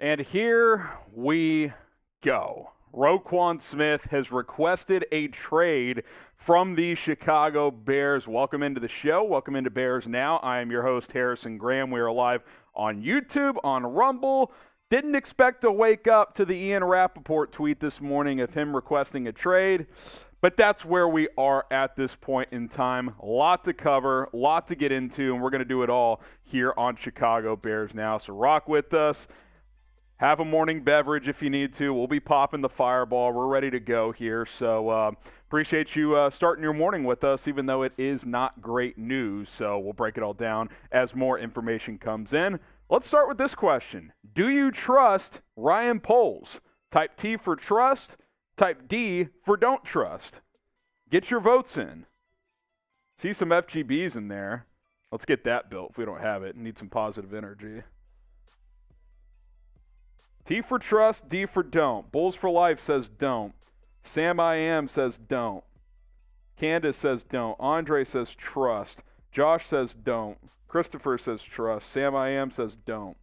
And here we go. Roquan Smith has requested a trade from the Chicago Bears. Welcome into the show. Welcome into Bears Now. I am your host, Harrison Graham. We are live on YouTube, on Rumble. Didn't expect to wake up to the Ian Rappaport tweet this morning of him requesting a trade, but that's where we are at this point in time. A lot to cover, a lot to get into, and we're going to do it all here on Chicago Bears Now. So rock with us. Have a morning beverage if you need to. We'll be popping the fireball. We're ready to go here. So appreciate you starting your morning with us, even though it is not great news. So we'll break it all down as more information comes in. Let's start with this question. Do you trust Ryan Poles? Type T for trust. Type D for don't trust. Get your votes in. See some FGBs in there. Let's get that built if we don't have it. Need some positive energy. T for trust, D for don't. Bulls for Life says don't. Sam I Am says don't. Candace says don't. Andre says trust. Josh says don't. Christopher says trust. Sam I Am says don't.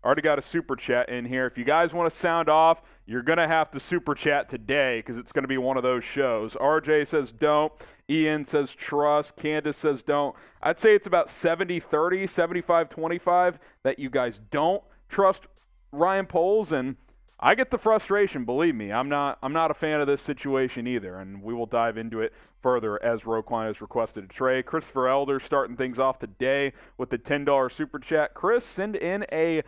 Already got a super chat in here. If you guys want to sound off, you're going to have to super chat today because it's going to be one of those shows. RJ says don't. Ian says trust. Candace says don't. I'd say it's about 70-30, 75-25 that you guys don't trust Ryan Poles, and I get the frustration, believe me. I'm not a fan of this situation either, and we will dive into it further as Roquan has requested a trade. Christopher Elder starting things off today with the $10 super chat. Chris, send in a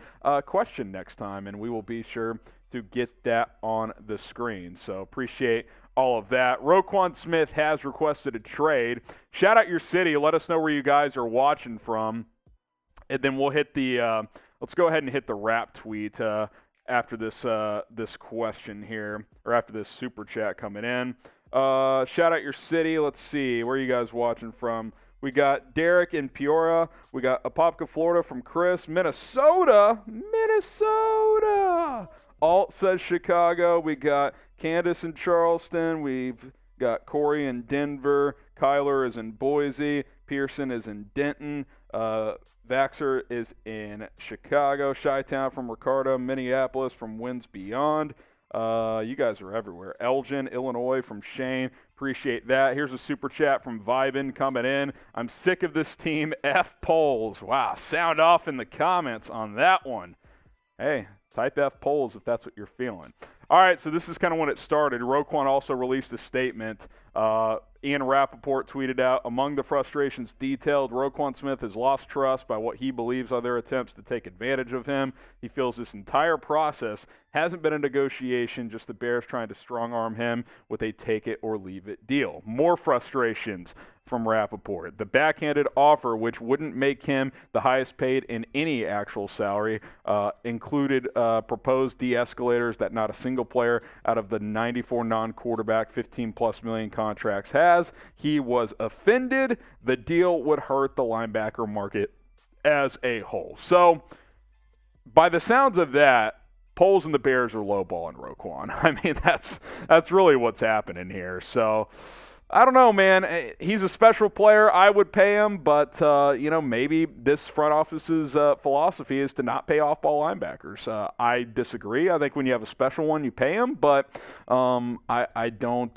question next time, and we will be sure to get that on the screen. So appreciate all of that. Roquan Smith has requested a trade. Shout out your city. Let us know where you guys are watching from, and then we'll hit the let's go ahead and hit the wrap tweet after this question here, or after this super chat coming in. Shout out your city. Let's see. Where are you guys watching from? We got Derek in Peoria. We got Apopka, Florida from Chris. Minnesota. Alt says Chicago. We got Candace in Charleston. We've got Corey in Denver. Kyler is in Boise. Pearson is in Denton. Vaxer is in Chicago. Chi-Town from Ricardo. Minneapolis from Winds Beyond. You guys are everywhere. Elgin, Illinois from Shane. Appreciate that. Here's a super chat from Vibin coming in. I'm sick of this team. F Poles. Wow, sound off in the comments on that one. Hey, type F Poles if that's what you're feeling. All right, so this is kind of when it started. Roquan also released a statement. Ian Rappaport tweeted out, among the frustrations detailed, Roquan Smith has lost trust by what he believes are their attempts to take advantage of him. He feels this entire process hasn't been a negotiation, just the Bears trying to strong-arm him with a take-it-or-leave-it deal. More frustrations from Rappaport. The backhanded offer, which wouldn't make him the highest paid in any actual salary, included proposed de-escalators that not a single player out of the 94 non-quarterback, $15+ million contracts has. He was offended. The deal would hurt the linebacker market as a whole. So, by the sounds of that, Poles and the Bears are lowballing Roquan. I mean, that's really what's happening here. So, I don't know, man. He's a special player. I would pay him, but, maybe this front office's philosophy is to not pay off-ball linebackers. I disagree. I think when you have a special one, you pay him, but I don't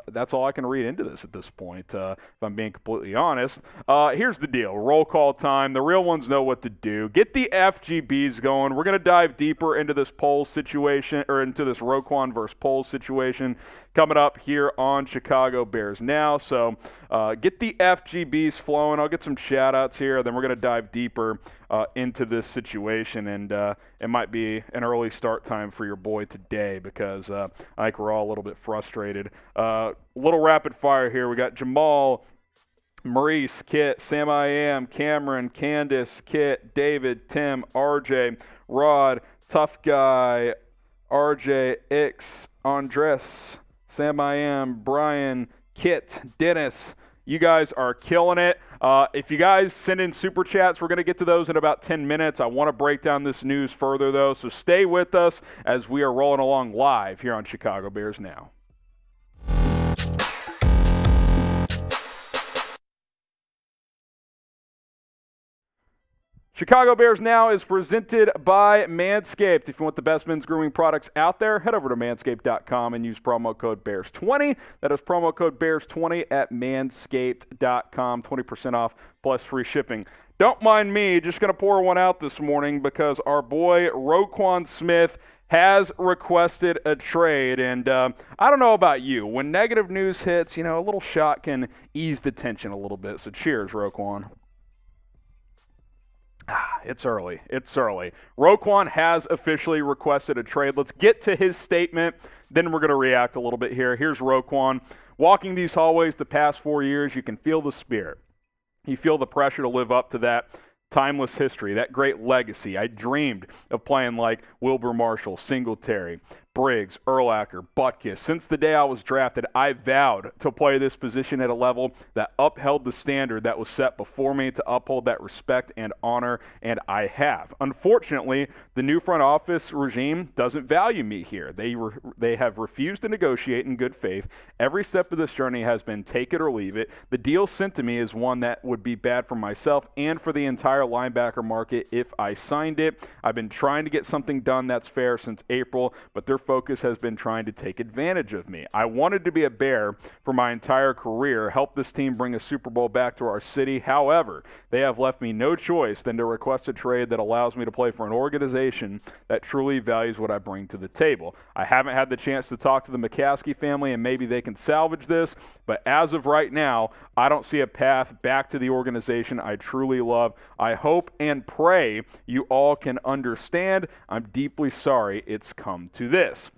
that's all I can read into this at this point, if I'm being completely honest. Here's the deal. Roll call time. The real ones know what to do. Get the FGBs going. We're going to dive deeper into this Poles situation, or into this Roquan versus Poles situation coming up here on Chicago Bears Now. So get the FGBs flowing. I'll get some shout-outs here. Then we're going to dive deeper into this situation. And it might be an early start time for your boy today because I think we're all a little bit frustrated. Little rapid fire here. We got Jamal, Maurice, Kit, Sam I Am, Cameron, Candace, Kit, David, Tim, RJ, Rod, Tough Guy, RJ, X, Andres, Sam I Am, Brian, Kit, Dennis. You guys are killing it. If you guys send in super chats, we're going to get to those in about 10 minutes. I want to break down this news further, though, so stay with us as we are rolling along live here on Chicago Bears Now. Chicago Bears Now is presented by Manscaped. If you want the best men's grooming products out there, head over to manscaped.com and use promo code BEARS20. That is promo code BEARS20 at manscaped.com. 20% off plus free shipping. Don't mind me, just going to pour one out this morning because our boy Roquan Smith has requested a trade. And I don't know about you. When negative news hits, a little shot can ease the tension a little bit. So cheers, Roquan. It's early. Roquan has officially requested a trade. Let's get to his statement, then we're going to react a little bit here. Here's Roquan. Walking these hallways the past 4 years, you can feel the spirit. You feel the pressure to live up to that timeless history, that great legacy. I dreamed of playing like Wilbur Marshall, Singletary, Briggs, Urlacher, Butkus. Since the day I was drafted, I vowed to play this position at a level that upheld the standard that was set before me, to uphold that respect and honor, and I have. Unfortunately, the new front office regime doesn't value me here. They have refused to negotiate in good faith. Every step of this journey has been take it or leave it. The deal sent to me is one that would be bad for myself and for the entire linebacker market if I signed it. I've been trying to get something done that's fair since April, but their focus has been trying to take advantage of me. I wanted to be a Bear for my entire career, help this team bring a Super Bowl back to our city. However, they have left me no choice than to request a trade that allows me to play for an organization that truly values what I bring to the table. I haven't had the chance to talk to the McCaskey family, and maybe they can salvage this, but as of right now, I don't see a path back to the organization I truly love. I hope and pray you all can understand. I'm deeply sorry it's come to this.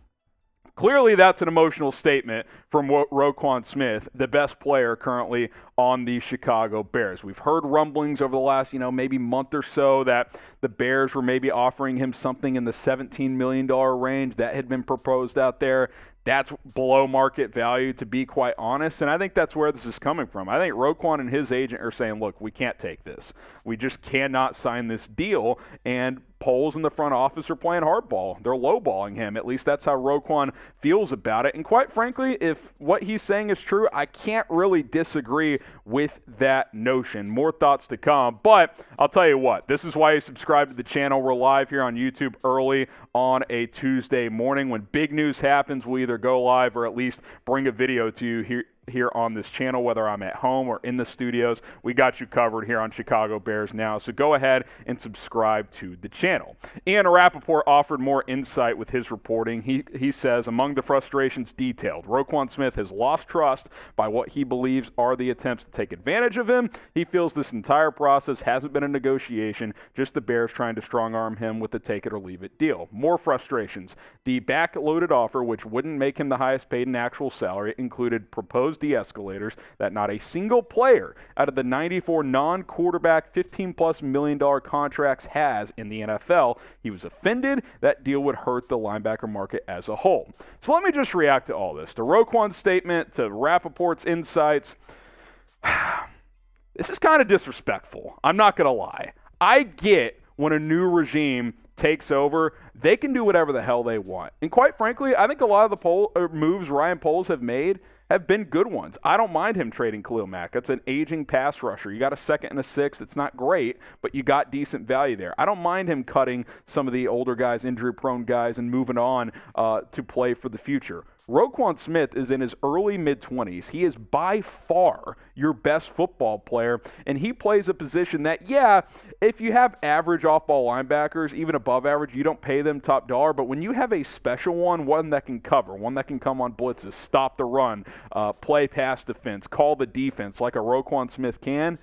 Clearly, that's an emotional statement from Roquan Smith, the best player currently on the Chicago Bears. We've heard rumblings over the last, maybe month or so that the Bears were maybe offering him something in the $17 million range. That had been proposed out there. That's below market value, to be quite honest, and I think that's where this is coming from. I think Roquan and his agent are saying, look, we can't take this. We just cannot sign this deal, and polls in the front office are playing hardball. They're lowballing him. At least that's how Roquan feels about it, and quite frankly, if what he's saying is true, I can't really disagree with that notion. More thoughts to come, but I'll tell you what, this is why you subscribe to the channel. We're live here on YouTube early on a Tuesday morning. When big news happens, we either go live or at least bring a video to you here on this channel, whether I'm at home or in the studios. We got you covered here on Chicago Bears Now, so go ahead and subscribe to the channel. Ian Rappaport offered more insight with his reporting. He says, among the frustrations detailed, Roquan Smith has lost trust by what he believes are the attempts to take advantage of him. He feels this entire process hasn't been a negotiation, just the Bears trying to strong-arm him with the take-it-or-leave-it deal. More frustrations. The back-loaded offer, which wouldn't make him the highest paid in actual salary, included proposed de-escalators that not a single player out of the 94 non-quarterback $15+ million contracts has in the NFL. He was offended that deal would hurt the linebacker market as a whole. So let me just react to all this, to Roquan's statement, to Rappaport's insights. This is kind of disrespectful. I'm not going to lie. I get when a new regime takes over, they can do whatever the hell they want. And quite frankly, I think a lot of the moves Ryan Poles have made have been good ones. I don't mind him trading Khalil Mack. That's an aging pass rusher. You got a second and a sixth. It's not great, but you got decent value there. I don't mind him cutting some of the older guys, injury-prone guys, and moving on to play for the future. Roquan Smith is in his early mid-20s. He is by far your best football player, and he plays a position that, yeah, if you have average off-ball linebackers, even above average, you don't pay them top dollar, but when you have a special one that can cover, one that can come on blitzes, stop the run, play pass defense, call the defense like a Roquan Smith can,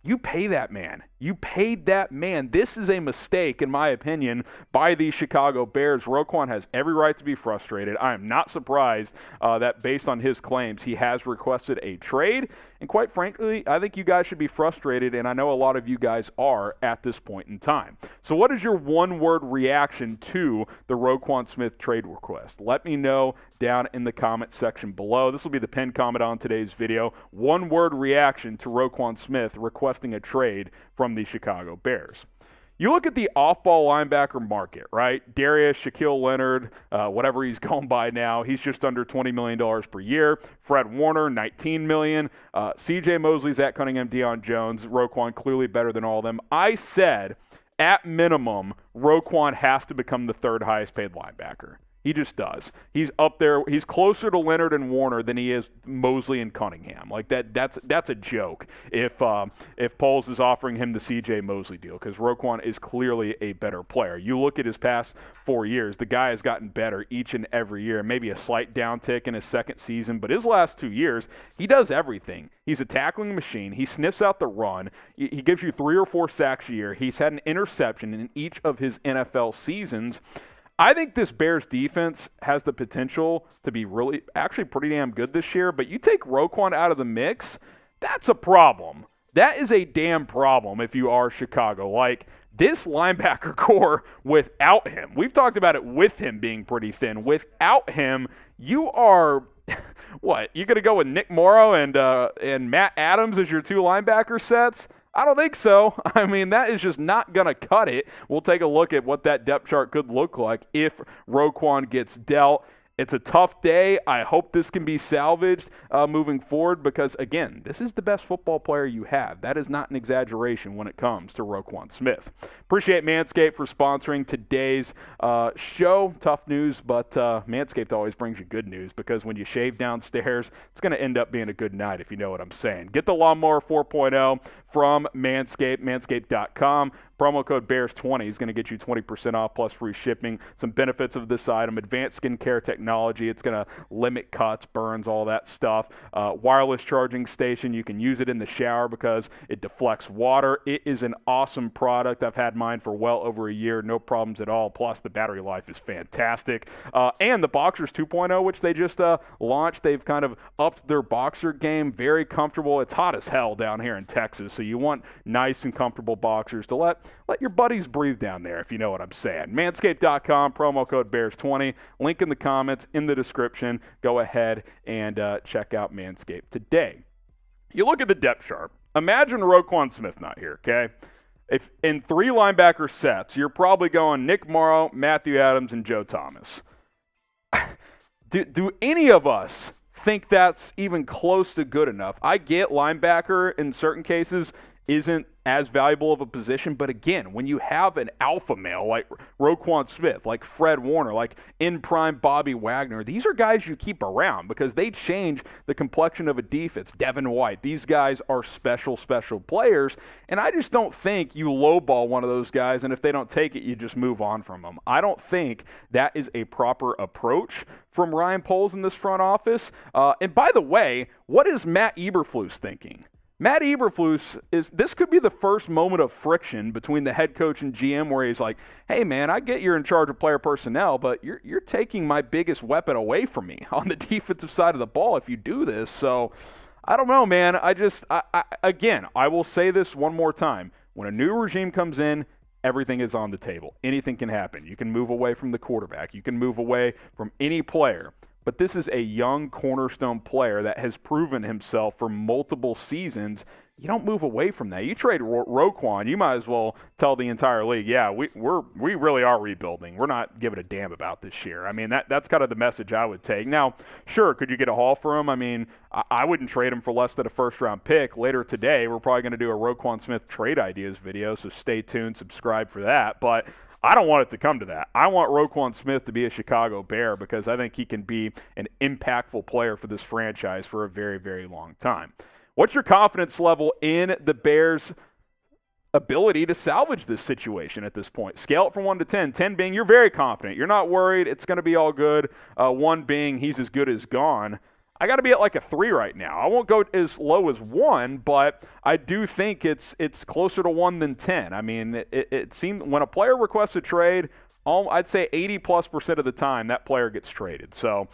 you pay that man. You paid that man. This is a mistake, in my opinion, by the Chicago Bears. Roquan has every right to be frustrated. I am not surprised that based on his claims, he has requested a trade. And quite frankly, I think you guys should be frustrated, and I know a lot of you guys are at this point in time. So what is your one-word reaction to the Roquan Smith trade request? Let me know down in the comment section below. This will be the pinned comment on today's video. One-word reaction to Roquan Smith requesting a trade from the Chicago Bears. You look at the off-ball linebacker market, right? Darius, Shaquille Leonard, whatever he's going by now, he's just under $20 million per year. Fred Warner, $19 million. C.J. Mosley, Zach Cunningham, Deion Jones. Roquan clearly better than all of them. I said at minimum, Roquan has to become the third highest paid linebacker. He just does. He's up there. He's closer to Leonard and Warner than he is Mosley and Cunningham. Like that's a joke if Poles is offering him the C.J. Mosley deal, because Roquan is clearly a better player. You look at his past 4 years, the guy has gotten better each and every year. Maybe a slight downtick in his second season, but his last 2 years, he does everything. He's a tackling machine. He sniffs out the run. He gives you 3 or 4 sacks a year. He's had an interception in each of his NFL seasons. I think this Bears defense has the potential to be actually pretty damn good this year, but you take Roquan out of the mix, that's a problem. That is a damn problem if you are Chicago. Like, this linebacker core without him, we've talked about it with him being pretty thin. Without him, you are, what, you going to go with Nick Morrow and Matt Adams as your 2 linebacker sets? I don't think so. I mean, that is just not going to cut it. We'll take a look at what that depth chart could look like if Roquan gets dealt. It's a tough day. I hope this can be salvaged moving forward because, again, this is the best football player you have. That is not an exaggeration when it comes to Roquan Smith. Appreciate Manscaped for sponsoring today's show. Tough news, but Manscaped always brings you good news because when you shave downstairs, it's going to end up being a good night, if you know what I'm saying. Get the Lawnmower 4.0 from Manscaped, manscaped.com. Promo code BEARS20 is going to get you 20% off plus free shipping. Some benefits of this item: advanced skincare technology. It's going to limit cuts, burns, all that stuff. Wireless charging station. You can use it in the shower because it deflects water. It is an awesome product. I've had mine for well over a year. No problems at all. Plus, the battery life is fantastic. And the Boxers 2.0, which they just launched. They've kind of upped their boxer game. Very comfortable. It's hot as hell down here in Texas, so you want nice and comfortable boxers to let your buddies breathe down there, if you know what I'm saying. Manscaped.com, promo code BEARS20. Link in the comments, in the description. Go ahead and check out Manscaped today. You look at the depth chart. Imagine Roquan Smith not here, okay? If in 3 linebacker sets, you're probably going Nick Morrow, Matthew Adams, and Joe Thomas. Do any of us think that's even close to good enough? I get linebacker in certain cases isn't as valuable of a position, but again, when you have an alpha male like Roquan Smith, like Fred Warner, like in prime Bobby Wagner, these are guys you keep around because they change the complexion of a defense. Devin White, these guys are special players, and I just don't think you lowball one of those guys, and if they don't take it, you just move on from them. I don't think that is a proper approach from Ryan Poles in this front office. And by the way, what is Matt Eberflus thinking? Matt Eberflus, this could be the first moment of friction between the head coach and GM where he's like, hey, man, I get you're in charge of player personnel, but you're taking my biggest weapon away from me on the defensive side of the ball if you do this. So I don't know, man. Again, I will say this one more time. When a new regime comes in, everything is on the table. Anything can happen. You can move away from the quarterback. You can move away from any player. But this is a young cornerstone player that has proven himself for multiple seasons. You don't move away from that. You trade Roquan, you might as well tell the entire league, yeah, we really are rebuilding. We're not giving a damn about this year. I mean, that's kind of the message I would take. Now, sure, could you get a haul for him? I mean, I wouldn't trade him for less than a first-round pick. Later today, we're probably going to do a Roquan Smith trade ideas video, so stay tuned, subscribe for that. But I don't want it to come to that. I want Roquan Smith to be a Chicago Bear because I think he can be an impactful player for this franchise for a very, very long time. What's your confidence level in the Bears' ability to salvage this situation at this point? Scale it from 1 to 10. 10 being you're very confident. You're not worried. It's going to be all good. 1 being he's as good as gone. I got to be at like a 3 right now. I won't go as low as 1, but I do think it's closer to 1 than 10. I mean, it seems when a player requests a trade, I'd say 80+% of the time that player gets traded. So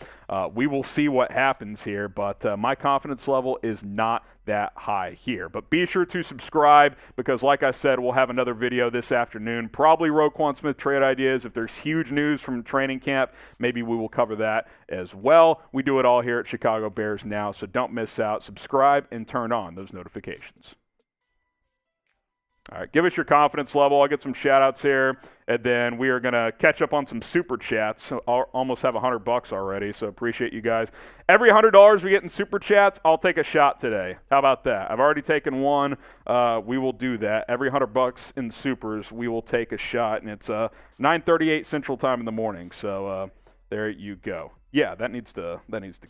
we will see what happens here, but my confidence level is not that high here. But be sure to subscribe because, like I said, we'll have another video this afternoon. Probably Roquan Smith trade ideas. If there's huge news from training camp, maybe we will cover that as well. We do it all here at Chicago Bears Now, so don't miss out. Subscribe and turn on those notifications. All right, give us your confidence level. I'll get some shout-outs here, and then we are going to catch up on some super chats. So I'll almost have $100 already, so appreciate you guys. Every $100 we get in super chats, I'll take a shot today. How about that? I've already taken one. We will do that. Every $100 in supers, we will take a shot, and it's 9:38 Central Time in the morning. So there you go. Yeah, that needs to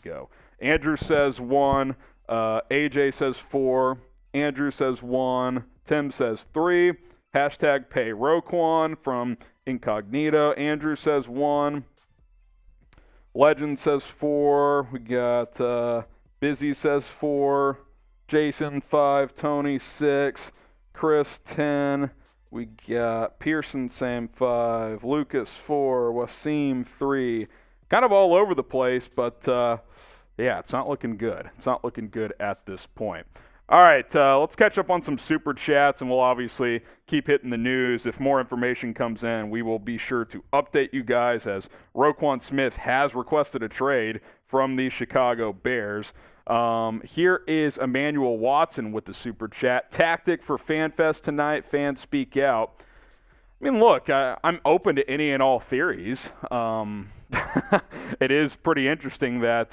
go. Andrew says 1. AJ says 4. Andrew says 1. Tim says 3. Hashtag pay Roquan from Incognito. Andrew says 1. Legend says 4. We got Busy says 4. Jason 5. Tony 6. Chris 10. We got Pearson saying 5. Lucas 4. Wasim 3. Kind of all over the place, but yeah, it's not looking good. It's not looking good at this point. All right, let's catch up on some super chats, and we'll obviously keep hitting the news. If more information comes in, we will be sure to update you guys, as Roquan Smith has requested a trade from the Chicago Bears. Here is Emmanuel Watson with the super chat. Tactic for FanFest tonight, fans speak out. I mean, look, I'm open to any and all theories. It is pretty interesting that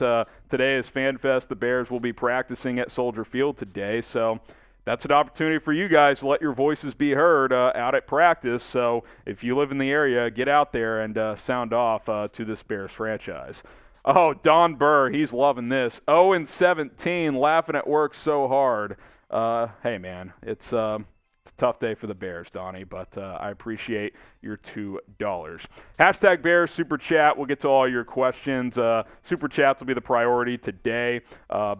today is FanFest. The Bears will be practicing at Soldier Field today, so that's an opportunity for you guys to let your voices be heard out at practice. So if you live in the area, get out there and sound off to this Bears franchise. Oh, Don Burr, he's loving this. 0-17, laughing at work so hard. Hey, man, it's a tough day for the Bears, Donnie, but I appreciate your $2. Hashtag Bears Super Chat. We'll get to all your questions. Super Chats will be the priority today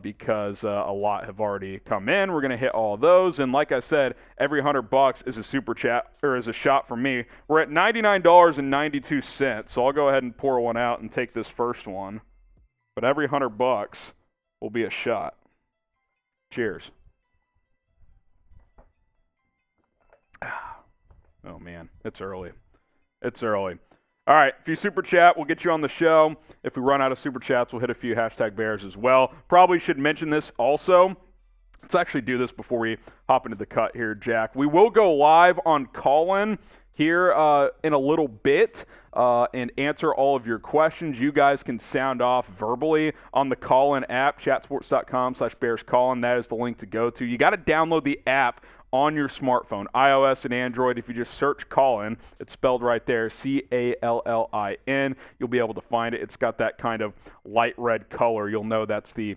because a lot have already come in. We're going to hit all of those. And like I said, every $100 is a Super Chat, or is a shot from me. We're at $99.92, so I'll go ahead and pour one out and take this first one. But every $100 will be a shot. Cheers. Oh, man, it's early. It's early. All right, if you super chat, we'll get you on the show. If we run out of super chats, we'll hit a few hashtag Bears as well. Probably should mention this also. Let's actually do this before we hop into the cut here, Jack. We will go live on Call-In here in a little bit and answer all of your questions. You guys can sound off verbally on the Call-In app, chatsports.com/BearsCallin. That is the link to go to. You got to download the app on your smartphone, iOS and Android. If you just search Callin, it's spelled right there, Callin. You'll be able to find it. It's got that kind of light red color. You'll know that's the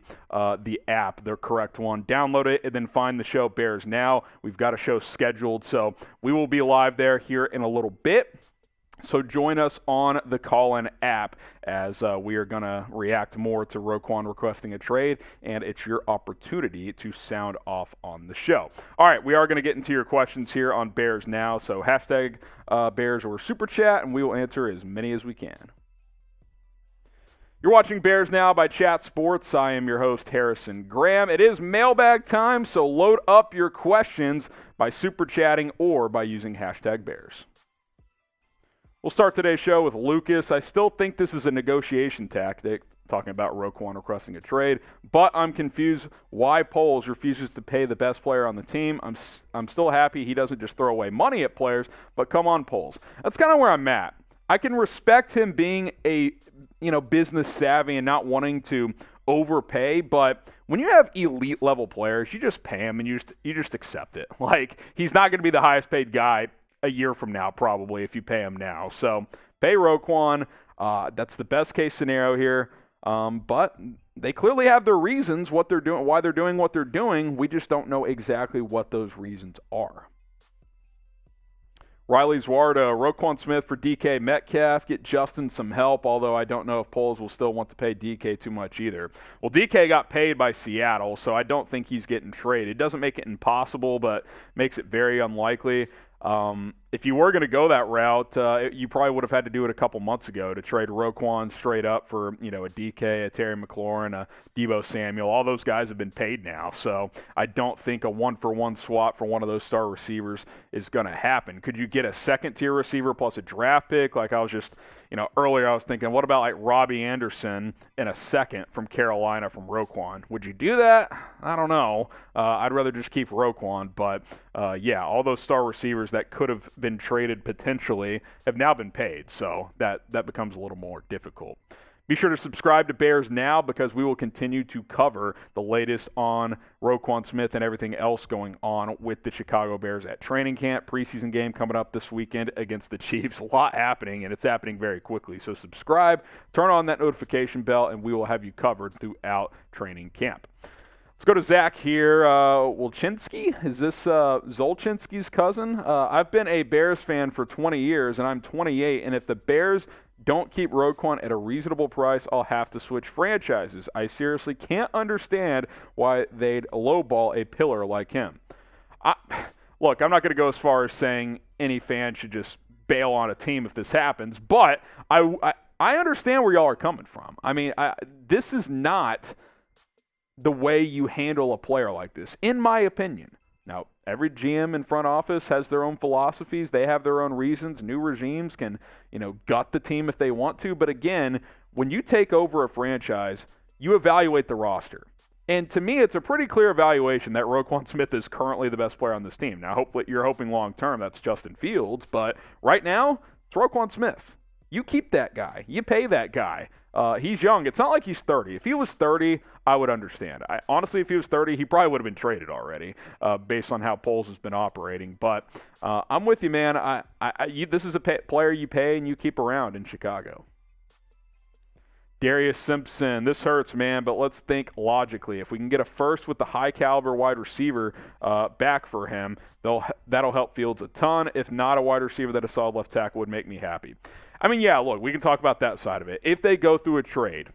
app, the correct one. Download it and then find the show Bears Now. We've got a show scheduled, so we will be live there here in a little bit. So join us on the Call-In app as we are going to react more to Roquan requesting a trade, and it's your opportunity to sound off on the show. All right, we are going to get into your questions here on Bears Now, so hashtag Bears or Super Chat, and we will answer as many as we can. You're watching Bears Now by Chat Sports. I am your host, Harrison Graham. It is mailbag time, so load up your questions by super chatting or by using hashtag Bears. We'll start today's show with Lucas. I still think this is a negotiation tactic, talking about Roquan requesting a trade, but I'm confused why Poles refuses to pay the best player on the team. I'm still happy he doesn't just throw away money at players, but come on, Poles. That's kind of where I'm at. I can respect him being a business savvy and not wanting to overpay, but when you have elite level players, you just pay him and you just accept it. Like, he's not going to be the highest paid guy a year from now, probably, if you pay him now. So pay Roquan. That's the best case scenario here. But they clearly have their reasons why they're doing what they're doing. We just don't know exactly what those reasons are. Riley Zwarda, Roquan Smith for DK Metcalf. Get Justin some help, although I don't know if Poles will still want to pay DK too much either. Well, DK got paid by Seattle, so I don't think he's getting traded. It doesn't make it impossible, but makes it very unlikely. if you were going to go that route, you probably would have had to do it a couple months ago to trade Roquan straight up for, a DK, a Terry McLaurin, a Deebo Samuel. All those guys have been paid now, so I don't think a one-for-one swap for one of those star receivers is going to happen. Could you get a second-tier receiver plus a draft pick? Like I was just, earlier I was thinking, what about like Robbie Anderson in a second from Carolina from Roquan? Would you do that? I don't know. I'd rather just keep Roquan, but yeah, all those star receivers that could have been traded potentially have now been paid, so that becomes a little more difficult. Be sure to subscribe to Bears Now because we will continue to cover the latest on Roquan Smith and everything else going on with the Chicago Bears at training camp. Preseason game coming up this weekend against the Chiefs. A lot happening, and it's happening very quickly. So subscribe, turn on that notification bell, and we will have you covered throughout training camp. Let's go to Zach here. Wolchinski? Is this Zolchinski's cousin? I've been a Bears fan for 20 years, and I'm 28, and if the Bears don't keep Roquan at a reasonable price, I'll have to switch franchises. I seriously can't understand why they'd lowball a pillar like him. Look, I'm not going to go as far as saying any fan should just bail on a team if this happens, but I understand where y'all are coming from. I mean, this is not the way you handle a player like this, in my opinion. Now, every GM and front office has their own philosophies. They have their own reasons. New regimes can, gut the team if they want to. But again, when you take over a franchise, you evaluate the roster. And to me, it's a pretty clear evaluation that Roquan Smith is currently the best player on this team. Now, hopefully, you're hoping long-term that's Justin Fields. But right now, it's Roquan Smith. You keep that guy. You pay that guy. He's young. It's not like he's 30. If he was 30, I would understand. Honestly, if he was 30, he probably would have been traded already based on how Poles has been operating. But I'm with you, man. This is a player you pay and you keep around in Chicago. Darius Simpson, this hurts, man, but let's think logically. If we can get a first with the high-caliber wide receiver back for him, that'll help Fields a ton. If not, a wide receiver that a solid left tackle would make me happy. I mean, yeah, look, we can talk about that side of it. If they go through a trade,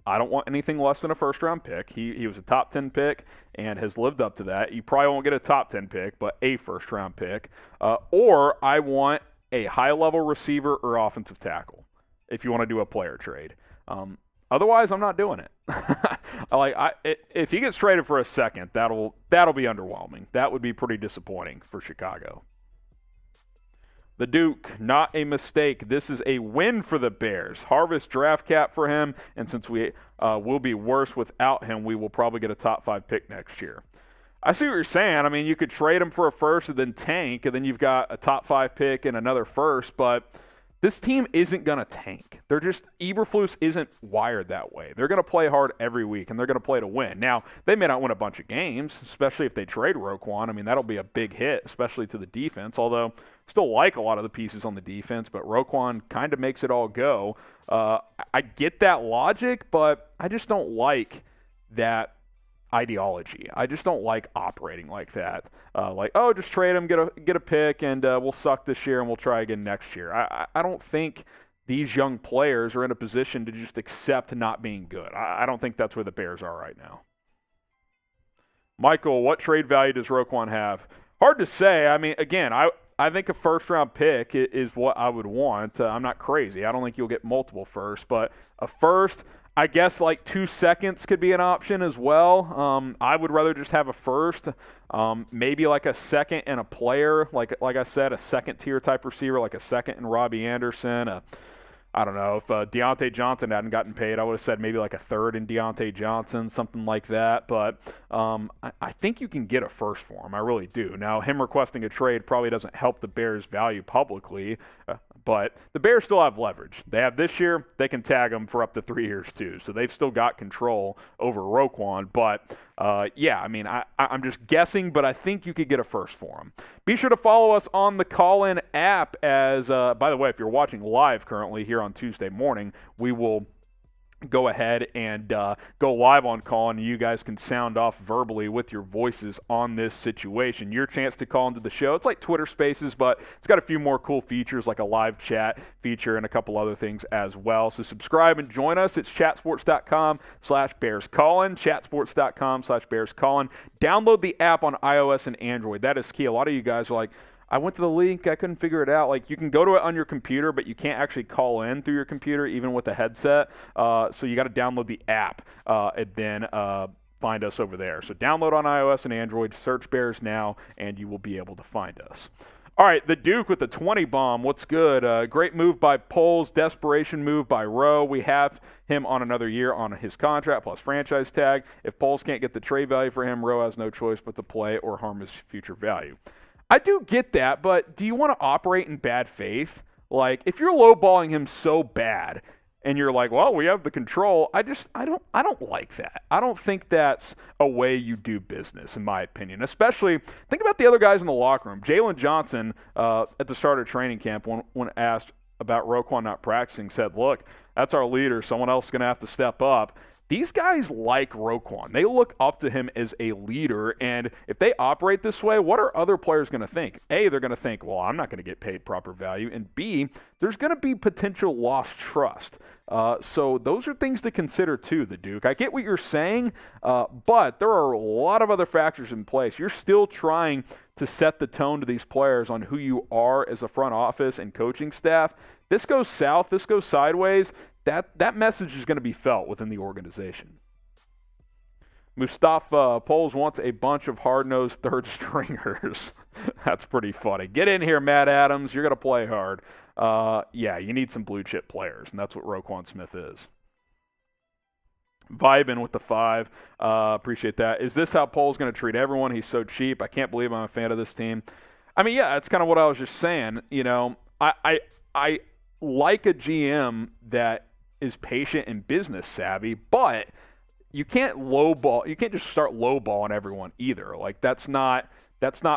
I don't want anything less than a first-round pick. He was a top 10 pick and has lived up to that. You probably won't get a top 10 pick, but a first-round pick. Or I want a high-level receiver or offensive tackle if you want to do a player trade. Otherwise, I'm not doing it. If he gets traded for a second, that'll be underwhelming. That would be pretty disappointing for Chicago. The Duke, not a mistake. This is a win for the Bears. Harvest draft cap for him, and since we will be worse without him, we will probably get a top 5 pick next year. I see what you're saying. I mean, you could trade him for a first and then tank, and then you've got a top 5 pick and another first, but this team isn't going to tank. Eberflus isn't wired that way. They're going to play hard every week, and they're going to play to win. Now, they may not win a bunch of games, especially if they trade Roquan. I mean, that'll be a big hit, especially to the defense, although still like a lot of the pieces on the defense, but Roquan kind of makes it all go. I get that logic, but I just don't like that ideology. I just don't like operating like that. Just trade him, get a pick, and we'll suck this year and we'll try again next year. I don't think these young players are in a position to just accept not being good. I don't think that's where the Bears are right now. Michael, what trade value does Roquan have? Hard to say. I mean, again, I think a first-round pick is what I would want. I'm not crazy. I don't think you'll get multiple firsts, but a first, I guess like 2 seconds could be an option as well. I would rather just have a first, maybe like a second and a player, like I said, a second-tier type receiver, like a second in Robbie Anderson. I don't know, if Deontay Johnson hadn't gotten paid, I would have said maybe like a third in Deontay Johnson, something like that. But I think you can get a first for him. I really do. Now, him requesting a trade probably doesn't help the Bears' value publicly, but the Bears still have leverage. They have this year. They can tag him for up to 3 years too. So they've still got control over Roquan. But, yeah, I mean, I'm just guessing, but I think you could get a first for him. Be sure to follow us on the Call-In app as, by the way, if you're watching live currently here on Tuesday morning, we will go ahead and go live on call, and you guys can sound off verbally with your voices on this situation. Your chance to call into the show. It's like Twitter Spaces, but it's got a few more cool features like a live chat feature and a couple other things as well. So subscribe and join us. It's chatsports.com/BearsCallin, chatsports.com/BearsCallin. Download the app on iOS and Android. That is key. A lot of you guys are like, I went to the link. I couldn't figure it out. Like, you can go to it on your computer, but you can't actually call in through your computer, even with a headset. So you got to download the app and then find us over there. So download on iOS and Android, search Bears Now, and you will be able to find us. All right, the Duke with the 20 bomb. What's good? Great move by Poles, desperation move by Rowe. We have him on another year on his contract plus franchise tag. If Poles can't get the trade value for him, Rowe has no choice but to play or harm his future value. I do get that, but do you want to operate in bad faith? Like, if you're lowballing him so bad and you're like, well, we have the control, I don't like that. I don't think that's a way you do business, in my opinion. Especially, think about the other guys in the locker room. Jalen Johnson, at the start of training camp, when asked about Roquan not practicing, said, look, that's our leader. Someone else is going to have to step up. These guys like Roquan. They look up to him as a leader, and if they operate this way, what are other players going to think? A, they're going to think, well, I'm not going to get paid proper value, and B, there's going to be potential lost trust. So those are things to consider too, the Duke. I get what you're saying, but there are a lot of other factors in place. You're still trying to set the tone to these players on who you are as a front office and coaching staff. This goes south, this goes sideways, that message is going to be felt within the organization. Mustafa Poles wants a bunch of hard-nosed third stringers. That's pretty funny. Get in here, Matt Adams. You're going to play hard. Yeah, you need some blue-chip players, and that's what Roquan Smith is. Vibin with the 5. Appreciate that. Is this how Poles going to treat everyone? He's so cheap. I can't believe I'm a fan of this team. I mean, yeah, that's kind of what I was just saying. You know, I like a GM that is patient and business savvy, but you can't lowball. You can't just start lowballing everyone either. Like, that's not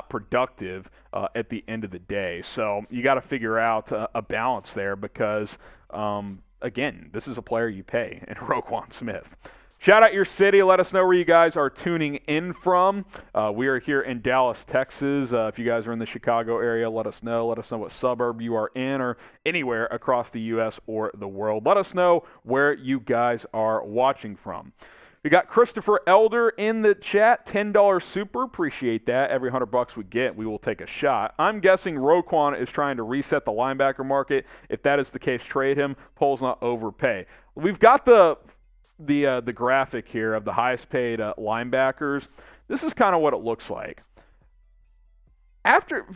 productive at the end of the day. So you got to figure out a balance there because, again, this is a player you pay in Roquan Smith. Shout out your city. Let us know where you guys are tuning in from. We are here in Dallas, Texas. If you guys are in the Chicago area, let us know. Let us know what suburb you are in or anywhere across the U.S. or the world. Let us know where you guys are watching from. We got Christopher Elder in the chat, $10 super. Appreciate that. Every $100 we get, we will take a shot. I'm guessing Roquan is trying to reset the linebacker market. If that is the case, trade him. Poles not overpay. We've got the graphic here of the highest paid linebackers. This is kind of what it looks like.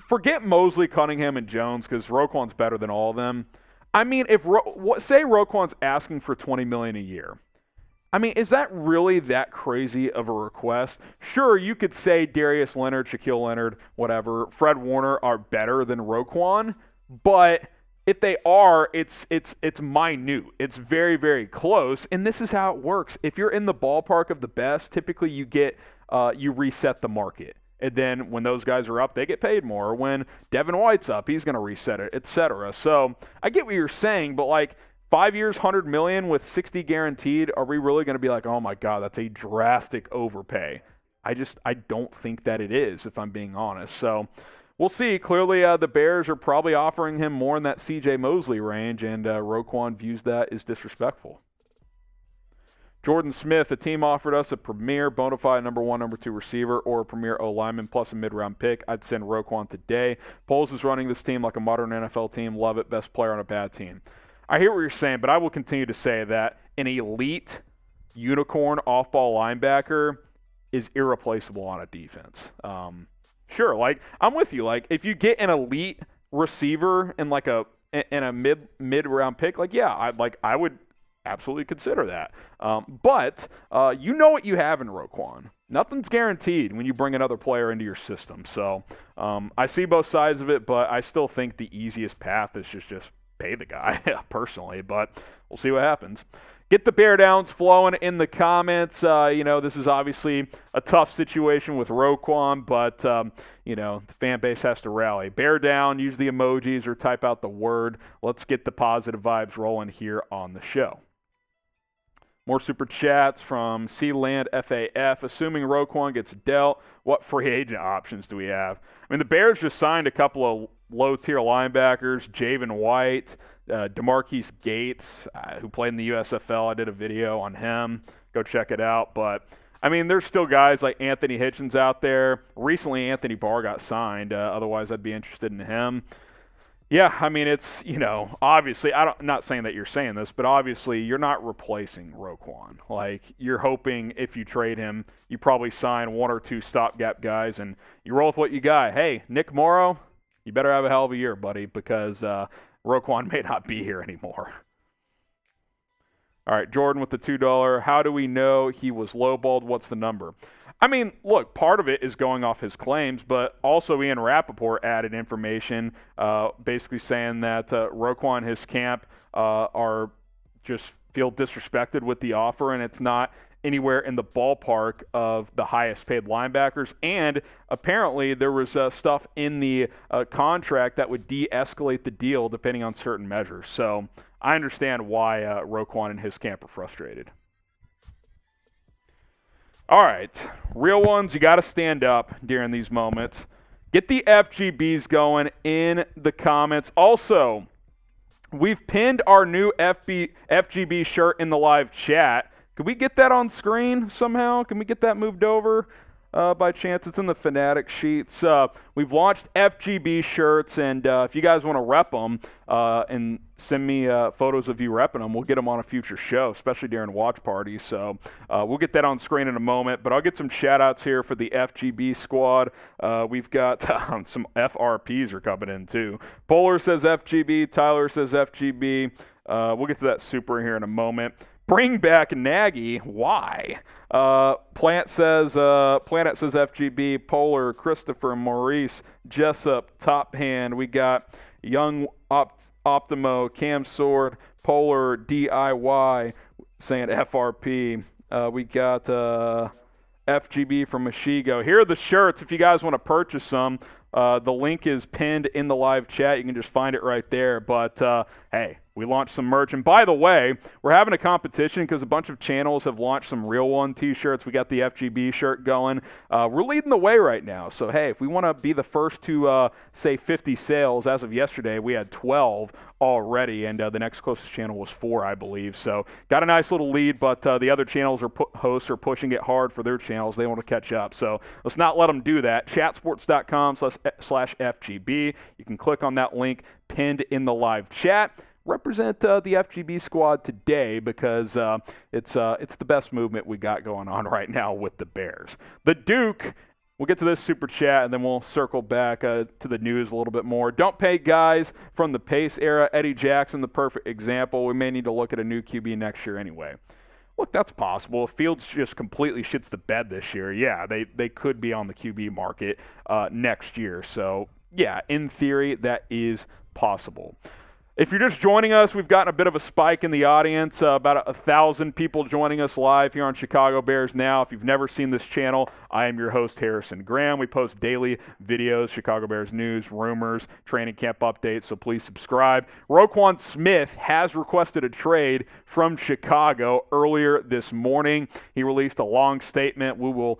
Forget Mosley, Cunningham, and Jones because Roquan's better than all of them. I mean, say Roquan's asking for $20 million a year. I mean, is that really that crazy of a request? Sure, you could say Darius Leonard, Shaquille Leonard, whatever, Fred Warner are better than Roquan, but if they are, it's minute. It's very, very close, and this is how it works. If you're in the ballpark of the best, typically you reset the market. And then when those guys are up, they get paid more. When Devin White's up, he's going to reset it, etc. So I get what you're saying, but like 5 years, $100 million with $60 guaranteed, are we really going to be like, oh my God, that's a drastic overpay? I don't think that it is, if I'm being honest. So we'll see. Clearly, the Bears are probably offering him more in that C.J. Mosley range, and Roquan views that as disrespectful. Jordan Smith, the team offered us a premier bona fide number 1, number 2 receiver or a premier O-lineman plus a mid-round pick. I'd send Roquan today. Poles is running this team like a modern NFL team. Love it. Best player on a bad team. I hear what you're saying, but I will continue to say that an elite unicorn off-ball linebacker is irreplaceable on a defense. Sure, like I'm with you. Like if you get an elite receiver in like a mid-round pick, like yeah, I would absolutely consider that. But you know what you have in Roquan. Nothing's guaranteed when you bring another player into your system. So I see both sides of it, but I still think the easiest path is just pay the guy personally. But we'll see what happens. Get the bear downs flowing in the comments. This is obviously a tough situation with Roquan, but, the fan base has to rally. Bear down, use the emojis, or type out the word. Let's get the positive vibes rolling here on the show. More super chats from Sealand FAF. Assuming Roquan gets dealt, what free agent options do we have? I mean, the Bears just signed a couple of low-tier linebackers, Javen White, DeMarquise Gates, who played in the USFL. I did a video on him. Go check it out. But, I mean, there's still guys like Anthony Hitchens out there. Recently, Anthony Barr got signed. Otherwise, I'd be interested in him. Yeah, I mean, it's, obviously, I'm not saying that you're saying this, but obviously you're not replacing Roquan. Like, you're hoping if you trade him, you probably sign one or two stopgap guys, and you roll with what you got. Hey, Nick Morrow, you better have a hell of a year, buddy, because Roquan may not be here anymore. All right, Jordan with the $2. How do we know he was lowballed? What's the number? I mean, look, part of it is going off his claims, but also Ian Rappaport added information basically saying that Roquan and his camp are just feel disrespected with the offer, and it's not anywhere in the ballpark of the highest paid linebackers. And apparently there was stuff in the contract that would de-escalate the deal depending on certain measures. So I understand why Roquan and his camp are frustrated. All right, real ones, you got to stand up during these moments. Get the FGBs going in the comments. Also, we've pinned our new FGB shirt in the live chat. Can we get that on screen somehow? Can we get that moved over by chance? It's in the Fanatic sheets. We've launched FGB shirts, and if you guys want to rep them and send me photos of you repping them, we'll get them on a future show, especially during watch parties. So we'll get that on screen in a moment, but I'll get some shout-outs here for the FGB squad. We've got some FRPs are coming in, too. Polar says FGB. Tyler says FGB. We'll get to that super here in a moment. Bring back Nagy. Why? Planet says FGB. Polar, Christopher, Maurice, Jessup, Top Hand. We got Young Optimo, Cam Sword, Polar, DIY, saying FRP. We got FGB from Mashigo. Here are the shirts if you guys want to purchase some. The link is pinned in the live chat. You can just find it right there. But, hey, we launched some merch. And by the way, we're having a competition because a bunch of channels have launched some Real One t-shirts. We got the FGB shirt going. We're leading the way right now. So, hey, if we want to be the first to, say, 50 sales, as of yesterday, we had 12 already. And the next closest channel was 4, I believe. So, got a nice little lead. But the other channels or hosts are pushing it hard for their channels. They want to catch up. So, let's not let them do that. Chatsports.com/FGB. You can click on that link pinned in the live chat. Represent the FGB squad today because it's the best movement we got going on right now with the Bears. The Duke, we'll get to this super chat and then we'll circle back to the news a little bit more. Don't pay guys from the Pace era. Eddie Jackson, the perfect example. We may need to look at a new QB next year anyway. Look, that's possible. If Fields just completely shits the bed this year, yeah, they could be on the QB market next year. So, yeah, in theory, that is possible. If you're just joining us, we've gotten a bit of a spike in the audience, about 1,000 people joining us live here on Chicago Bears Now. If you've never seen this channel, I am your host, Harrison Graham. We post daily videos, Chicago Bears news, rumors, training camp updates, so please subscribe. Roquan Smith has requested a trade from Chicago earlier this morning. He released a long statement. We will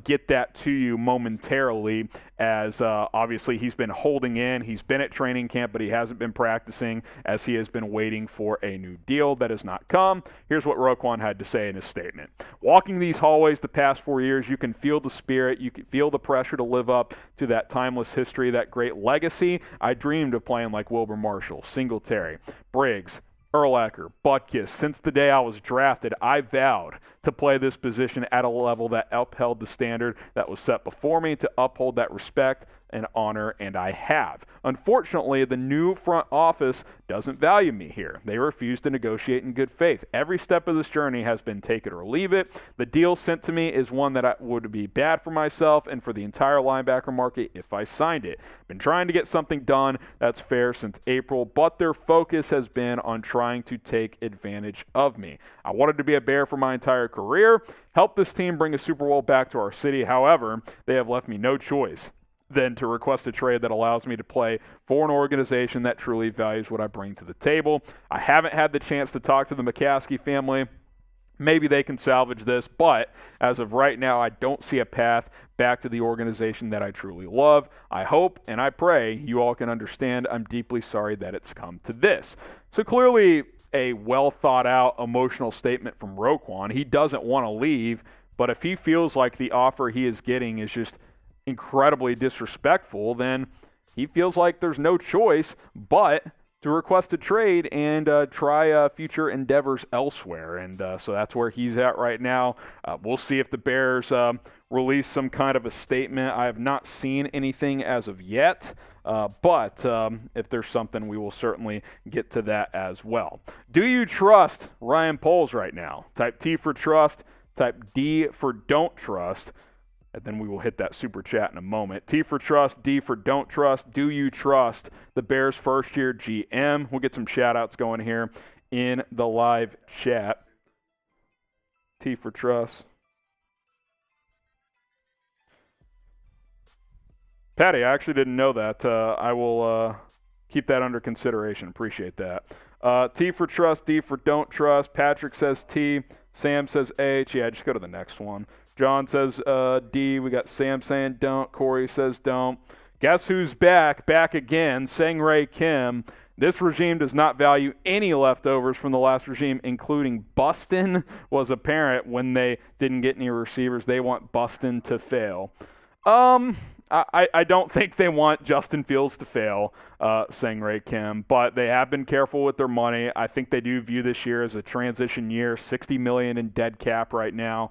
get that to you momentarily as obviously he's been holding in. He's been at training camp, but he hasn't been practicing as he has been waiting for a new deal that has not come. Here's what Roquan had to say in his statement. Walking these hallways the past 4 years, you can feel the spirit. You can feel the pressure to live up to that timeless history, that great legacy. I dreamed of playing like Wilbur Marshall, Singletary, Briggs, Urlacher, Butkus. Since the day I was drafted, I vowed to play this position at a level that upheld the standard that was set before me, to uphold that respect and honor, and I have. Unfortunately, the new front office doesn't value me here. They refuse to negotiate in good faith. Every step of this journey has been take it or leave it. The deal sent to me is one that would be bad for myself and for the entire linebacker market if I signed it. Been trying to get something done that's fair since April, but their focus has been on trying to take advantage of me. I wanted to be a Bear for my entire career, help this team bring a Super Bowl back to our city. However, they have left me no choice than to request a trade that allows me to play for an organization that truly values what I bring to the table. I haven't had the chance to talk to the McCaskey family. Maybe they can salvage this, but as of right now, I don't see a path back to the organization that I truly love. I hope and I pray you all can understand I'm deeply sorry that it's come to this. So clearly a well-thought-out emotional statement from Roquan. He doesn't want to leave, But if he feels like the offer he is getting is just incredibly disrespectful, then he feels like there's no choice but to request a trade and try future endeavors elsewhere. And so that's where he's at right now. We'll see if the Bears release some kind of a statement. I have not seen anything as of yet, but if there's something, we will certainly get to that as well. Do you trust Ryan Poles right now? Type T for trust, type D for don't trust, and then we will hit that super chat in a moment. T for trust, D for don't trust. Do you trust the Bears' first-year GM? We'll get some shout-outs going here in the live chat. T for trust. Patty, I actually didn't know that. I will keep that under consideration. Appreciate that. T for trust, D for don't trust. Patrick says T. Sam says H. Yeah, just go to the next one. John says D. We got Sam saying don't. Corey says don't. Guess who's back? Back again. Sang-Rae Kim. This regime does not value any leftovers from the last regime, including Buston was apparent when they didn't get any receivers. They want Buston to fail. I don't think they want Justin Fields to fail, Sang-Rae Kim, but they have been careful with their money. I think they do view this year as a transition year, $60 million in dead cap right now.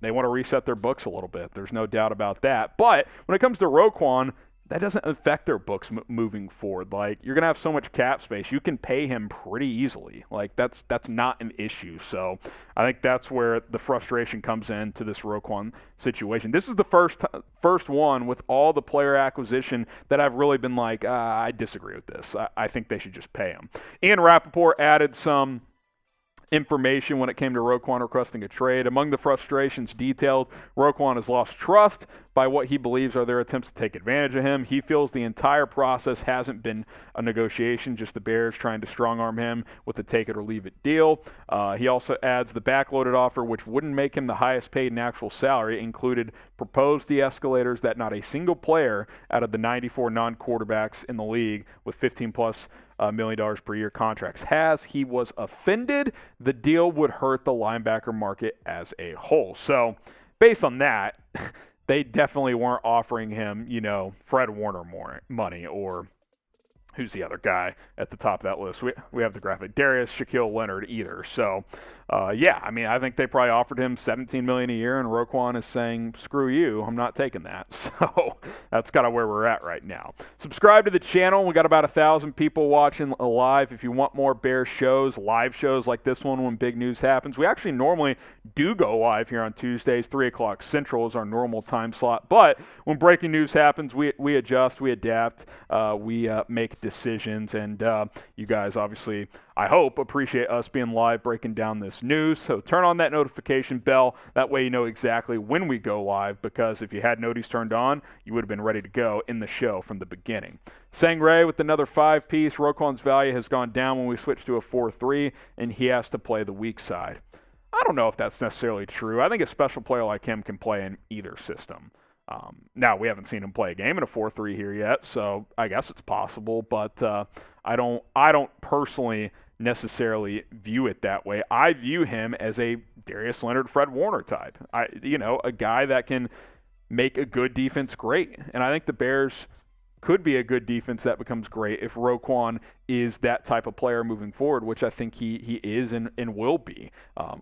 They want to reset their books a little bit. There's no doubt about that. But when it comes to Roquan, that doesn't affect their books moving forward. Like, you're going to have so much cap space. You can pay him pretty easily. Like, that's not an issue. So I think that's where the frustration comes into this Roquan situation. This is the first one with all the player acquisition that I've really been like, I disagree with this. I think they should just pay him. Ian Rappaport added some information when it came to Roquan requesting a trade. Among the frustrations detailed, Roquan has lost trust by what he believes are their attempts to take advantage of him. He feels the entire process hasn't been a negotiation, just the Bears trying to strong-arm him with a take-it-or-leave-it deal. He also adds the backloaded offer, which wouldn't make him the highest paid in actual salary, included proposed de-escalators that not a single player out of the 94 non-quarterbacks in the league with $15+ million per year contracts has. He was offended. The deal would hurt the linebacker market as a whole. So based on that, they definitely weren't offering him, Fred Warner more money, or who's the other guy at the top of that list? We have the graphic. Darius Shaquille Leonard either. So, I think they probably offered him $17 million a year, and Roquan is saying, screw you, I'm not taking that. So that's kind of where we're at right now. Subscribe to the channel. We got about 1,000 people watching live. If you want more Bears shows, live shows like this one when big news happens, we actually normally do go live here on Tuesdays. 3 o'clock Central is our normal time slot. But when breaking news happens, we adjust, we adapt, we make decisions, and you guys obviously, I hope, appreciate us being live breaking down this news. So turn on that notification bell. That way you know exactly when we go live, because if you had noties turned on, you would have been ready to go in the show from the beginning. Sang-Rae with another 5-piece. Roquan's value has gone down when we switch to a 4-3, and he has to play the weak side. I don't know if that's necessarily true. I think a special player like him can play in either system. Now, we haven't seen him play a game in a 4-3 here yet, so I guess it's possible, but I don't personally necessarily view it that way. I view him as a Darius Leonard, Fred Warner type. A guy that can make a good defense great. And I think the Bears could be a good defense that becomes great if Roquan is that type of player moving forward, which I think he is and will be.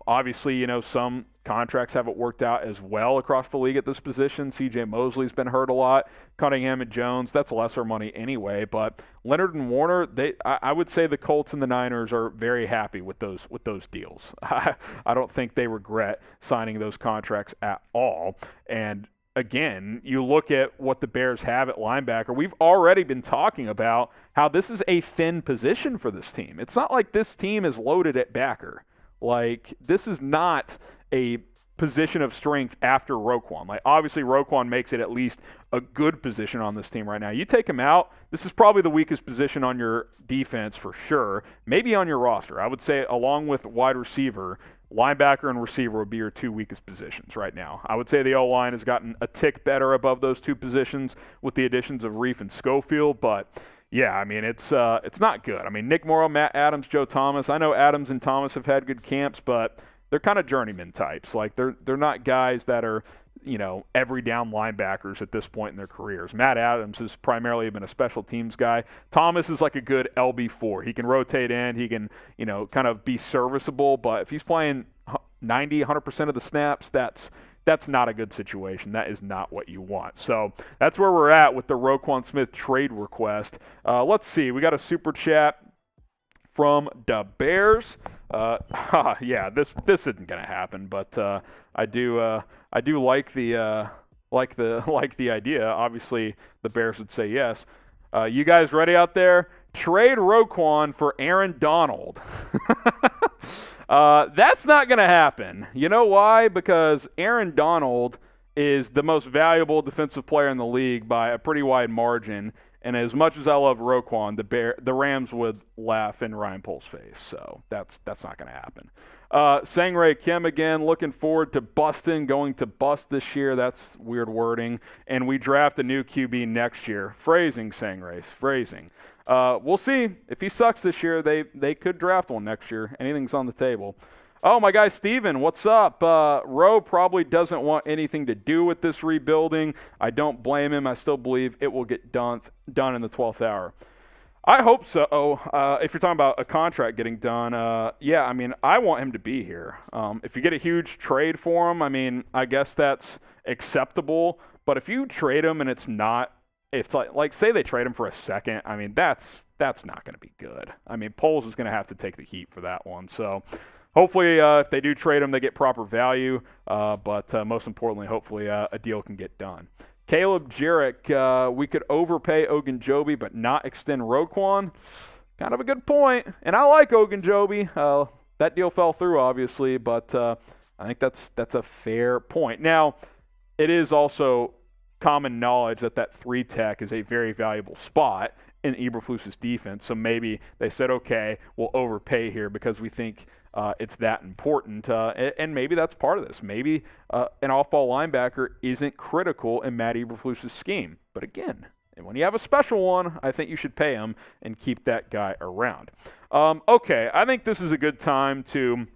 Obviously, some contracts haven't worked out as well across the league at this position. C.J. Mosley's been hurt a lot. Cunningham and Jones, that's lesser money anyway. But Leonard and Warner, I would say the Colts and the Niners are very happy with those deals. I don't think they regret signing those contracts at all. And again, you look at what the Bears have at linebacker. We've already been talking about how this is a thin position for this team. It's not like this team is loaded at backer. Like, this is not a position of strength after Roquan. Like, obviously, Roquan makes it at least a good position on this team right now. You take him out, this is probably the weakest position on your defense for sure, maybe on your roster. I would say, along with wide receiver, linebacker and receiver would be your 2 weakest positions right now. I would say the O-line has gotten a tick better above those 2 positions with the additions of Reif and Schofield, but yeah, it's not good. Nick Morrow, Matt Adams, Joe Thomas. I know Adams and Thomas have had good camps, but they're kind of journeyman types. Like they're not guys that are, you know, every down linebackers at this point in their careers. Matt Adams has primarily been a special teams guy. Thomas is like a good LB4. He can rotate in. He can, you know, kind of be serviceable. But if he's playing 90, 100% of the snaps, that's not a good situation. That is not what you want. So that's where we're at with the Roquan Smith trade request. Let's see. We got a super chat from the Bears. Yeah, this isn't gonna happen, but I do like the idea. Obviously, the Bears would say yes. You guys ready out there? Trade Roquan for Aaron Donald. That's not gonna happen. You know why? Because Aaron Donald is the most valuable defensive player in the league by a pretty wide margin. And as much as I love Roquan, the Rams would laugh in Ryan Pohl's face. So that's not going to happen. Sangray Kim again, looking forward to busting, going to bust this year. That's weird wording. And we draft a new QB next year. Phrasing, Sangray, phrasing. We'll see. If he sucks this year, they could draft one next year. Anything's on the table. Oh, my guy Steven, what's up? Rowe probably doesn't want anything to do with this rebuilding. I don't blame him. I still believe it will get done in the 12th hour. I hope so. If you're talking about a contract getting done, yeah, I mean, I want him to be here. If you get a huge trade for him, I mean, I guess that's acceptable. But if you trade him and it's like say they trade him for a second, I mean, that's not going to be good. I mean, Poles is going to have to take the heat for that one. So hopefully, if they do trade him, they get proper value. But most importantly, hopefully a deal can get done. Caleb Jarek, we could overpay Ogunjobi but not extend Roquan. Kind of a good point. And I like Ogunjobi. That deal fell through, obviously, but I think that's a fair point. Now, it is also common knowledge that 3 tech is a very valuable spot in Eberflus's defense. So maybe they said, okay, we'll overpay here because we think it's that important. And maybe that's part of this. Maybe an off-ball linebacker isn't critical in Matt Eberflus's scheme. But again, when you have a special one, I think you should pay him and keep that guy around. Okay, I think this is a good time to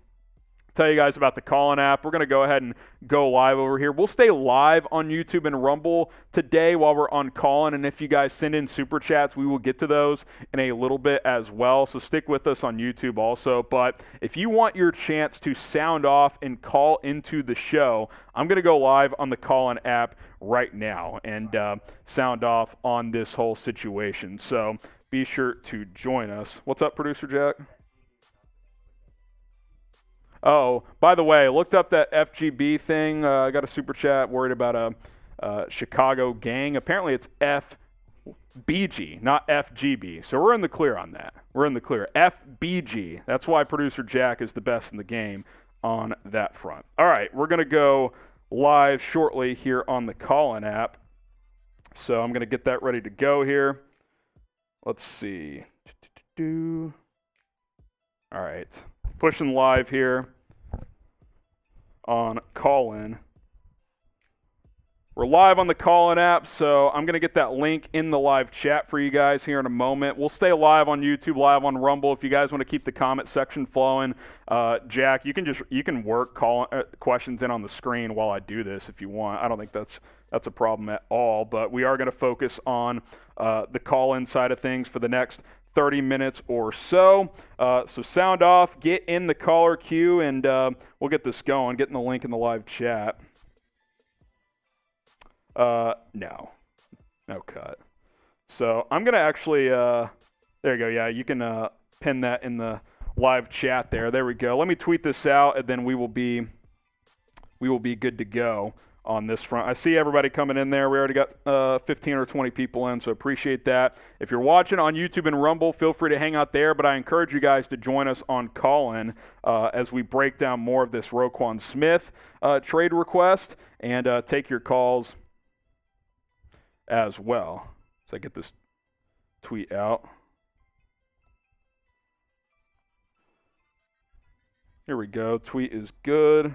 tell you guys about the Callin app. We're going to go ahead and go live over here. We'll stay live on YouTube and Rumble today while we're on Callin, and if you guys send in super chats, we will get to those in a little bit as well, so stick with us on YouTube also. But if you want your chance to sound off and call into the show, I'm going to go live on the Callin app right now and sound off on this whole situation. So be sure to join us. What's up, Producer Jack? Oh, by the way, looked up that FGB thing. I got a super chat worried about a Chicago gang. Apparently it's FBG, not FGB. So we're in the clear on that. We're in the clear. FBG. That's why Producer Jack is the best in the game on that front. All right, we're going to go live shortly here on the Callin app. So I'm going to get that ready to go here. Let's see. All right. Pushing live here on Callin. We're live on the Callin app, so I'm going to get that link in the live chat for you guys here in a moment. We'll stay live on YouTube, live on Rumble. If you guys want to keep the comment section flowing, Jack, you can work questions in on the screen while I do this if you want. I don't think that's a problem at all, but we are going to focus on the call-in side of things for the next 30 minutes or so. So sound off, get in the caller queue, and we'll get this going. Getting the link in the live chat. No cut. So I'm going to actually, there you go. Yeah, you can pin that in the live chat there. There we go. Let me tweet this out, and then we will be good to go on this front. I see everybody coming in there. We already got 15 or 20 people in, so appreciate that. If you're watching on YouTube and Rumble, feel free to hang out there, but I encourage you guys to join us on Callin as we break down more of this Roquan Smith trade request and take your calls as well. So I get this tweet out. Here we go. Tweet is good.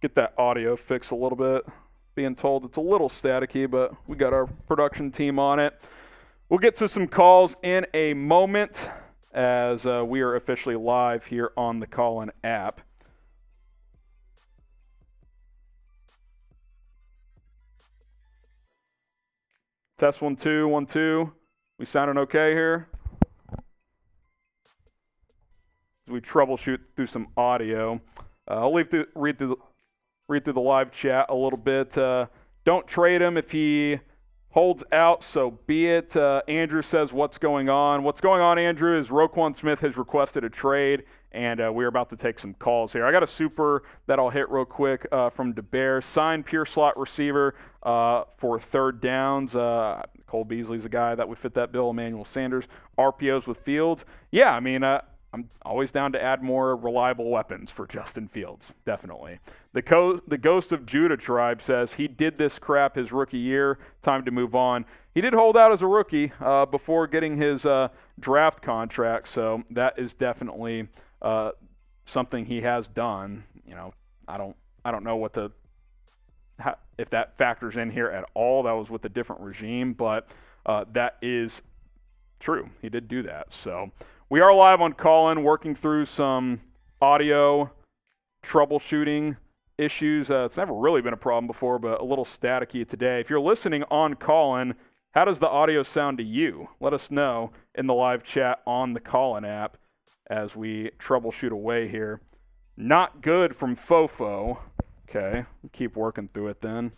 Get that audio fixed a little bit. Being told it's a little staticky, but we got our production team on it. We'll get to some calls in a moment as we are officially live here on the Callin app. Test 1 2 1 2. We sounding okay here? As we troubleshoot through some audio. I'll read through the live chat a little bit. Don't trade him if he holds out, so be it. Andrew says, what's going on? What's going on, Andrew, is Roquan Smith has requested a trade, and we're about to take some calls here. I got a super that I'll hit real quick from the Bears. Signed pure slot receiver for third downs. Cole Beasley's a guy that would fit that bill. Emmanuel Sanders. RPOs with Fields. Yeah, I mean, I'm always down to add more reliable weapons for Justin Fields, definitely. The Ghost of Judah Tribe says he did this crap his rookie year. Time to move on. He did hold out as a rookie before getting his draft contract, so that is definitely something he has done. You know, I don't know if that factors in here at all. That was with a different regime, but that is true. He did do that. So we are live on Callin, working through some audio troubleshooting issues. It's never really been a problem before, but a little staticky today. If you're listening on Callin, how does the audio sound to you? Let us know in the live chat on the Callin app as we troubleshoot away here. Not good from Fofo. Okay, keep working through it then.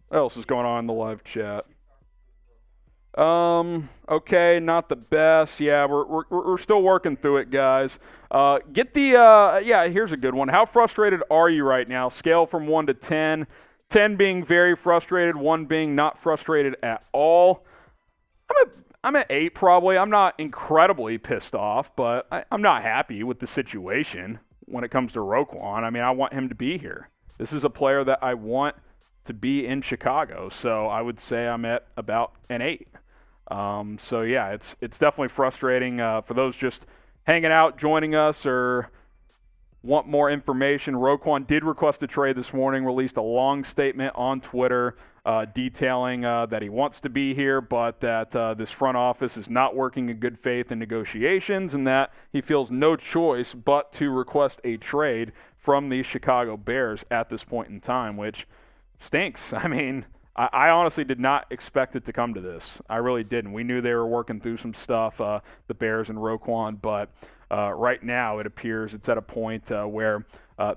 What else is going on in the live chat? Okay, not the best. Yeah, we're still working through it, guys. Here's a good one. How frustrated are you right now? Scale from 1 to 10. 10 being very frustrated, 1 being not frustrated at all. I'm at 8 probably. I'm not incredibly pissed off, but I'm not happy with the situation when it comes to Roquan. I mean, I want him to be here. This is a player that I want to be in Chicago, so I would say I'm at about an 8. So yeah, it's definitely frustrating for those just hanging out, joining us, or want more information. Roquan did request a trade this morning, released a long statement on Twitter detailing that he wants to be here, but that this front office is not working in good faith in negotiations, and that he feels no choice but to request a trade from the Chicago Bears at this point in time, which stinks. I mean, I honestly did not expect it to come to this. I really didn't. We knew they were working through some stuff, the Bears and Roquan, but right now it appears it's at a point where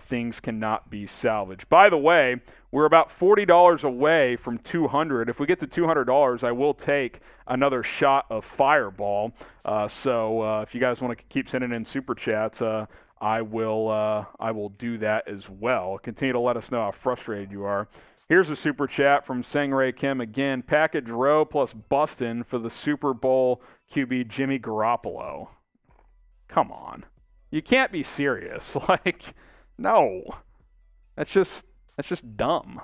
things cannot be salvaged. By the way, we're about $40 away from $200. If we get to $200, I will take another shot of Fireball. So if you guys want to keep sending in super chats, I will do that as well. Continue to let us know how frustrated you are. Here's a super chat from Sangray Kim again. Package Rowe plus Bustin for the Super Bowl QB Jimmy Garoppolo. Come on. You can't be serious. Like, no. That's just dumb.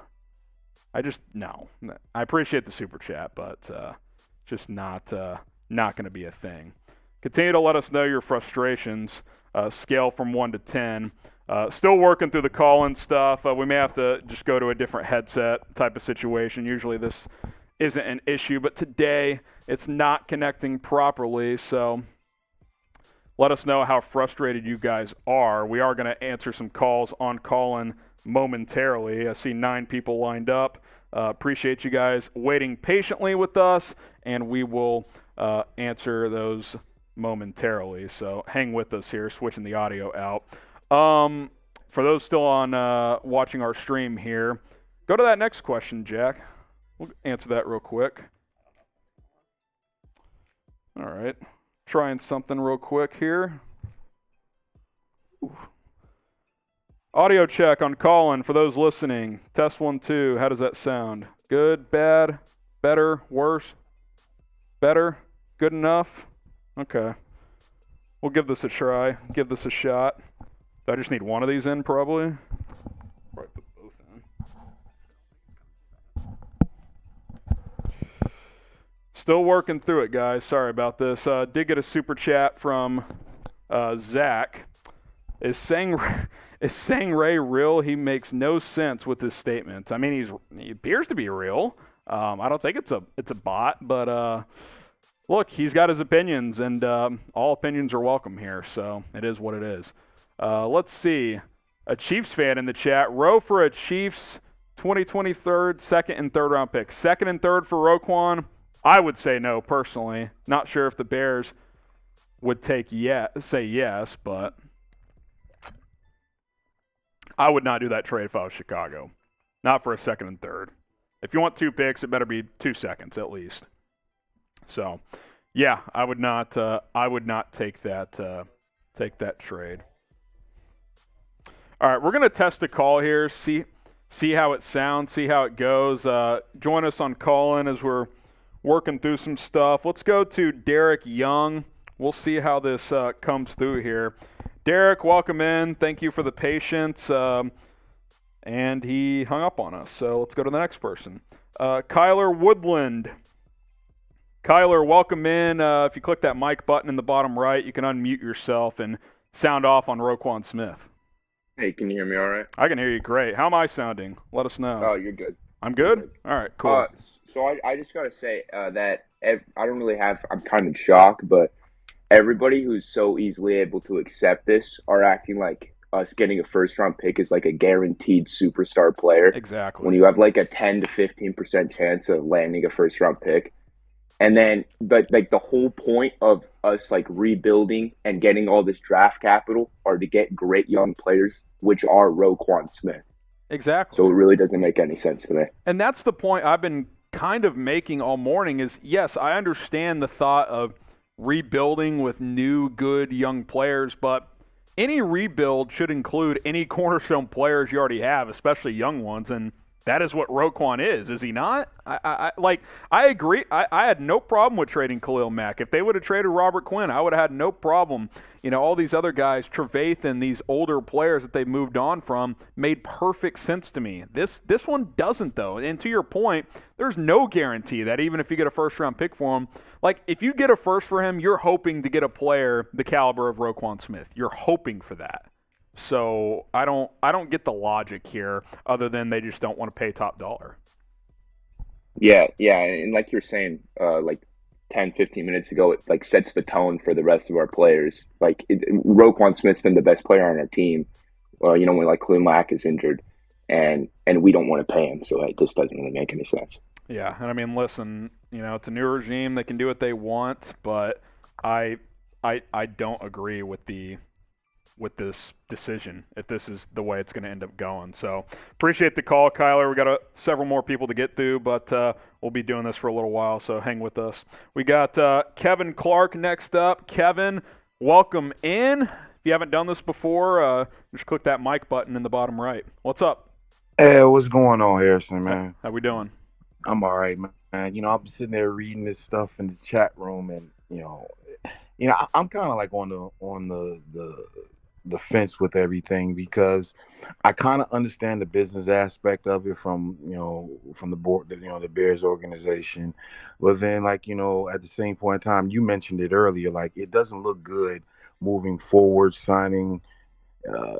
No. I appreciate the super chat, but just not going to be a thing. Continue to let us know your frustrations. Scale from 1 to 10. Still working through the call-in stuff. We may have to just go to a different headset type of situation. Usually this isn't an issue, but today it's not connecting properly, so let us know how frustrated you guys are. We are going to answer some calls on call-in momentarily. I see 9 people lined up. Appreciate you guys waiting patiently with us, and we will answer those momentarily. So hang with us here, switching the audio out. For those still on watching our stream here, go to that next question, Jack. We'll answer that real quick. All right. Trying something real quick here. Ooh. Audio check on call-in for those listening. Test 1 2. How does that sound? Good, bad, better, worse, better, good enough? Okay. We'll give this a try. Give this a shot. Do I just need one of these in, probably? Probably put both in. Still working through it, guys. Sorry about this. Did get a super chat from Zach. Is Sang Ray real? He makes no sense with his statements. I mean, he appears to be real. I don't think it's a bot, but look, he's got his opinions, and all opinions are welcome here. So it is what it is. Let's see. A Chiefs fan in the chat. Row for a Chiefs 2023 second and third round pick. Second and third for Roquan. I would say no personally. Not sure if the Bears would say yes, but I would not do that trade if I was Chicago. Not for a second and third. If you want 2 picks, it better be 2 seconds at least. So, yeah, I would not take that trade. All right, we're gonna test a call here. See how it sounds. See how it goes. Join us on call-in as we're working through some stuff. Let's go to Derek Young. We'll see how this comes through here. Derek, welcome in. Thank you for the patience. And he hung up on us, so let's go to the next person. Kyler Woodland. Kyler, welcome in. If you click that mic button in the bottom right, you can unmute yourself and sound off on Roquan Smith. Hey, can you hear me all right? I can hear you great. How am I sounding? Let us know. Oh, you're good. I'm good? All right, cool. So I just got to say that I don't really have – I'm kind of shocked, but everybody who's so easily able to accept this are acting like us getting a first-round pick is like a guaranteed superstar player. Exactly. When you have like a 10 to 15% chance of landing a first-round pick. And then like the whole point of us like rebuilding and getting all this draft capital are to get great young players, which are Roquan Smith. Exactly. So it really doesn't make any sense to me. And that's the point I've been kind of making all morning is, yes, I understand the thought of rebuilding with new, good young players, but any rebuild should include any cornerstone players you already have, especially young ones, and that is what Roquan is he not? I agree. I had no problem with trading Khalil Mack. If they would have traded Robert Quinn, I would have had no problem. You know, all these other guys, Trevathan, these older players that they moved on from, made perfect sense to me. This one doesn't, though. And to your point, there's no guarantee that even if you get a first-round pick for him, like if you get a first for him, you're hoping to get a player the caliber of Roquan Smith. You're hoping for that. So I don't get the logic here other than they just don't want to pay top dollar. Yeah, and like you're saying, like 10, 15 minutes ago, it like sets the tone for the rest of our players. Like Roquan Smith's been the best player on our team. You know, when like Khalil Mack is injured, and we don't want to pay him, so it just doesn't really make any sense. Yeah, and I mean, listen, you know, it's a new regime; they can do what they want, but I don't agree with this decision if this is the way it's going to end up going. So appreciate the call, Kyler. We got several more people to get through, but we'll be doing this for a little while, so hang with us. We got Kevin Clark next up. Kevin, welcome in. If you haven't done this before, just click that mic button in the bottom right. What's up? Hey, what's going on, Harrison, man? How we doing? I'm all right, man. You know, I'm sitting there reading this stuff in the chat room, and you know, I'm kind of like on the fence with everything because I kind of understand the business aspect of it from the board, the Bears organization. But then, like, at the same point in time, you mentioned it earlier, like it doesn't look good moving forward, signing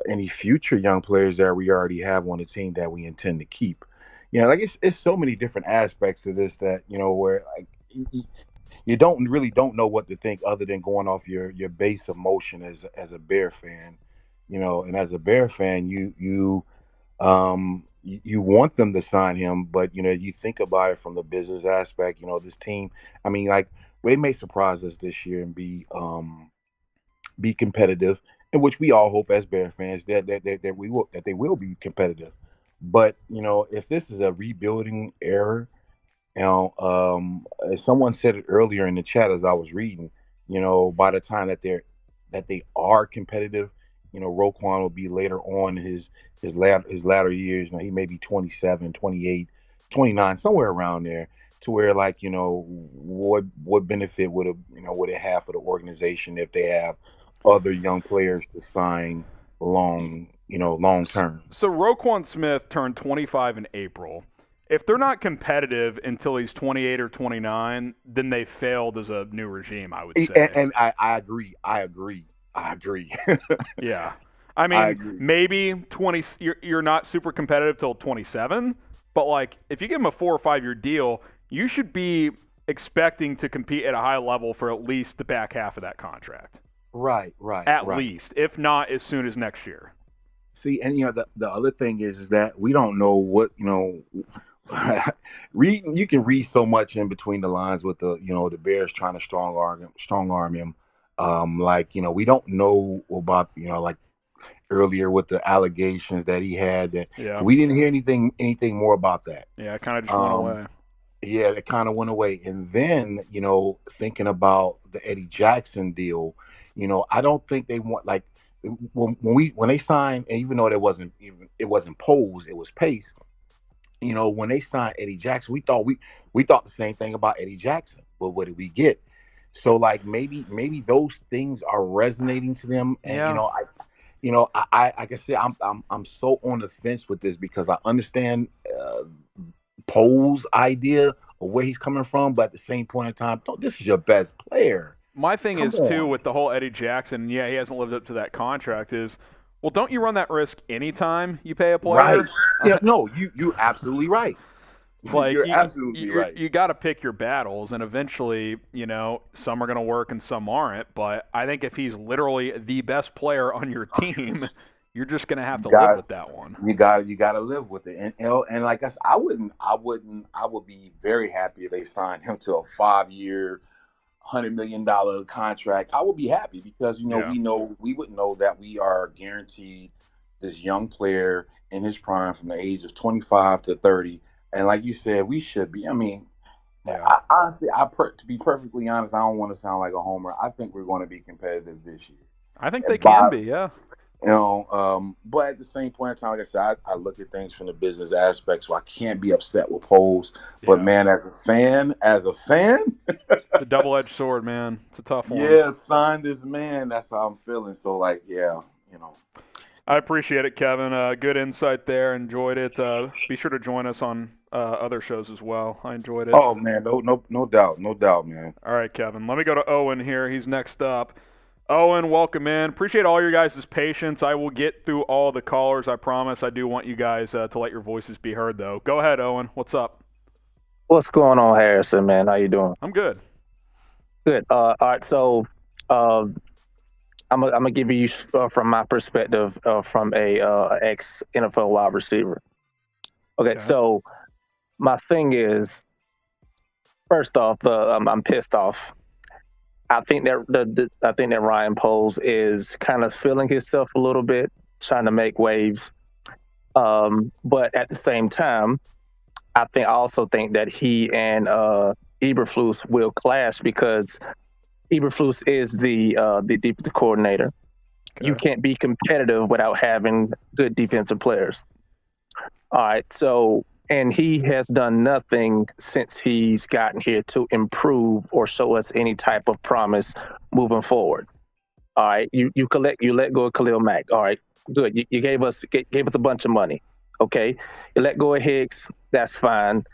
any future young players that we already have on the team that we intend to keep. Like it's so many different aspects of this that, where like you don't know what to think other than going off your base emotion as a Bear fan, and as a Bear fan, you want them to sign him, but you think about it from the business aspect. This team, I mean, like they may surprise us this year and be competitive, in which we all hope as Bear fans that they will be competitive. But if this is a rebuilding era. As someone said it earlier in the chat as I was reading, by the time that they are competitive, Roquan will be later on in his latter years. He may be 27, 28, 29, somewhere around there, to where like, what benefit would it have for the organization if they have other young players to sign long term. So Roquan Smith turned 25 in April. If they're not competitive until he's 28 or 29, then they failed as a new regime, I would say. And I agree. Yeah. I I mean, agree. maybe 20. You're not super competitive till 27, but like if you give him a 4 or 5 year deal, you should be expecting to compete at a high level for at least the back half of that contract. Right. At least, if not as soon as next year. See, and the other thing is that we don't know what you can read so much in between the lines with the Bears trying to strong arm him. We don't know about like earlier with the allegations that he had that Yeah. we didn't hear anything more about that. Yeah, it kind of just went away. Yeah, it kind of went away. And then, thinking about the Eddie Jackson deal, I don't think they want like when they signed, and even though it wasn't Pose, it was Pace. When they signed Eddie Jackson, we thought the same thing about Eddie Jackson. But what did we get? So like maybe those things are resonating to them, and Yeah. I like I said, I'm so on the fence with this because I understand Pole's idea of where he's coming from, but at the same point in time, this is your best player. My thing Come is, too, on. with the whole Eddie Jackson, yeah, he hasn't lived up to that contract, is, well, don't you run that risk anytime you pay a player? Right. Yeah, no, you absolutely right. Like, You're absolutely right. You got to pick your battles, and eventually, some are going to work and some aren't. But I think if he's literally the best player on your team, you're just going to have to live with that one. You got to live with it, and like I said, I would be very happy if they signed him to a 5-year, $100 million contract. I would be happy because we would know that we are guaranteed this young player in his prime from the age of 25 to 30, and like you said, we should be. I mean, Yeah. honestly, to be perfectly honest, I don't want to sound like a homer. I think we're going to be competitive this year. I think they can be, yeah. But at the same point in time, like I said, I look at things from the business aspect, so I can't be upset with Poles. But man, as a fan, it's a double-edged sword, man. It's a tough one. Yeah, sign this man. That's how I'm feeling. So, like, yeah. I appreciate it, Kevin. Good insight there. Enjoyed it. Be sure to join us on other shows as well. I enjoyed it. Oh man, no doubt, man. All right, Kevin. Let me go to Owen here. He's next up. Owen, welcome in. Appreciate all your guys' patience. I will get through all the callers, I promise. I do want you guys to let your voices be heard, though. Go ahead, Owen. What's up? What's going on, Harrison, man? How you doing? I'm good. Good. All right, so I'm gonna give you from my perspective from a ex NFL wide receiver. Okay, so my thing is, first off, I'm pissed off. I think that Ryan Poles is kind of feeling himself a little bit, trying to make waves. But at the same time, I also think that he and Eberflus will clash because Eberflus is the defensive coordinator. Okay. You can't be competitive without having good defensive players. All right, so and he has done nothing since he's gotten here to improve or show us any type of promise moving forward. All right, you let go of Khalil Mack. All right, good. You gave us a bunch of money. Okay, you let go of Hicks. That's fine.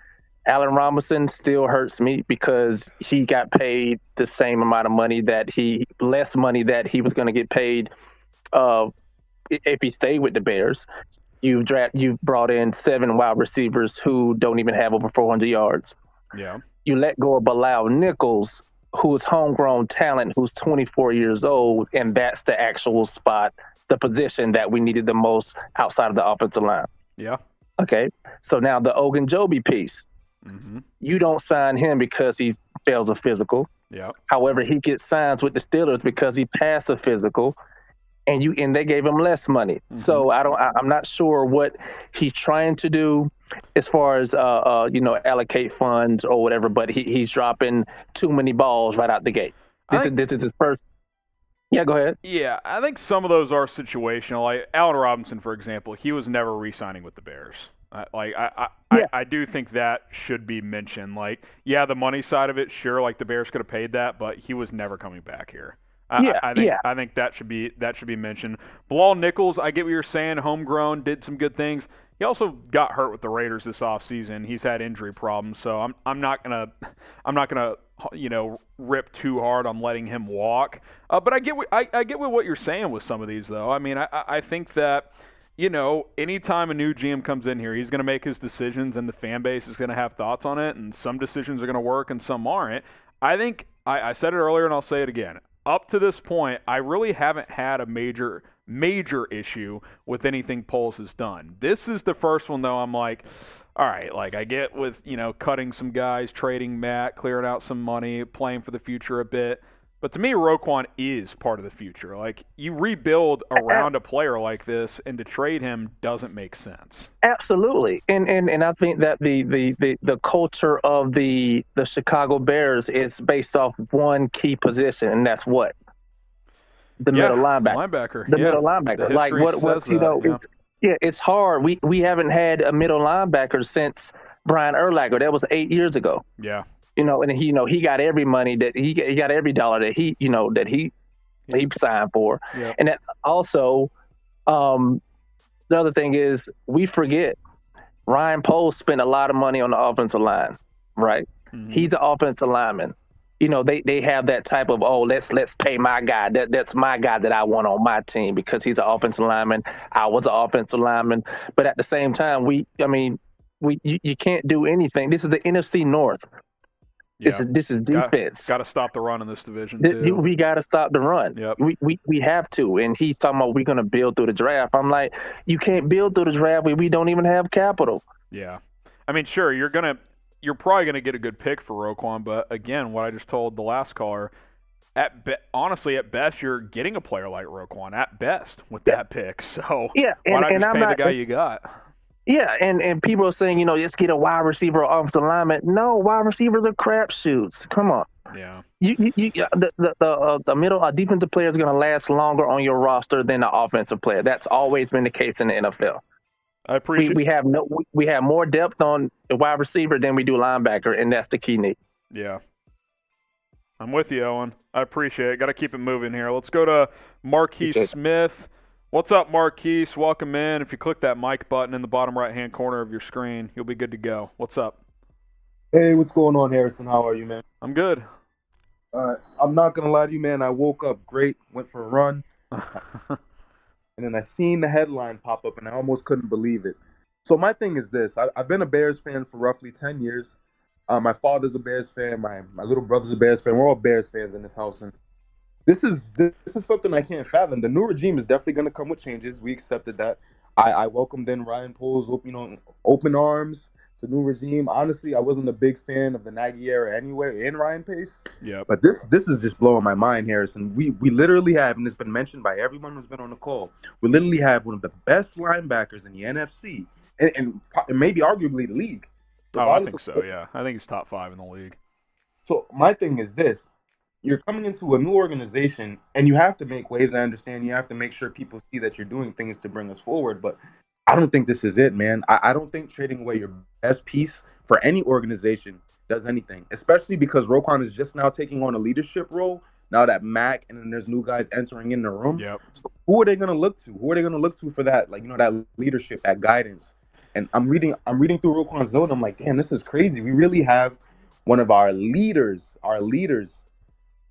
Allen Robinson still hurts me because he got paid the same amount of money less money that he was going to get paid if he stayed with the Bears. You've brought in 7 wide receivers who don't even have over 400 yards. Yeah. You let go of Bilal Nichols, who's homegrown talent, who's 24 years old, and that's the actual spot, the position that we needed the most outside of the offensive line. Yeah. Okay. So now the Ogunjobi piece. Mm-hmm. You don't sign him because he fails a physical. Yeah. However, he gets signed with the Steelers because he passed a physical. And they gave him less money. Mm-hmm. So I'm not sure what he's trying to do as far as allocate funds or whatever, but he's dropping too many balls right out the gate. This is his first. Yeah, go ahead. Yeah, I think some of those are situational. Like Allen Robinson, for example, he was never re-signing with the Bears. I do think that should be mentioned. Like, yeah, the money side of it, sure, like the Bears could have paid that, but he was never coming back here. I think that should be mentioned. Bilal Nichols, I get what you're saying. Homegrown, did some good things. He also got hurt with the Raiders this offseason. He's had injury problems, so I'm not gonna rip too hard on letting him walk. But I get what you're saying with some of these, though. I mean, I think that, anytime a new GM comes in here, he's going to make his decisions, and the fan base is going to have thoughts on it, and some decisions are going to work and some aren't. I think I said it earlier, and I'll say it again. Up to this point, I really haven't had a major issue with anything Poles has done. This is the first one, though, I'm like, all right, like I get with, cutting some guys, trading Matt, clearing out some money, playing for the future a bit. But to me, Roquan is part of the future. Like, you rebuild around a player like this, and to trade him doesn't make sense. Absolutely, and I think that the culture of the Chicago Bears is based off one key position, and that's what the middle linebacker. Middle linebacker. Like it's hard. We haven't had a middle linebacker since Brian Urlacher. That was 8 years ago. Yeah. And he got every money that he got every dollar that he signed for. Yep. And that also, the other thing is we forget Ryan Poles spent a lot of money on the offensive line, right? Mm-hmm. He's an offensive lineman. They have that type of, let's pay my guy. That's my guy that I want on my team because he's an offensive lineman. I was an offensive lineman, but at the same time, you can't do anything. This is the NFC North. Yeah. This is defense. Got to stop the run in this division too. We got to stop the run. Yep. We have to. And he's talking about we're going to build through the draft. I'm like, you can't build through the draft when we don't even have capital. Yeah, I mean, sure, you're probably gonna get a good pick for Roquan, but again, what I just told the last caller, honestly, at best, you're getting a player like Roquan at best with that pick. So why not just pay the guy you got? Yeah, and people are saying, just get a wide receiver off the lineman. No, wide receivers are crapshoots. Come on. Yeah. The middle defensive player is going to last longer on your roster than the offensive player. That's always been the case in the NFL. I appreciate. We have more depth on the wide receiver than we do linebacker, and that's the key need. Yeah. I'm with you, Owen. I appreciate it. Got to keep it moving here. Let's go to Marquise Smith. What's up, Marquise? Welcome in. If you click that mic button in the bottom right-hand corner of your screen, you'll be good to go. What's up? Hey, what's going on, Harrison? How are you, man? I'm good. I'm not going to lie to you, man. I woke up great, went for a run, and then I seen the headline pop up, and I almost couldn't believe it. So my thing is this. I've been a Bears fan for roughly 10 years. My father's a Bears fan. My little brother's a Bears fan. We're all Bears fans in this house, and This is something I can't fathom. The new regime is definitely going to come with changes. We accepted that. I welcomed in Ryan Poles, open arms to new regime. Honestly, I wasn't a big fan of the Nagy era anyway in Ryan Pace. Yeah. But this is just blowing my mind, Harrison. We literally have, and it's been mentioned by everyone who's been on the call, we literally have one of the best linebackers in the NFC and maybe arguably the league. Oh, I think so, yeah. I think he's top 5 in the league. So my thing is this. You're coming into a new organization, and you have to make waves. I understand you have to make sure people see that you're doing things to bring us forward, but I don't think this is it, man. I don't think trading away your best piece for any organization does anything, especially because Roquan is just now taking on a leadership role now that Mac and then there's new guys entering in the room. Yep. So who are they going to look to? Who are they going to look to for that, that leadership, that guidance? And I'm reading through Roquan's note. I'm like, damn, this is crazy. We really have one of our leaders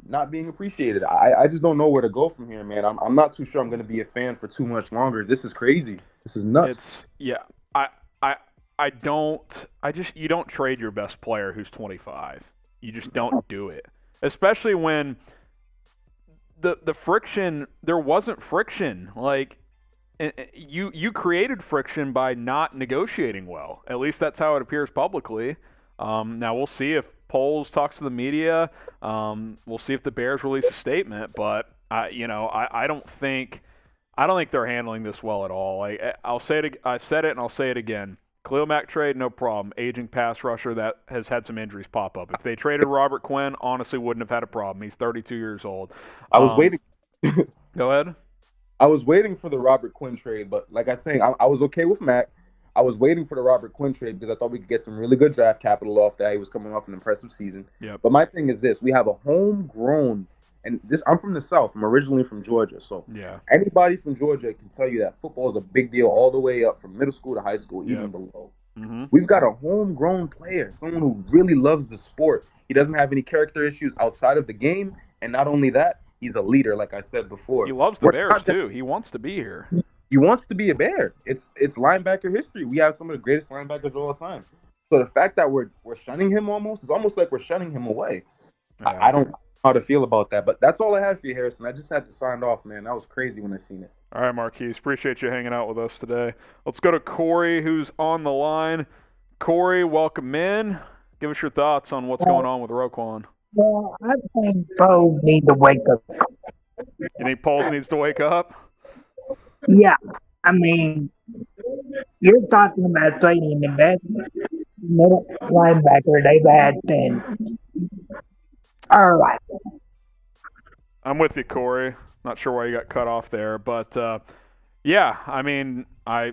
not being appreciated. I just don't know where to go from here, man. I'm not too sure I'm going to be a fan for too much longer. This is crazy. This is nuts. You don't trade your best player who's 25. You just don't do it. Especially when the friction, there wasn't friction. Like, you created friction by not negotiating well. At least that's how it appears publicly. Now we'll see if Poles talks to the media. We'll see if the Bears release a statement, but I don't think they're handling this well at all. I've said it and I'll say it again. Khalil Mack trade, no problem. Aging pass rusher that has had some injuries pop up. If they traded Robert Quinn, honestly wouldn't have had a problem. He's 32 years old. I was waiting. Go ahead. I was waiting for the Robert Quinn trade, but like I was saying, I was okay with Mack. I was waiting for the Robert Quinn trade because I thought we could get some really good draft capital off that. He was coming off an impressive season. Yep. But my thing is this. We have a homegrown, and I'm from the South. I'm originally from Georgia. So yeah, anybody from Georgia can tell you that football is a big deal all the way up from middle school to high school, even below. Mm-hmm. We've got a homegrown player, someone who really loves the sport. He doesn't have any character issues outside of the game, and not only that, he's a leader, like I said before. He loves the Bears too. He wants to be here. He wants to be a Bear. It's linebacker history. We have some of the greatest linebackers of all time. So the fact that we're shunning him it's almost like we're shunning him away. Yeah. I don't know how to feel about that, but that's all I had for you, Harrison. I just had to sign off, man. That was crazy when I seen it. All right, Marquise, appreciate you hanging out with us today. Let's go to Corey, who's on the line. Corey, welcome in. Give us your thoughts on what's going on with Roquan. Well, I think Bo need to wake up. You think Poles needs to wake up? Yeah, I mean, you're talking about trading the best middle linebacker they've had since. All right. I'm with you, Corey. Not sure why you got cut off there, but yeah, I mean, I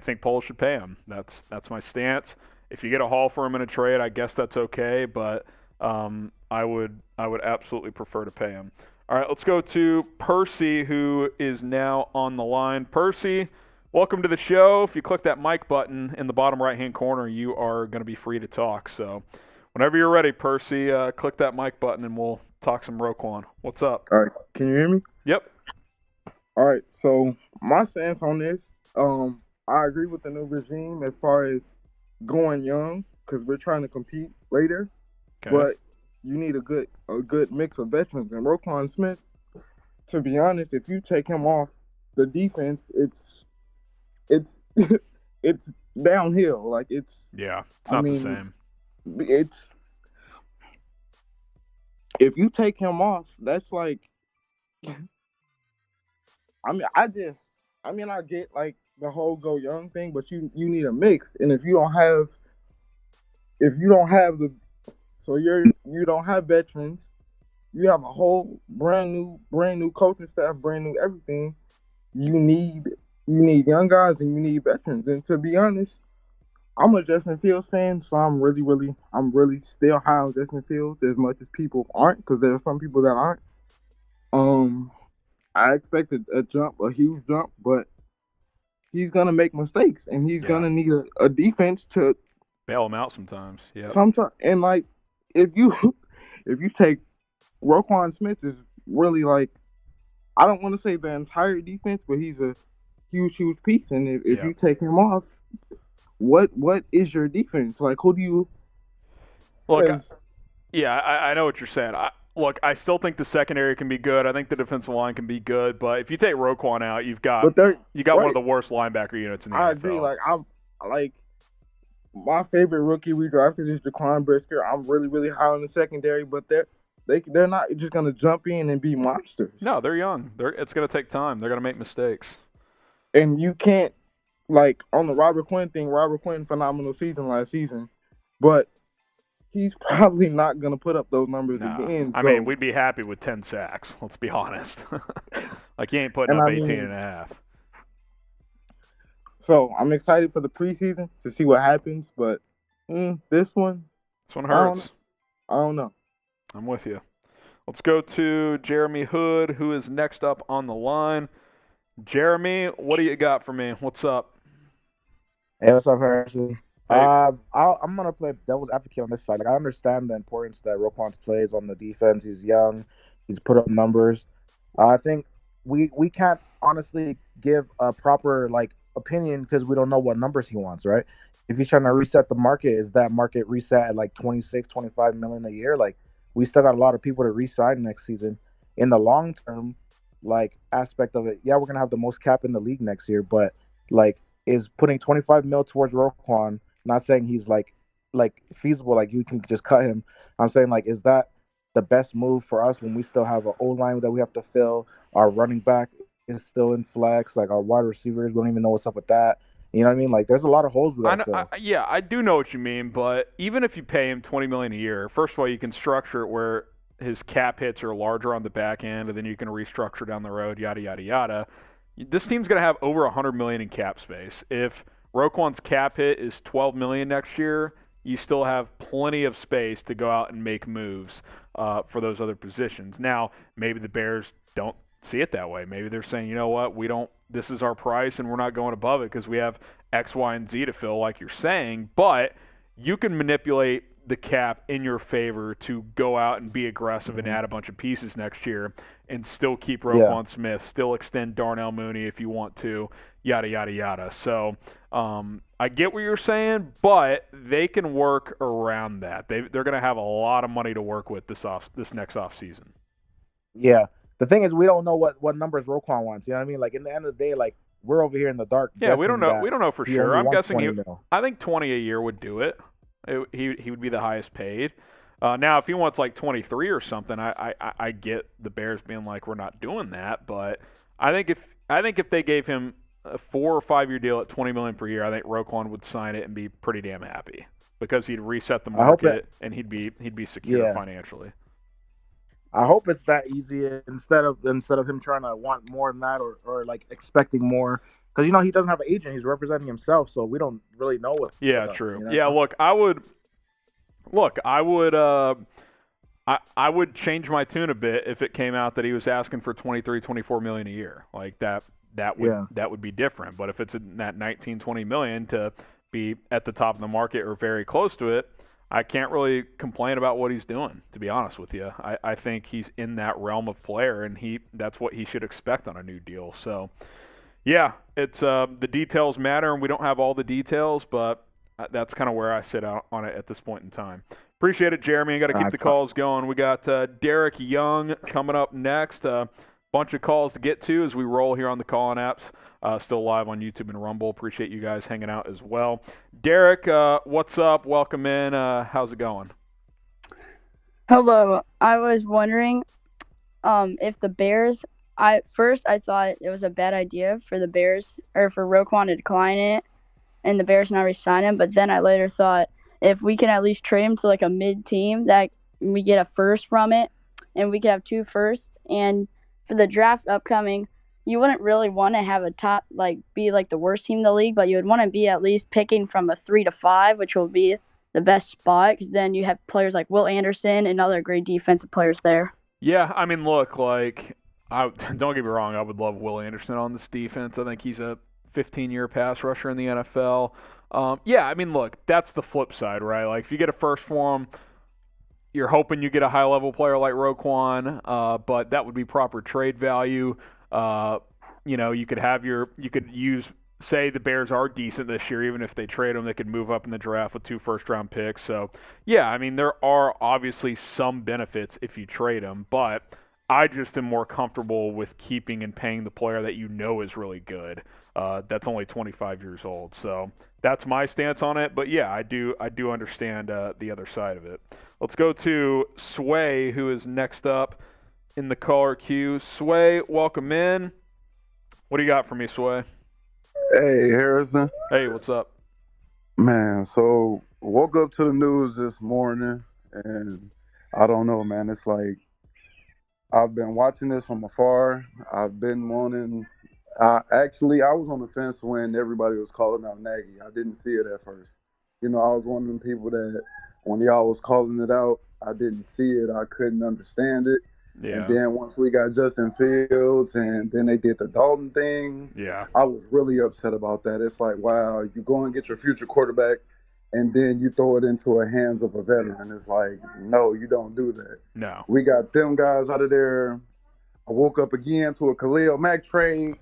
think Poles should pay him. That's my stance. If you get a haul for him in a trade, I guess that's okay, but I would absolutely prefer to pay him. All right, let's go to Percy, who is now on the line. Percy, welcome to the show. If you click that mic button in the bottom right-hand corner, you are going to be free to talk. So whenever you're ready, Percy, click that mic button and we'll talk some Roquan. What's up? All right, can you hear me? Yep. All right, so my stance on this, I agree with the new regime as far as going young because we're trying to compete later. Okay. But you need a good mix of veterans. And Roquan Smith, to be honest, if you take him off the defense, it's it's downhill. Like it's not the same. It's if you take him off, that's like I get like the whole go young thing, but you need a mix. And if you don't have you don't have veterans, you have a whole brand new coaching staff, brand new everything. You need young guys and you need veterans. And to be honest, I'm a Justin Fields fan, so I'm really still high on Justin Fields as much as people aren't, because there are some people that aren't. I expected a huge jump, but he's gonna make mistakes, and he's gonna need a defense to bail him out sometimes. Yeah. Sometimes, and like if you take Roquan Smith is really like, I don't want to say the entire defense, but he's a huge piece. And if you take him off, what is your defense? Like, who do you look? I know what you're saying. I still think the secondary can be good. I think the defensive line can be good. But if you take Roquan out, you got one of the worst linebacker units in the NFL. I agree. Like I'm like my favorite rookie we drafted is Jaquan Brisker. I'm really high on the secondary, but they're not just gonna jump in and be monsters. No, they're young. It's gonna take time. They're gonna make mistakes. And you can't, like on the Robert Quinn thing. Robert Quinn, phenomenal season last season, but he's probably not going to put up those numbers again. So. I mean, we'd be happy with 10 sacks, let's be honest. Like, he ain't putting up 18 and a half. So, I'm excited for the preseason to see what happens, but this one hurts. I don't know. I'm with you. Let's go to Jeremy Hood, who is next up on the line. Jeremy, what do you got for me? What's up? Hey, what's up, Harrison? Hey. I'm gonna play devil's advocate on this side. Like, I understand the importance that Roquan plays on the defense. He's young. He's put up numbers. I think we can't honestly give a proper opinion because we don't know what numbers he wants, right? If he's trying to reset the market, is that market reset at like 26, 25 million a year? Like, we still got a lot of people to re-sign next season. In the long term, aspect of it, we're gonna have the most cap in the league next year, but is putting 25 mil towards Roquan, not saying he's feasible, you can just cut him. I'm saying is that the best move for us when we still have an O-line that we have to fill? Our running back is still in flex, our wide receivers, we don't even know what's up with that. You know what I mean? There's a lot of holes we got to fill. I do know what you mean, but even if you pay him $20 million a year, first of all, you can structure it where his cap hits are larger on the back end, and then you can restructure down the road, yada, yada, yada. This team's going to have over $100 million in cap space. If Roquan's cap hit is $12 million next year, you still have plenty of space to go out and make moves for those other positions. Now, maybe the Bears don't see it that way. Maybe they're saying, you know what, this is our price and we're not going above it because we have X, Y, and Z to fill, like you're saying. But you can manipulate the cap in your favor to go out and be aggressive and add a bunch of pieces next year and still keep Roquan Smith, still extend Darnell Mooney if you want to, yada, yada, yada. So I get what you're saying, but they can work around that. They're going to have a lot of money to work with this next offseason. Yeah. The thing is, we don't know what numbers Roquan wants. You know what I mean? Like, in the end of the day, like, we're over here in the dark. Yeah, we don't know. We don't know for sure. I'm guessing I think 20 a year would do it. He would be the highest paid. Now, if he wants like 23 or something, I get the Bears being like, we're not doing that. But I think if they gave him a 4 or 5 year deal at $20 million per year, I think Roquan would sign it and be pretty damn happy because he'd reset the market and he'd be secure financially. I hope it's that easy instead of him trying to want more than that or like expecting more. Because, you know, he doesn't have an agent. He's representing himself, so we don't really know what. Yeah, true. You know? Yeah, I would change my tune a bit if it came out that he was asking for $23-24 million a year. Like that would be different. But if it's in that $19-20 million to be at the top of the market or very close to it, I can't really complain about what he's doing, to be honest with you. I think he's in that realm of player, and that's what he should expect on a new deal. So, yeah, it's the details matter, and we don't have all the details, but that's kind of where I sit out on it at this point in time. Appreciate it, Jeremy. I got to keep the calls going. We got Derek Young coming up next. Bunch of calls to get to as we roll here on the call-in apps. Still live on YouTube and Rumble. Appreciate you guys hanging out as well. Derek, what's up? Welcome in. How's it going? Hello. I was wondering if the Bears – I thought it was a bad idea for the Bears or for Roquan to decline it and the Bears not re-sign him. But then I later thought if we can at least trade him to like a mid-team that we get a first from it and we could have 2 firsts and – for the draft upcoming, you wouldn't really want to have a top, like, be like the worst team in the league, but you would want to be at least picking from a 3 to 5, which will be the best spot because then you have players like Will Anderson and other great defensive players there. Yeah, I mean, look, like, don't get me wrong, I would love Will Anderson on this defense. I think he's a 15-year pass rusher in the NFL. Yeah, I mean, look, that's the flip side, right? Like, if you get a first for him, you're hoping you get a high-level player like Roquan, but that would be proper trade value. You know, you could use, say the Bears are decent this year, even if they trade them, they could move up in the draft with 2 first-round picks. So, yeah, I mean, there are obviously some benefits if you trade them, but I just am more comfortable with keeping and paying the player that you know is really good. That's only 25 years old. So that's my stance on it. But, yeah, I do understand the other side of it. Let's go to Sway, who is next up in the caller queue. Sway, welcome in. What do you got for me, Sway? Hey, Harrison. Hey, what's up? Man, so woke up to the news this morning, and I don't know, man. It's like I've been watching this from afar. I've been wanting actually, I was on the fence when everybody was calling out Nagy. I didn't see it at first. You know, I was one of them people that when y'all was calling it out, I didn't see it. I couldn't understand it. Yeah. And then once we got Justin Fields and then they did the Dalton thing, I was really upset about that. It's like, wow, you go and get your future quarterback and then you throw it into the hands of a veteran. It's like, no, you don't do that. No. We got them guys out of there. I woke up again to a Khalil Mack trade.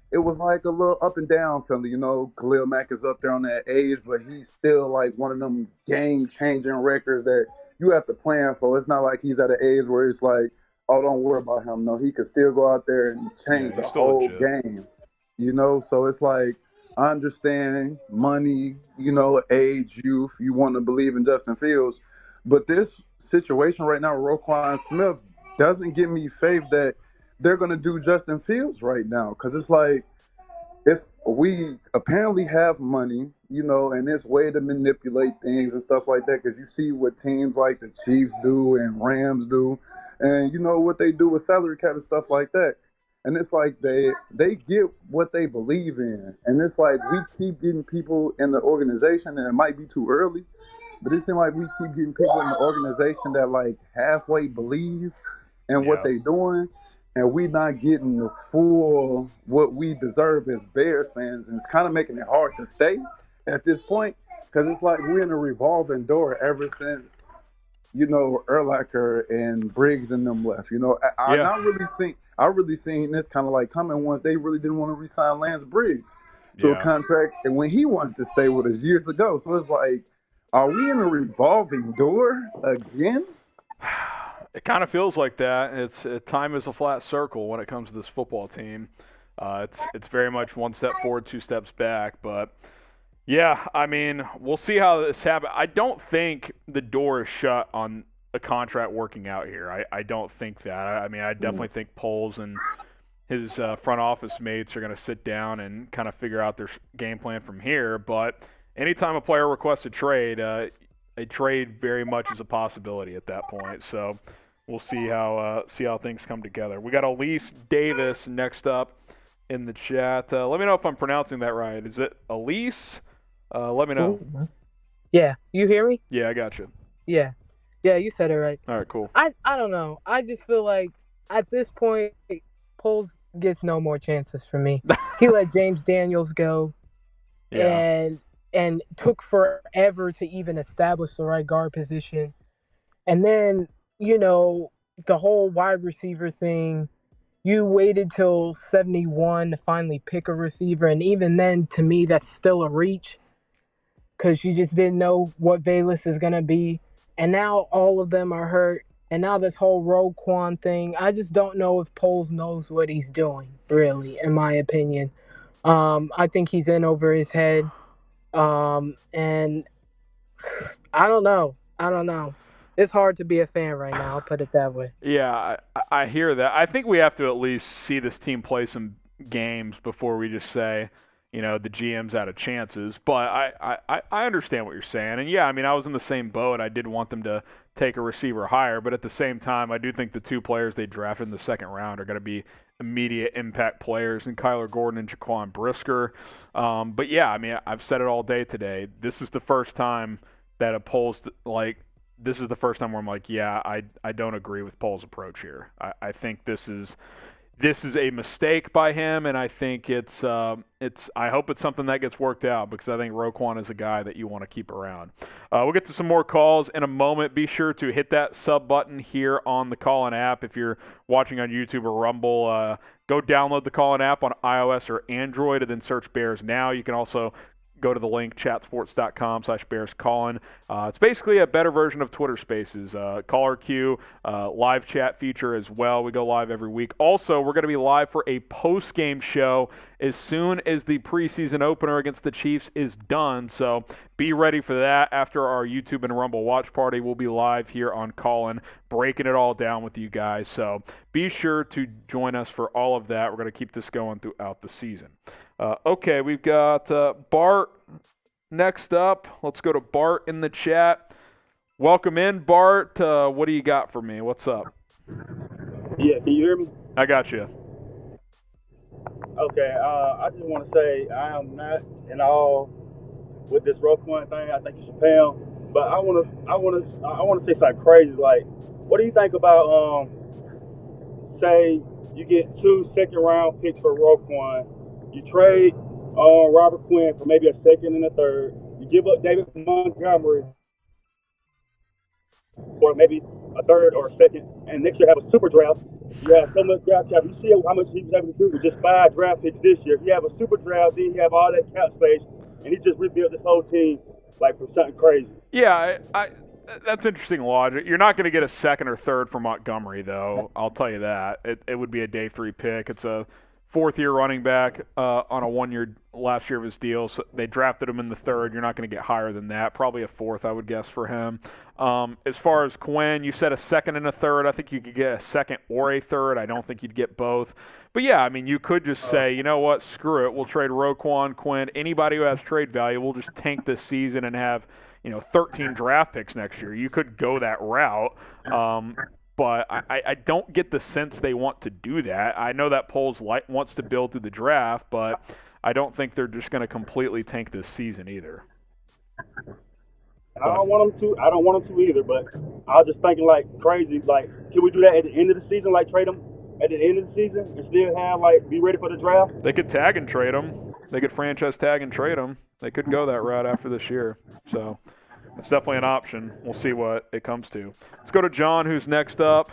It was like a little up and down feeling, you know. Khalil Mack is up there on that age, but he's still like one of them game-changing records that you have to plan for. It's not like he's at an age where it's like, oh, don't worry about him. No, he could still go out there and change the whole game, you know. So it's like, I understand money, you know, age, youth. You want to believe in Justin Fields. But this situation right now with Roquan Smith doesn't give me faith that they're going to do Justin Fields right now, because it's like we apparently have money, you know, and it's way to manipulate things and stuff like that, because you see what teams like the Chiefs do and Rams do, and you know what they do with salary cap and stuff like that. And it's like they get what they believe in, and it's like we keep getting people in the organization, and it might be too early, but it seems like we keep getting people in the organization that like halfway believe in what they doing. And we not getting the full what we deserve as Bears fans. And it's kind of making it hard to stay at this point, because it's like we're in a revolving door ever since Urlacher and Briggs and them left. I really seen this kind of like coming once they really didn't want to re-sign Lance Briggs to a contract, and when he wanted to stay with us years ago. So it's like, are we in a revolving door again? It kind of feels like that. Time is a flat circle when it comes to this football team. It's very much one step forward, two steps back. But yeah, I mean, we'll see how this happens. I don't think the door is shut on a contract working out here. I don't think that. I mean, I definitely think Poles and his front office mates are going to sit down and kind of figure out their game plan from here. But anytime a player requests a trade very much is a possibility at that point. So we'll see how things come together. We got Elise Davis next up in the chat. Let me know if I'm pronouncing that right. Is it Elise? Let me know. Yeah, you hear me? Yeah, I got you. Yeah, you said it right. All right, cool. I don't know. I just feel like at this point, Poles gets no more chances for me. He let James Daniels go, and took forever to even establish the right guard position. And then, the whole wide receiver thing, you waited till 71 to finally pick a receiver. And even then, to me, that's still a reach because you just didn't know what Valus is going to be. And now all of them are hurt. And now this whole Roquan thing, I just don't know if Poles knows what he's doing, really, in my opinion. I think he's in over his head. And I don't know. It's hard to be a fan right now, I'll put it that way. Yeah, I hear that. I think we have to at least see this team play some games before we just say, the GM's out of chances. But I understand what you're saying. And, yeah, I mean, I was in the same boat. I did want them to take a receiver higher. But at the same time, I do think the two players they drafted in the second round are going to be immediate impact players in Kyler Gordon and Jaquan Brisker. But, yeah, I mean, I've said it all day today. This is the first time that a Poles, this is the first time where I'm like, yeah, I don't agree with Poles' approach here. I think this is a mistake by him, and I think I hope it's something that gets worked out because I think Roquan is a guy that you want to keep around. We'll get to some more calls in a moment. Be sure to hit that sub button here on the Callin app. If you're watching on YouTube or Rumble, go download the Callin app on iOS or Android and then search Bears Now. You can also go to the link, chatsports.com/BearsCallin. It's basically a better version of Twitter Spaces. Caller queue, live chat feature as well. We go live every week. Also, we're going to be live for a post-game show as soon as the preseason opener against the Chiefs is done. So be ready for that. After our YouTube and Rumble watch party, we'll be live here on Callin, breaking it all down with you guys. So be sure to join us for all of that. We're going to keep this going throughout the season. Okay, we've got Bart next up. Let's go to Bart in the chat. Welcome in, Bart. What do you got for me? What's up? Yeah, can you hear me? I got you. Okay, I just want to say I am not in all with this Roquan thing. I think you should pay him, but I want to say something crazy. Like, what do you think about say you get 2 second-round picks for Roquan? You trade Robert Quinn for maybe a second and a third. You give up David Montgomery for maybe a third or a second, and next year have a super draft. You have so much draft cap. You see how much he was able to do with just 5 draft picks this year. If you have a super draft, then you have all that cap space, and he just rebuilt this whole team from something crazy. Yeah, that's interesting logic. You're not going to get a second or third for Montgomery, though. I'll tell you that. It would be a day 3 pick. It's a fourth-year running back on a 1-year last year of his deal. So they drafted him in the 3rd. You're not going to get higher than that. Probably a 4th, I would guess, for him. As far as Quinn, you said a second and a third. I think you could get a second or a third. I don't think you'd get both. But, yeah, I mean, you could just say, you know what, screw it. We'll trade Roquan, Quinn. Anybody who has trade value, we'll just tank this season and have, 13 draft picks next year. You could go that route. But I don't get the sense they want to do that. I know that Poles wants to build through the draft, but I don't think they're just going to completely tank this season either. I don't want them to. I don't want them to either. But I was just thinking crazy. Can we do that at the end of the season? Trade them at the end of the season and still have be ready for the draft? They could tag and trade them. They could franchise tag and trade them. They could go that route after this year. So It's definitely an option. We'll see what it comes to. Let's go to John, who's next up.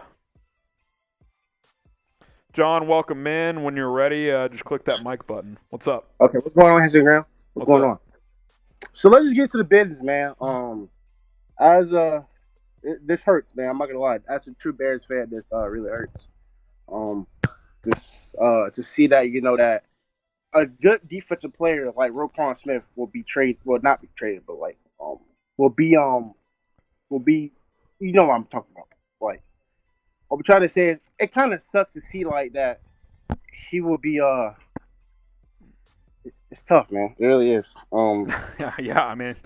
John, welcome in. When you're ready, just click that mic button. What's up? Okay, what's going on, Instagram? What's going on? So let's just get to the business, man. This hurts, man. I'm not gonna lie. As a true Bears fan, this really hurts. To see that, you know, that a good defensive player like Roquan Smith will be traded. Well, not be traded, but like will be, you know what I'm talking about. Like, what I'm trying to say is, it kind of sucks to see like that. He will be it's tough, man. It really is. Yeah. I mean,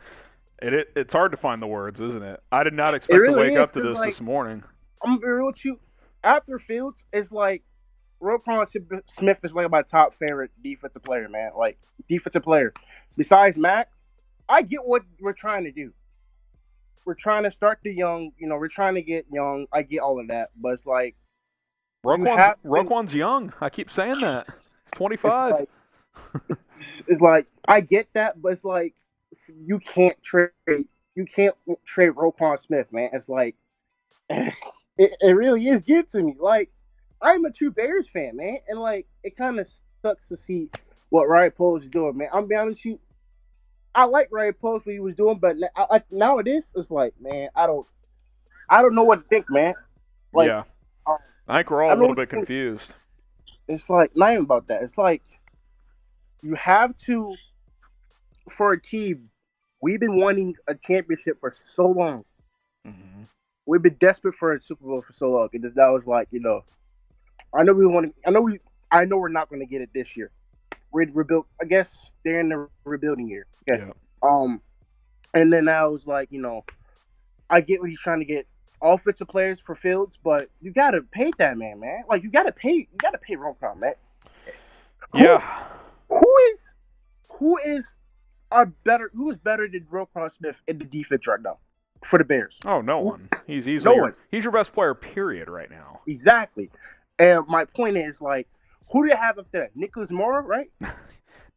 it's hard to find the words, isn't it? I did not expect to wake up to this morning. I'm gonna be real with you. After Fields, it's like Roquan Smith is like my top favorite defensive player, man. Like, defensive player. Besides Mac, I get what we're trying to do. We're trying to start the young, you know, we're trying to get young. I get all of that. But it's like Roquan's young. I keep saying that. He's 25. It's like I get that, but it's like you can't trade Roquan Smith, man. It's like it really is getting to me. Like, I'm a true Bears fan, man, and like it kind of sucks to see what Ryan Poles is doing, man. I'm be honest with you, I like Ryan Poles what he was doing, but nowadays it's like, man, I don't know what to think, man. Like, yeah, I think we're all a little bit confused. It's like not even about that. It's like you have to, for a team. We've been wanting a championship for so long. Mm-hmm. We've been desperate for a Super Bowl for so long, and that was like, you know, I know we're not going to get it this year. We're rebuilt. I guess they're in the rebuilding year. Okay. Yeah. And then I was like, you know, I get what he's trying to get offensive players for Fields, but you got to pay that man. Like, you got to pay Roquan, man. Yeah. Who is better than Roquan Smith in the defense right now for the Bears? Oh, no one. He's easily he's your best player, period, right now. Exactly. And my point is, like, who do you have up there? Nicholas Morrow, right?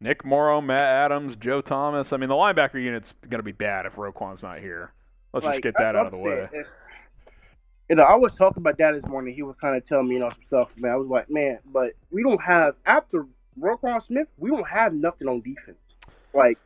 Nick Morrow, Matt Adams, Joe Thomas. I mean, the linebacker unit's going to be bad if Roquan's not here. Let's just get that out of the way. You know, I was talking about that this morning. He was kind of telling me, you know, some stuff, man. I was like, man, but we don't have, after Roquan Smith, we don't have nothing on defense. Like,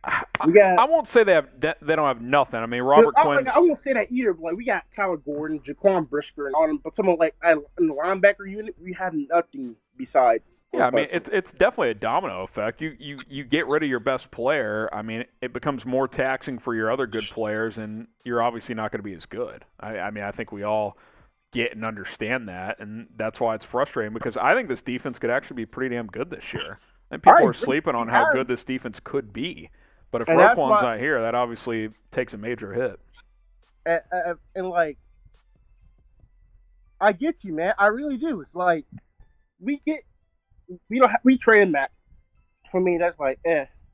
I won't say they don't have nothing. I mean, Robert Quinn. I won't say that either. But like, we got Kyler Gordon, Jaquan Brisker, and all them. But someone like in the linebacker unit, we have nothing besides. Yeah, I mean, it's definitely a domino effect. You get rid of your best player. I mean, it becomes more taxing for your other good players, and you're obviously not going to be as good. I mean, I think we all get and understand that, and that's why it's frustrating, because I think this defense could actually be pretty damn good this year. And people are sleeping on how good this defense could be. But if Roquan's not here, that obviously takes a major hit. And like, I get you, man. I really do. It's like we traded Mac. For me, that's like,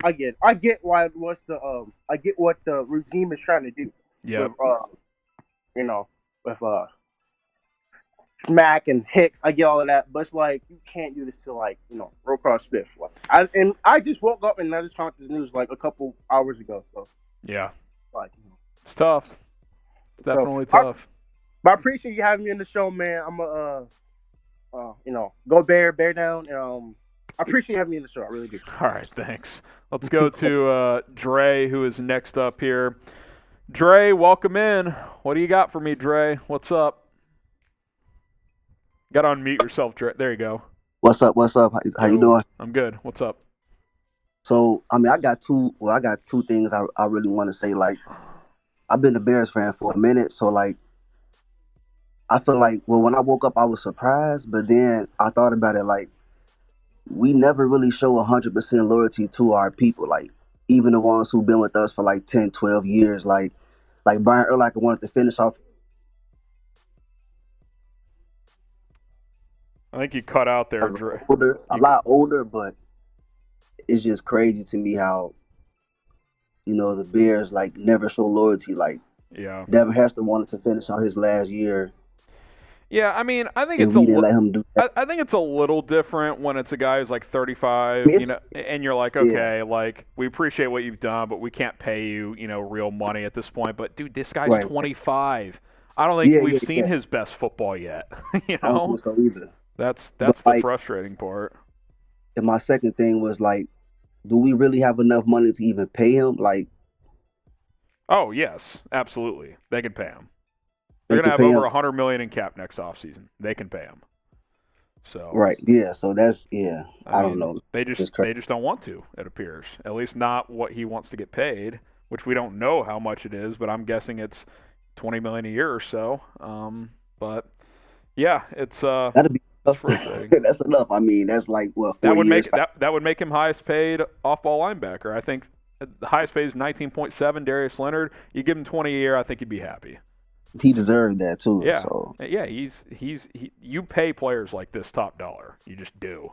I get why I get what the regime is trying to do. Yeah. You know, with Mac and Hicks, I get all of that, but it's like you can't do this to, like, you know, Roquan Smith. Like, I just woke up and I just found this news like a couple hours ago. So yeah, like, you know, it's tough. It's definitely tough. But I appreciate you having me on the show, man. I'm you know, go bear down. I appreciate you having me on the show. I really do. All right, thanks. Let's go to Dre, who is next up here. Dre, welcome in. What do you got for me, Dre? What's up? Got to unmute yourself, Dre. There you go. What's up? How you doing? I'm good. What's up? So, I mean, I got two things I really want to say. Like, I've been a Bears fan for a minute, so, like, I feel like, well, when I woke up, I was surprised, but then I thought about it, like, we never really show 100% loyalty to our people, like, even the ones who've been with us for, like, 10, 12 years, like Brian Urlacher wanted to finish off. I think you cut out there, Dre. A lot older, but it's just crazy to me how, you know, the Bears, like, never show loyalty. Like, yeah, Devin Hester wanted to finish on his last year. Yeah, I mean, I think if it's a we didn't let him do that. I think it's a little different when it's a guy who's like 35, I mean, you know, and you're like, okay, like we appreciate what you've done, but we can't pay you, you know, real money at this point. But dude, this guy's Right. 25. I don't think Yeah, we've yeah, seen yeah. his best football yet. You I don't know, think so either. that's But the like, frustrating part. and my second thing was like, do we really have enough money to even pay him? Like, Oh yes, absolutely, they can pay him. they They're gonna can have pay over him. $100 million in cap next offseason. They can pay him. So Right. Yeah. So that's I don't mean, know. they It's just crazy. don't want to. It appears, at least not what he wants to get paid, which we don't know how much it is, but I'm guessing it's $20 million a year or so. But yeah, it's That'd be it's frustrating. that's enough. I mean, that's like what 4 That would years. make that would make him highest paid off-ball linebacker. I think the highest paid is 19.7. Darius Leonard. You give him 20 a year, I think he'd be happy. He deserved that too. Yeah, So yeah. You pay players like this top dollar. You just do.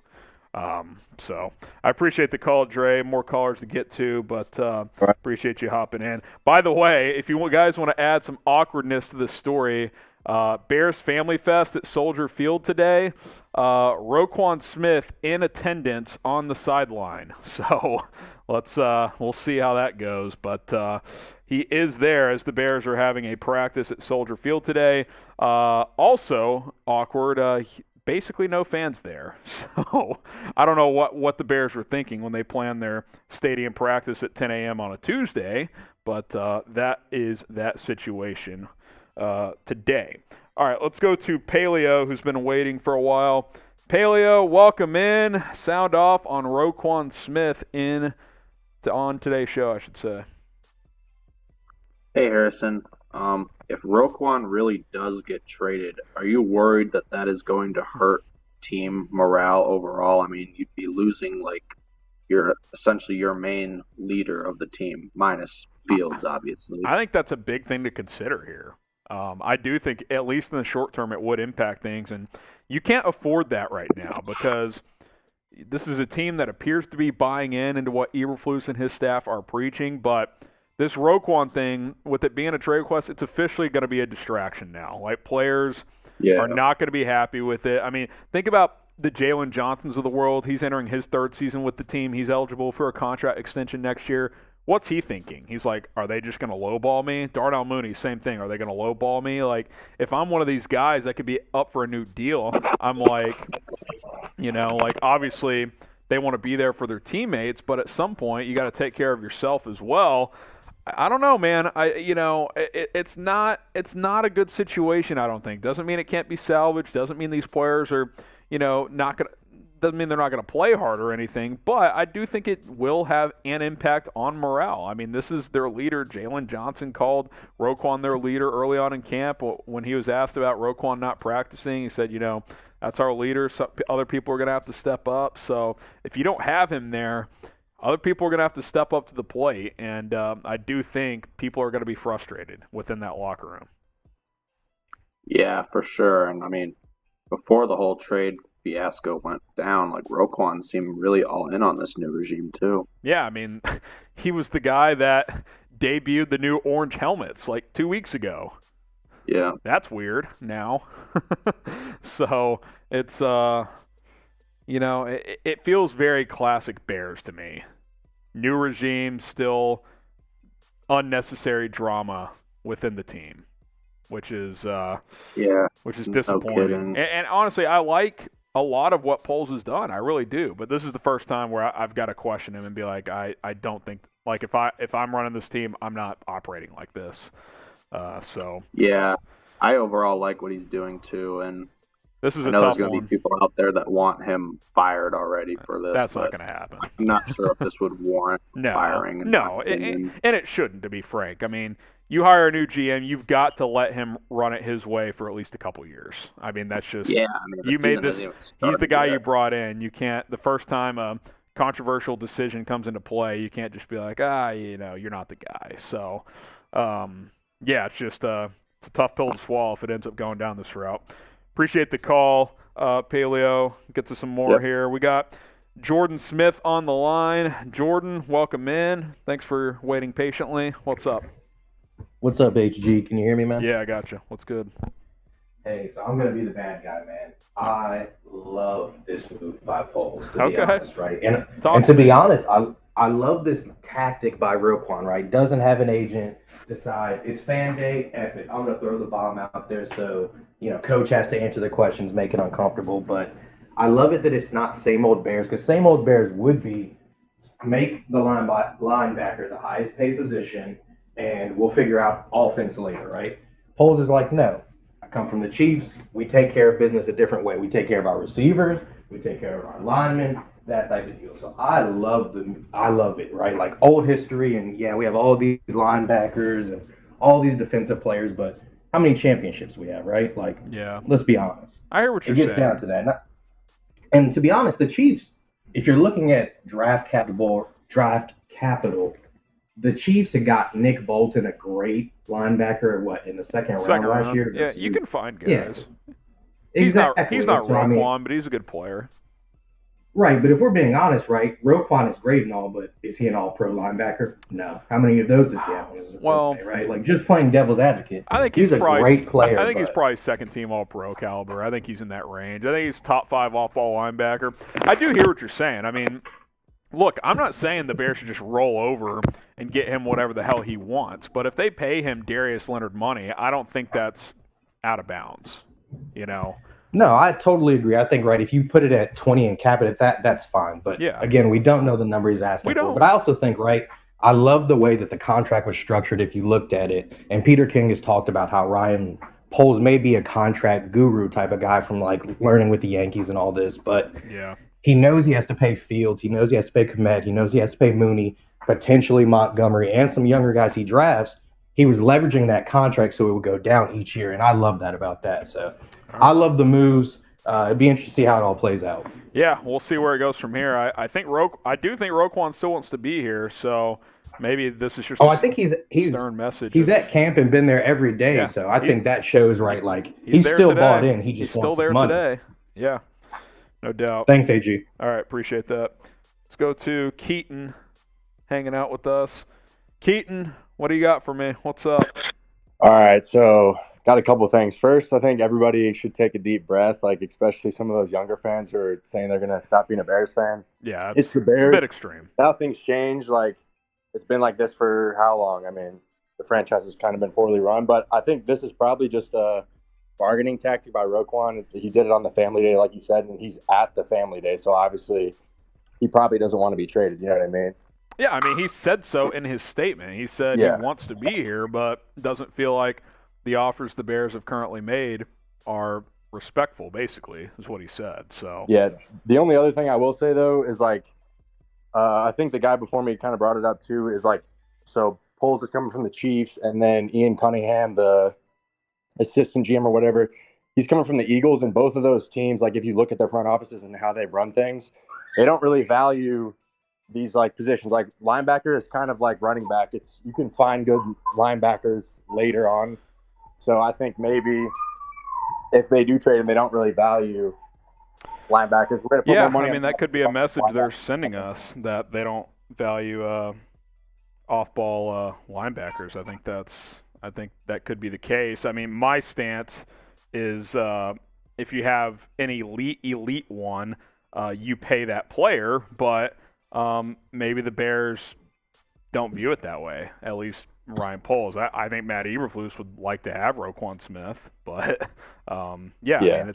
So I appreciate the call, Dre. More callers to get to, but appreciate you hopping in. By the way, if you guys want to add some awkwardness to this story, Bears Family Fest at Soldier Field today. Roquan Smith in attendance on the sideline. So we'll see how that goes. But he is there as the Bears are having a practice at Soldier Field today. Also awkward. Basically no fans there. So I don't know what the Bears were thinking when they planned their stadium practice at 10 a.m. on a Tuesday, but that is that situation today. All right, let's go to Paleo, who's been waiting for a while. Paleo, welcome in. Sound off on Roquan Smith on today's show, I should say. Hey, Harrison. If Roquan really does get traded, are you worried that is going to hurt team morale overall? I mean, you'd be losing essentially your main leader of the team, minus Fields, obviously. I think that's a big thing to consider here. I do think, at least in the short term, it would impact things, and you can't afford that right now because this is a team that appears to be buying into what Eberflus and his staff are preaching, but this Roquan thing, with it being a trade request, it's officially going to be a distraction now. Like, players are not going to be happy with it. I mean, think about the Jalen Johnsons of the world. He's entering his third season with the team. He's eligible for a contract extension next year. What's he thinking? He's like, are they just going to lowball me? Darnell Mooney, same thing. Are they going to lowball me? Like, if I'm one of these guys that could be up for a new deal, I'm like, obviously they want to be there for their teammates, but at some point you got to take care of yourself as well. I don't know, man. It's not a good situation, I don't think. Doesn't mean it can't be salvaged. Doesn't mean these players are, not going to. Doesn't mean they're not going to play hard or anything, but I do think it will have an impact on morale. I mean, this is their leader. Jalen Johnson called Roquan their leader early on in camp. When he was asked about Roquan not practicing, he said, that's our leader. So other people are going to have to step up. So if you don't have him there, other people are going to have to step up to the plate, and I do think people are going to be frustrated within that locker room. Yeah, for sure. And I mean, before the whole trade fiasco went down, like, Roquan seemed really all in on this new regime too. Yeah, I mean, he was the guy that debuted the new orange helmets like 2 weeks ago. Yeah. That's weird now. So it's, it feels very classic Bears to me. New regime, still unnecessary drama within the team, which is disappointing. No and honestly, I like a lot of what Poles has done. I really do. But this is the first time where I've got to question him and be like, I don't think, like, if I'm running this team, I'm not operating like this. Yeah, I overall like what he's doing too, and this is I know there's going to be people out there that want him fired already for this. That's not going to happen. I'm not sure if this would warrant firing. No, and it shouldn't, to be frank. I mean, you hire a new GM, you've got to let him run it his way for at least a couple years. I mean, that's just you made this. He's the guy you brought in. You can't, the first time a controversial decision comes into play, you can't just be like, you're not the guy. So, it's just it's a tough pill to swallow if it ends up going down this route. Appreciate the call, Paleo. Get to some more here. We got Jordan Smith on the line. Jordan, welcome in. Thanks for waiting patiently. What's up? What's up, HG? Can you hear me, man? Yeah, I got you. What's good? Hey, so I'm gonna be the bad guy, man. I love this move by Poles, to be honest, right? And to be honest, I love this tactic by Roquan, right? Doesn't have an agent, decides it's fan day, F it. I'm gonna throw the bomb out there so coach has to answer the questions, make it uncomfortable. But I love it that it's not same old Bears, because same old Bears would be make the linebacker the highest paid position, and we'll figure out offense later, right? Poles is like, no. I come from the Chiefs. We take care of business a different way. We take care of our receivers. We take care of our linemen. That type of deal. So I love it, right? Like old history, and yeah, we have all these linebackers and all these defensive players, but how many championships we have, right? Like, let's be honest. I hear what you're saying. It gets down to that. And to be honest, the Chiefs, if you're looking at draft capital, the Chiefs had got Nick Bolton, a great linebacker, in the second round last year. Yeah, you can find guys. Yeah. He's exactly. not so, Roquan, but he's a good player. Right, but if we're being honest, right, Roquan is great and all, but is he an all-pro linebacker? No. How many of those does he have on his resume, right? Like, just playing devil's advocate. I think he's a great player. I think he's probably second-team all-pro caliber. I think he's in that range. I think he's top 5 off-ball linebacker. I do hear what you're saying. I mean, look, I'm not saying the Bears should just roll over and get him whatever the hell he wants, but if they pay him Darius Leonard money, I don't think that's out of bounds, No, I totally agree. I think, right, if you put it at 20 and cap it at that's fine. But, again, we don't know the number he's asking for. But I also think, right, I love the way that the contract was structured if you looked at it. And Peter King has talked about how Ryan Poles may be a contract guru type of guy from, learning with the Yankees and all this. But he knows he has to pay Fields. He knows he has to pay Kmet. He knows he has to pay Mooney, potentially Montgomery, and some younger guys he drafts. He was leveraging that contract so it would go down each year, and I love that about that. So I love the moves. It'd be interesting to see how it all plays out. Yeah, we'll see where it goes from here. I do think Roquan still wants to be here, so maybe this is just I think he's stern message. He's at camp and been there every day, so I think that shows, right, he's still today. Bought in. He's still there money. Today. Yeah, no doubt. Thanks, AG. All right, appreciate that. Let's go to Keaton hanging out with us. Keaton, what do you got for me? What's up? All right, so got a couple things. First, I think everybody should take a deep breath, especially some of those younger fans who are saying they're going to stop being a Bears fan. Yeah, it's the Bears. It's a bit extreme. Now things change. It's been like this for how long? I mean, the franchise has kind of been poorly run, but I think this is probably just a bargaining tactic by Roquan. He did it on the family day, like you said, and he's at the family day, so obviously he probably doesn't want to be traded. You know what I mean? Yeah, I mean, he said so in his statement. He said he wants to be here, but doesn't feel like the offers the Bears have currently made are respectful, basically, is what he said. So yeah, the only other thing I will say, though, is, I think the guy before me kind of brought it up, too, is, so Poles is coming from the Chiefs, and then Ian Cunningham, the assistant GM or whatever, he's coming from the Eagles, and both of those teams, if you look at their front offices and how they run things, they don't really value these positions. Linebacker is kind of like running back. You can find good linebackers later on. So I think maybe if they do trade him, they don't really value linebackers. We're gonna put more money. I mean, that could be a message they're sending us, that they don't value off-ball linebackers. I think that could be the case. I mean, my stance is if you have an elite one, you pay that player, but maybe the Bears don't view it that way, at least Ryan Poles. I think Matt Eberflus would like to have Roquan Smith, but I mean,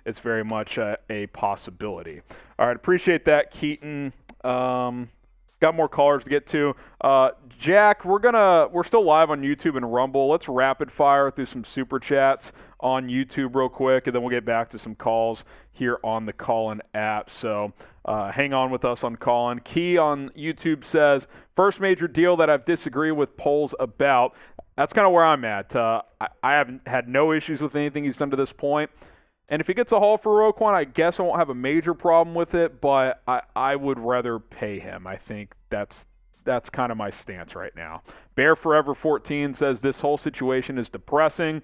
it's very much a possibility. All right, appreciate that, Keaton. Got more callers to get to. Jack, we're still live on YouTube and Rumble. Let's rapid fire through some super chats on YouTube real quick, and then we'll get back to some calls here on the Callin app. So hang on with us on Callin. Key on YouTube says, first major deal that I've disagreed with Poles about. That's kind of where I'm at. I haven't had no issues with anything he's done to this point. And if he gets a haul for Roquan, I guess I won't have a major problem with it, but I would rather pay him. I think that's kind of my stance right now. Bear Forever 14 says this whole situation is depressing.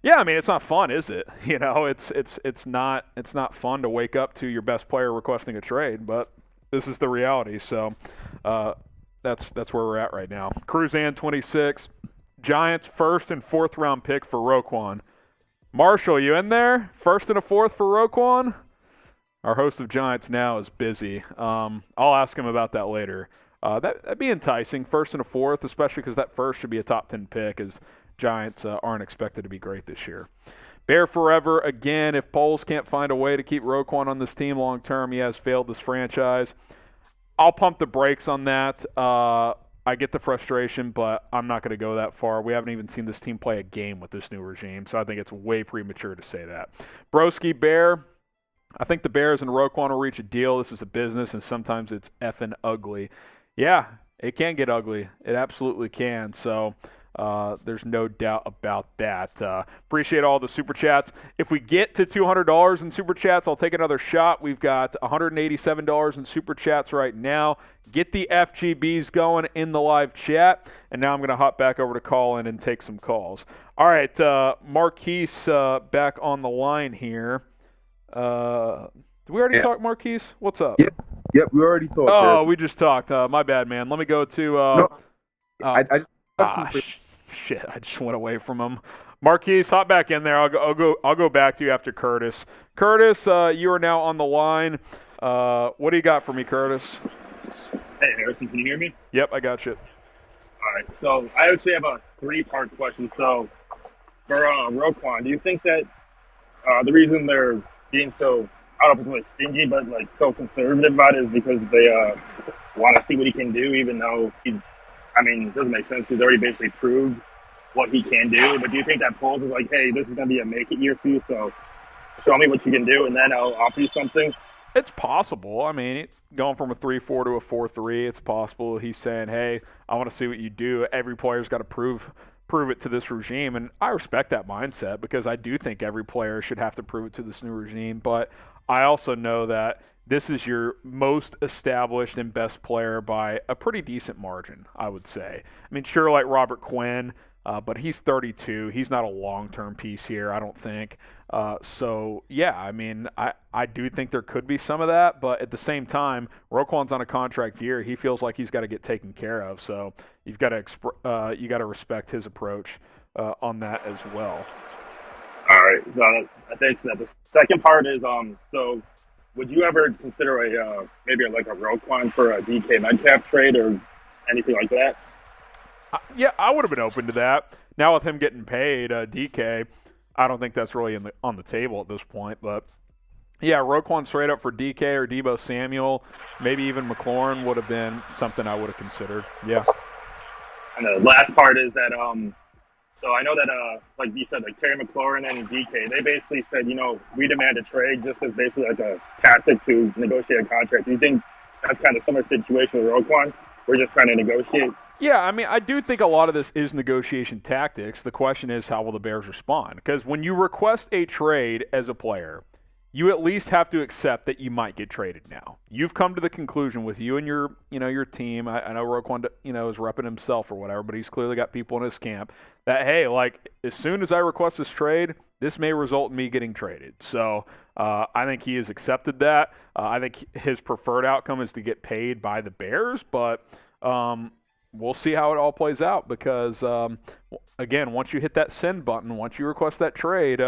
Yeah, I mean, it's not fun, is it? It's not fun to wake up to your best player requesting a trade, but this is the reality. So that's where we're at right now. Cruzan 26, Giants first and fourth round pick for Roquan. Marshall, you in there? First and a fourth for Roquan? Our host of Giants Now is busy. I'll ask him about that later. That'd be enticing, first and a fourth, especially because that first should be a top 10 pick, as Giants aren't expected to be great this year. Bear forever, again, if Poles can't find a way to keep Roquan on this team long term, he has failed this franchise. I'll pump the brakes on that. I get the frustration, but I'm not going to go that far. We haven't even seen this team play a game with this new regime, so I think it's way premature to say that. Broski Bear, I think the Bears and Roquan will reach a deal. This is a business, and sometimes it's effing ugly. Yeah, it can get ugly. It absolutely can, so there's no doubt about that. Appreciate all the Super Chats. If we get to $200 in Super Chats, I'll take another shot. We've got $187 in Super Chats right now. Get the FGBs going in the live chat, and now I'm going to hop back over to call in and take some calls. All right, Marquise back on the line here. Did we already talk, Marquise? What's up? Yep, we already talked. Oh, we just talked. My bad, man. Let me go to shit, I just went away from him. Marquise, hop back in there. I'll go back to you after Curtis. Curtis, you are now on the line. What do you got for me, Curtis? Hey, Harrison, can you hear me? Yep, I got you. All right, so I actually have a three-part question. So for Roquan, do you think that the reason they're being so, I don't know if it's really stingy, but like so conservative about it is because they want to see what he can do, even though it doesn't make sense because he's already basically proved what he can do. But do you think that Poles is like, hey, this is going to be a make-it year for you, so show me what you can do, and then I'll offer you something? It's possible. I mean, going from a 3-4 to a 4-3, it's possible. He's saying, hey, I want to see what you do. Every player's got to prove it to this regime, and I respect that mindset because I do think every player should have to prove it to this new regime. But I also know that this is your most established and best player by a pretty decent margin, I would say. I mean, sure, like Robert Quinn, but he's 32. He's not a long-term piece here, I don't think. So, yeah, I mean, I do think there could be some of that, but at the same time, Roquan's on a contract year. He feels like he's got to get taken care of, so you've got to respect his approach on that as well. All right, thanks for that. The second part is, so would you ever consider maybe like a Roquan for a DK Metcalf trade or anything like that? Yeah, I would have been open to that. Now with him getting paid, DK, I don't think that's really on the table at this point. But, yeah, Roquan straight up for DK or Deebo Samuel, maybe even McLaurin would have been something I would have considered. Yeah. And the last part is that, so I know that, like you said, like Terry McLaurin and DK, they basically said, we demand a trade just as basically like a tactic to negotiate a contract. Do you think that's kind of similar situation with Roquan? We're just trying to negotiate? Yeah, I mean, I do think a lot of this is negotiation tactics. The question is, how will the Bears respond? Because when you request a trade as a player, you at least have to accept that you might get traded now. You've come to the conclusion with you and your team. I know Roquan, is repping himself or whatever, but he's clearly got people in his camp that, hey, like, as soon as I request this trade, this may result in me getting traded. So I think he has accepted that. I think his preferred outcome is to get paid by the Bears, but we'll see how it all plays out because, again, once you hit that send button, once you request that trade,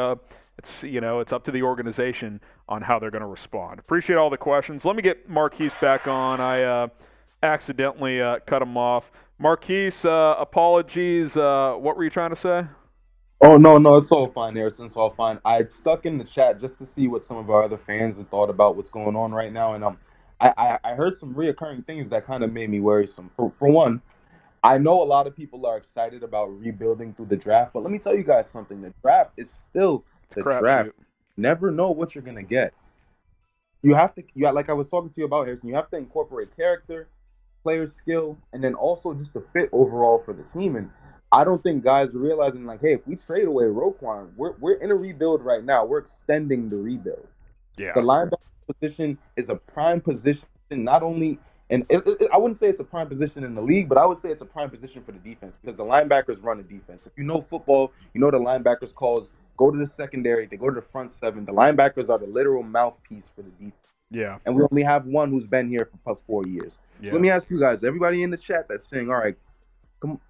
it's up to the organization on how they're going to respond. Appreciate all the questions. Let me get Marquise back on. I accidentally cut him off. Marquise, apologies. What were you trying to say? Oh, no, it's all fine, Harrison. It's all fine. I had stuck in the chat just to see what some of our other fans had thought about what's going on right now, and I heard some reoccurring things that kind of made me worrisome. For one, I know a lot of people are excited about rebuilding through the draft, but let me tell you guys something. The draft is still the draft. Never know what you're going to get. You have to, like I was talking to you about, Harrison, you have to incorporate character, player skill, and then also just the fit overall for the team. And I don't think guys are realizing, like, hey, if we trade away Roquan, we're in a rebuild right now. We're extending the rebuild. Yeah. The linebacker position is a prime position, not only – and I wouldn't say it's a prime position in the league, but I would say it's a prime position for the defense because the linebackers run the defense. If you know football, you know the linebackers calls go to the secondary, they go to the front seven. The linebackers are the literal mouthpiece for the defense. Yeah. And we only have one who's been here for plus 4 years. Yeah. So let me ask you guys, everybody in the chat that's saying, all right, come,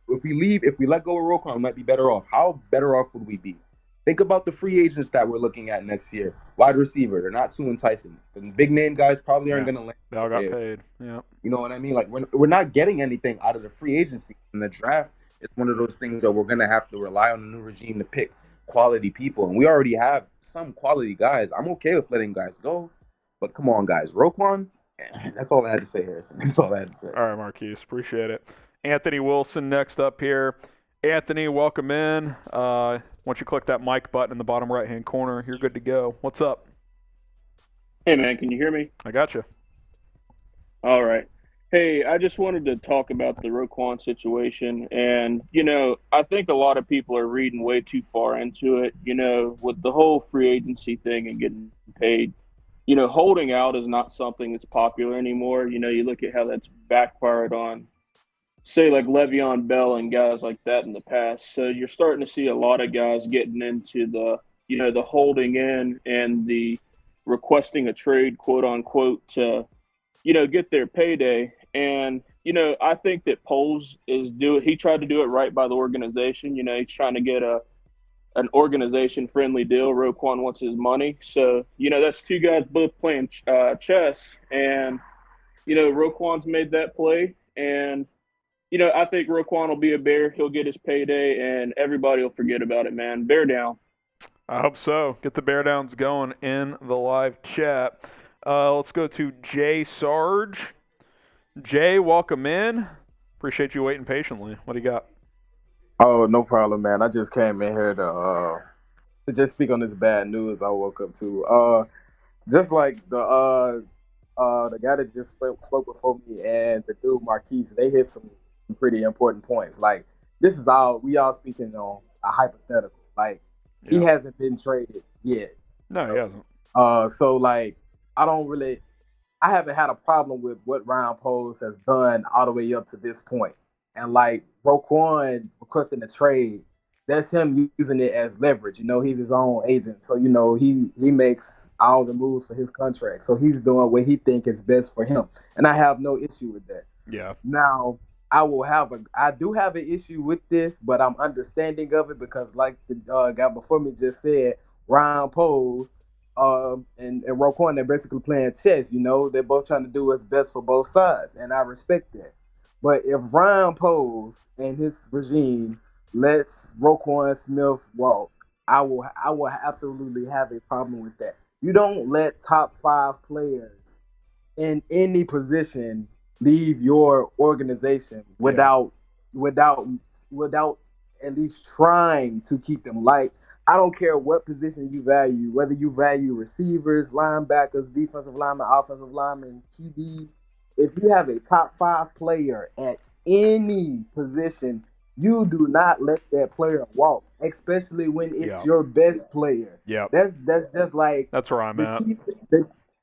if we let go of Roquan, we might be better off. How better off would we be? Think about the free agents that we're looking at next year. Wide receiver, they're not too enticing. The big name guys probably aren't going to land. They all got paid. Yeah. You know what I mean? Like we're not getting anything out of the free agency. In the draft, it's one of those things that we're going to have to rely on the new regime to pick quality people, and we already have some quality guys. I'm okay with letting guys go, but come on, guys, Roquan. That's all I had to say, Harrison. That's all I had to say. All right, Marquise, appreciate it. Anthony Wilson next up here. Anthony, welcome in. Once you click that mic button in the bottom right-hand corner, you're good to go. What's up? Hey, man, can you hear me? I got you. All right. Hey, I just wanted to talk about the Roquan situation. And, I think a lot of people are reading way too far into it, with the whole free agency thing and getting paid. Holding out is not something that's popular anymore. You look at how that's backfired on, say, like Le'Veon Bell and guys like that in the past. So you're starting to see a lot of guys getting into the holding in and the requesting a trade, quote unquote, to, get their payday. And, I think that Poles he tried to do it right by the organization. He's trying to get an organization friendly deal. Roquan wants his money. So, that's two guys both playing chess. And, Roquan's made that play. And, I think Roquan will be a Bear. He'll get his payday, and everybody will forget about it, man. Bear down. I hope so. Get the Bear Downs going in the live chat. Let's go to Jay Sarge. Jay, welcome in. Appreciate you waiting patiently. What do you got? Oh, no problem, man. I just came in here to just speak on this bad news I woke up to. Just like the guy that just spoke before me and the dude Marquise, they hit some pretty important points. Like, this is we all speaking on a hypothetical. Like, he hasn't been traded yet. No, he hasn't. So like, I haven't had a problem with what Ryan Poles has done all the way up to this point. And like Roquan requesting a trade, that's him using it as leverage. He's his own agent. So, he makes all the moves for his contract. So he's doing what he thinks is best for him. And I have no issue with that. Yeah. Now, I do have an issue with this, but I'm understanding of it because like the guy before me just said, Ryan Poles and Roquan, they're basically playing chess. They're both trying to do what's best for both sides. And I respect that. But if Ryan Poles and his regime lets Roquan Smith walk, I will absolutely have a problem with that. You don't let top 5 players in any position leave your organization without at least trying to keep them. Like, I don't care what position you value, whether you value receivers, linebackers, defensive linemen, offensive linemen, QB. If you have a top 5 player at any position, you do not let that player walk, especially when it's your best player. Yeah, that's just like that's where I'm at.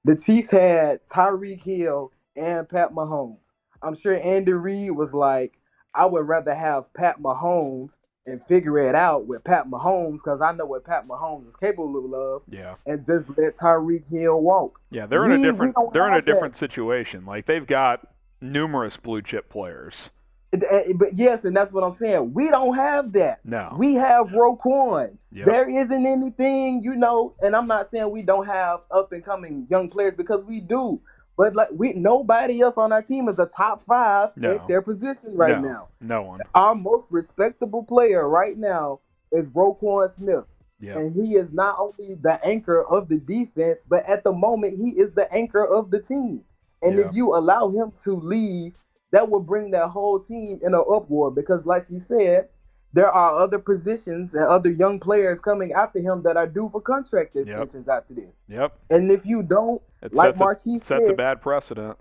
The Chiefs had Tyreek Hill and Pat Mahomes. I'm sure Andy Reid was like, I would rather have Pat Mahomes and figure it out with Pat Mahomes because I know what Pat Mahomes is capable of. Yeah, and just let Tyreek Hill walk. Yeah, they're in a different situation. Like, they've got numerous blue chip players. But yes, and that's what I'm saying. We don't have that. No. We have Roquan. Yep. There isn't anything, and I'm not saying we don't have up and coming young players because we do. But like nobody else on our team is a top 5 at their position right now. No one. Our most respectable player right now is Roquan Smith. Yep. And he is not only the anchor of the defense, but at the moment he is the anchor of the team. And if you allow him to leave, that will bring that whole team in an uproar because, like you said, there are other positions and other young players coming after him that are due for contract extensions after this. Yep. And if you don't, like Marquise said, sets a bad precedent.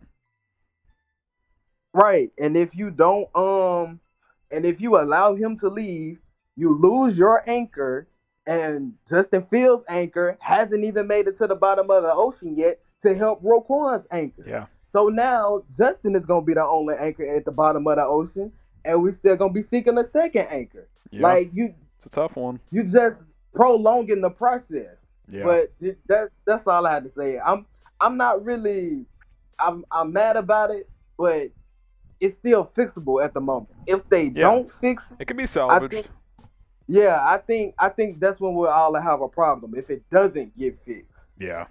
Right. And if you don't, and if you allow him to leave, you lose your anchor. And Justin Fields' anchor hasn't even made it to the bottom of the ocean yet to help Roquan's anchor. Yeah. So now Justin is going to be the only anchor at the bottom of the ocean, and we're still going to be seeking a second anchor. Yeah. Like, it's a tough one. You just prolonging the process. Yeah. But that's all I had to say. I'm not really I'm mad about it, but it's still fixable at the moment. If they don't fix it, it can be salvaged. Yeah, I think that's when we'll all have a problem if it doesn't get fixed. Yeah,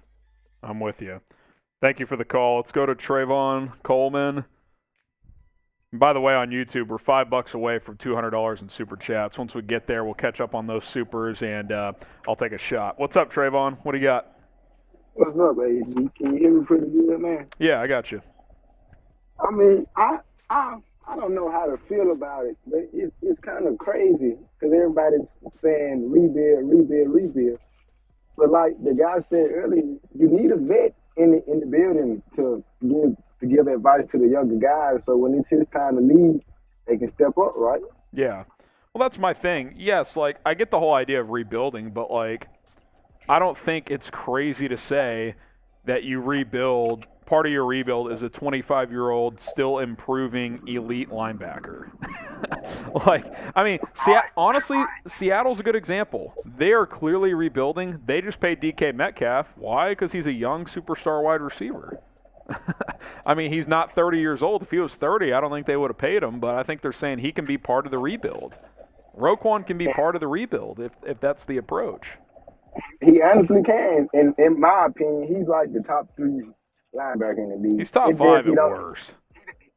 I'm with you. Thank you for the call. Let's go to Trayvon Coleman. And by the way, on YouTube, we're $5 away from $200 in super chats. Once we get there, we'll catch up on those supers, and I'll take a shot. What's up, Trayvon? What do you got? What's up, AG? Can you hear me pretty good, man? Yeah, I got you. I mean, I don't know how to feel about it, but it's kind of crazy because everybody's saying rebuild. But like the guy said earlier, you need a vet in the building to give advice to the younger guys. So when it's his time to lead, they can step up, right? Yeah. Well, that's my thing. Yes, like, I get the whole idea of rebuilding, but, like, I don't think it's crazy to say that you rebuild. Part of your rebuild is a 25-year-old still improving elite linebacker. Like, I mean, honestly, Seattle's a good example. They are clearly rebuilding. They just paid DK Metcalf. Why? Because he's a young superstar wide receiver. I mean, he's not 30 years old. If he was 30, I don't think they would have paid him, but I think they're saying he can be part of the rebuild. Roquan can be part of the rebuild if that's the approach. He honestly can. And in my opinion, he's like the top 3 linebacker in the league. He's top 5 at worst.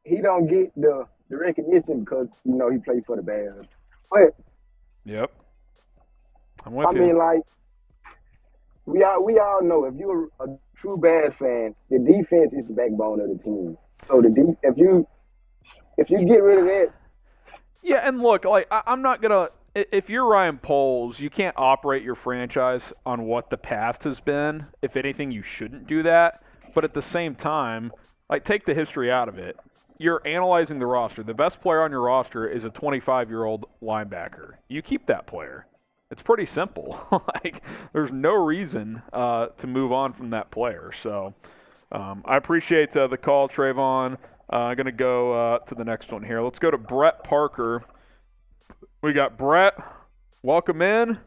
He don't get the recognition because, he played for the Bears. But yep. I'm with you. I mean, like, we all know if you're a true Bears fan, the defense is the backbone of the team. So if you get rid of that. Yeah, and look, like, I'm not gonna. If you're Ryan Poles, you can't operate your franchise on what the past has been. If anything, you shouldn't do that. But at the same time, like, take the history out of it. You're analyzing the roster. The best player on your roster is a 25-year-old linebacker. You keep that player. It's pretty simple. Like, there's no reason to move on from that player. So I appreciate the call, Trayvon. I'm going to go to the next one here. Let's go to Brett Parker. We got Brett. Welcome in. What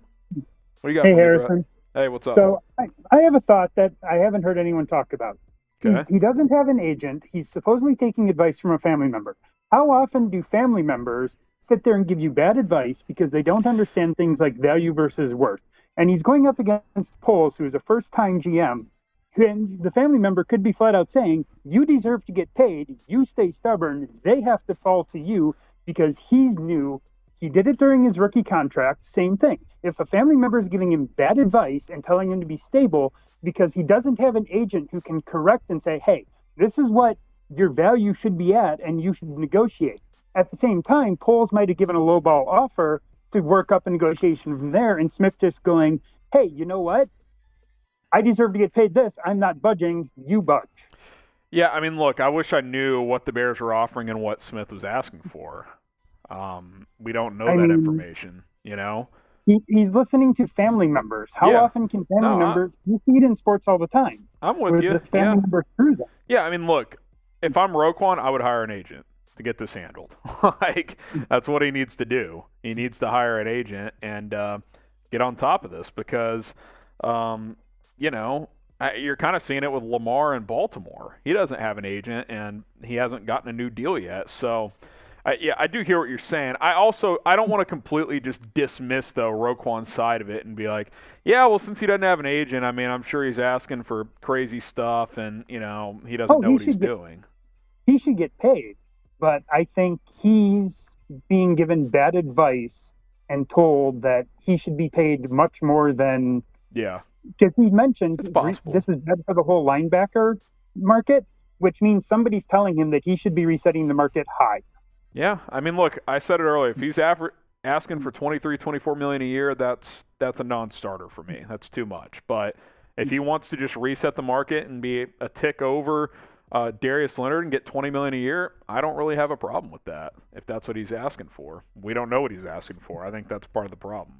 do you got? Hey, for me, Harrison. Brett? Hey, what's up? So I have a thought that I haven't heard anyone talk about. Okay. He doesn't have an agent. He's supposedly taking advice from a family member. How often do family members sit there and give you bad advice because they don't understand things like value versus worth? And he's going up against Poles, who is a first-time GM, and the family member could be flat out saying, you deserve to get paid, you stay stubborn, they have to fall to you because he's new. He did it during his rookie contract, same thing. If a family member is giving him bad advice and telling him to be stable because he doesn't have an agent who can correct and say, hey, this is what your value should be at and you should negotiate. At the same time, Poles might have given a lowball offer to work up a negotiation from there, and Smith just going, hey, you know what? I deserve to get paid this. I'm not budging. You budge. Yeah, I mean, look, I wish I knew what the Bears were offering and what Smith was asking for. We don't know that information, He's listening to family members. How often can family members? You see it in sports all the time. I'm with you. The family members through them. Yeah, I mean, look, if I'm Roquan, I would hire an agent to get this handled. Like, that's what he needs to do. He needs to hire an agent and get on top of this because, you're kind of seeing it with Lamar in Baltimore. He doesn't have an agent, and he hasn't gotten a new deal yet. So, I do hear what you're saying. I don't want to completely just dismiss, though, Roquan's side of it and be like, yeah, well, since he doesn't have an agent, I mean, I'm sure he's asking for crazy stuff, and, he doesn't know what he's doing. He should get paid, but I think he's being given bad advice and told that he should be paid much more than... Yeah. Because he mentioned this is bad for the whole linebacker market, which means somebody's telling him that he should be resetting the market high. Yeah, I mean, look, I said it earlier. If he's asking for $23-24 million a year, that's a non-starter for me. That's too much. But if he wants to just reset the market and be a tick over Darius Leonard and get $20 million a year, I don't really have a problem with that. If that's what he's asking for, we don't know what he's asking for. I think that's part of the problem.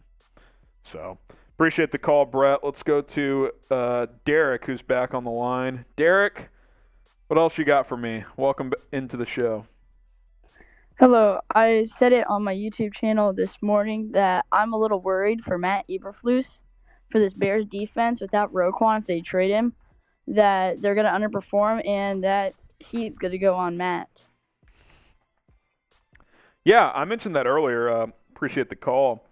So appreciate the call, Brett. Let's go to Derek, who's back on the line. Derek, what else you got for me? Welcome into the show. Hello. I said it on my YouTube channel this morning that I'm a little worried for Matt Eberflus for this Bears defense without Roquan if they trade him, that they're going to underperform and that he's going to go on Matt. Yeah, I mentioned that earlier. Appreciate the call.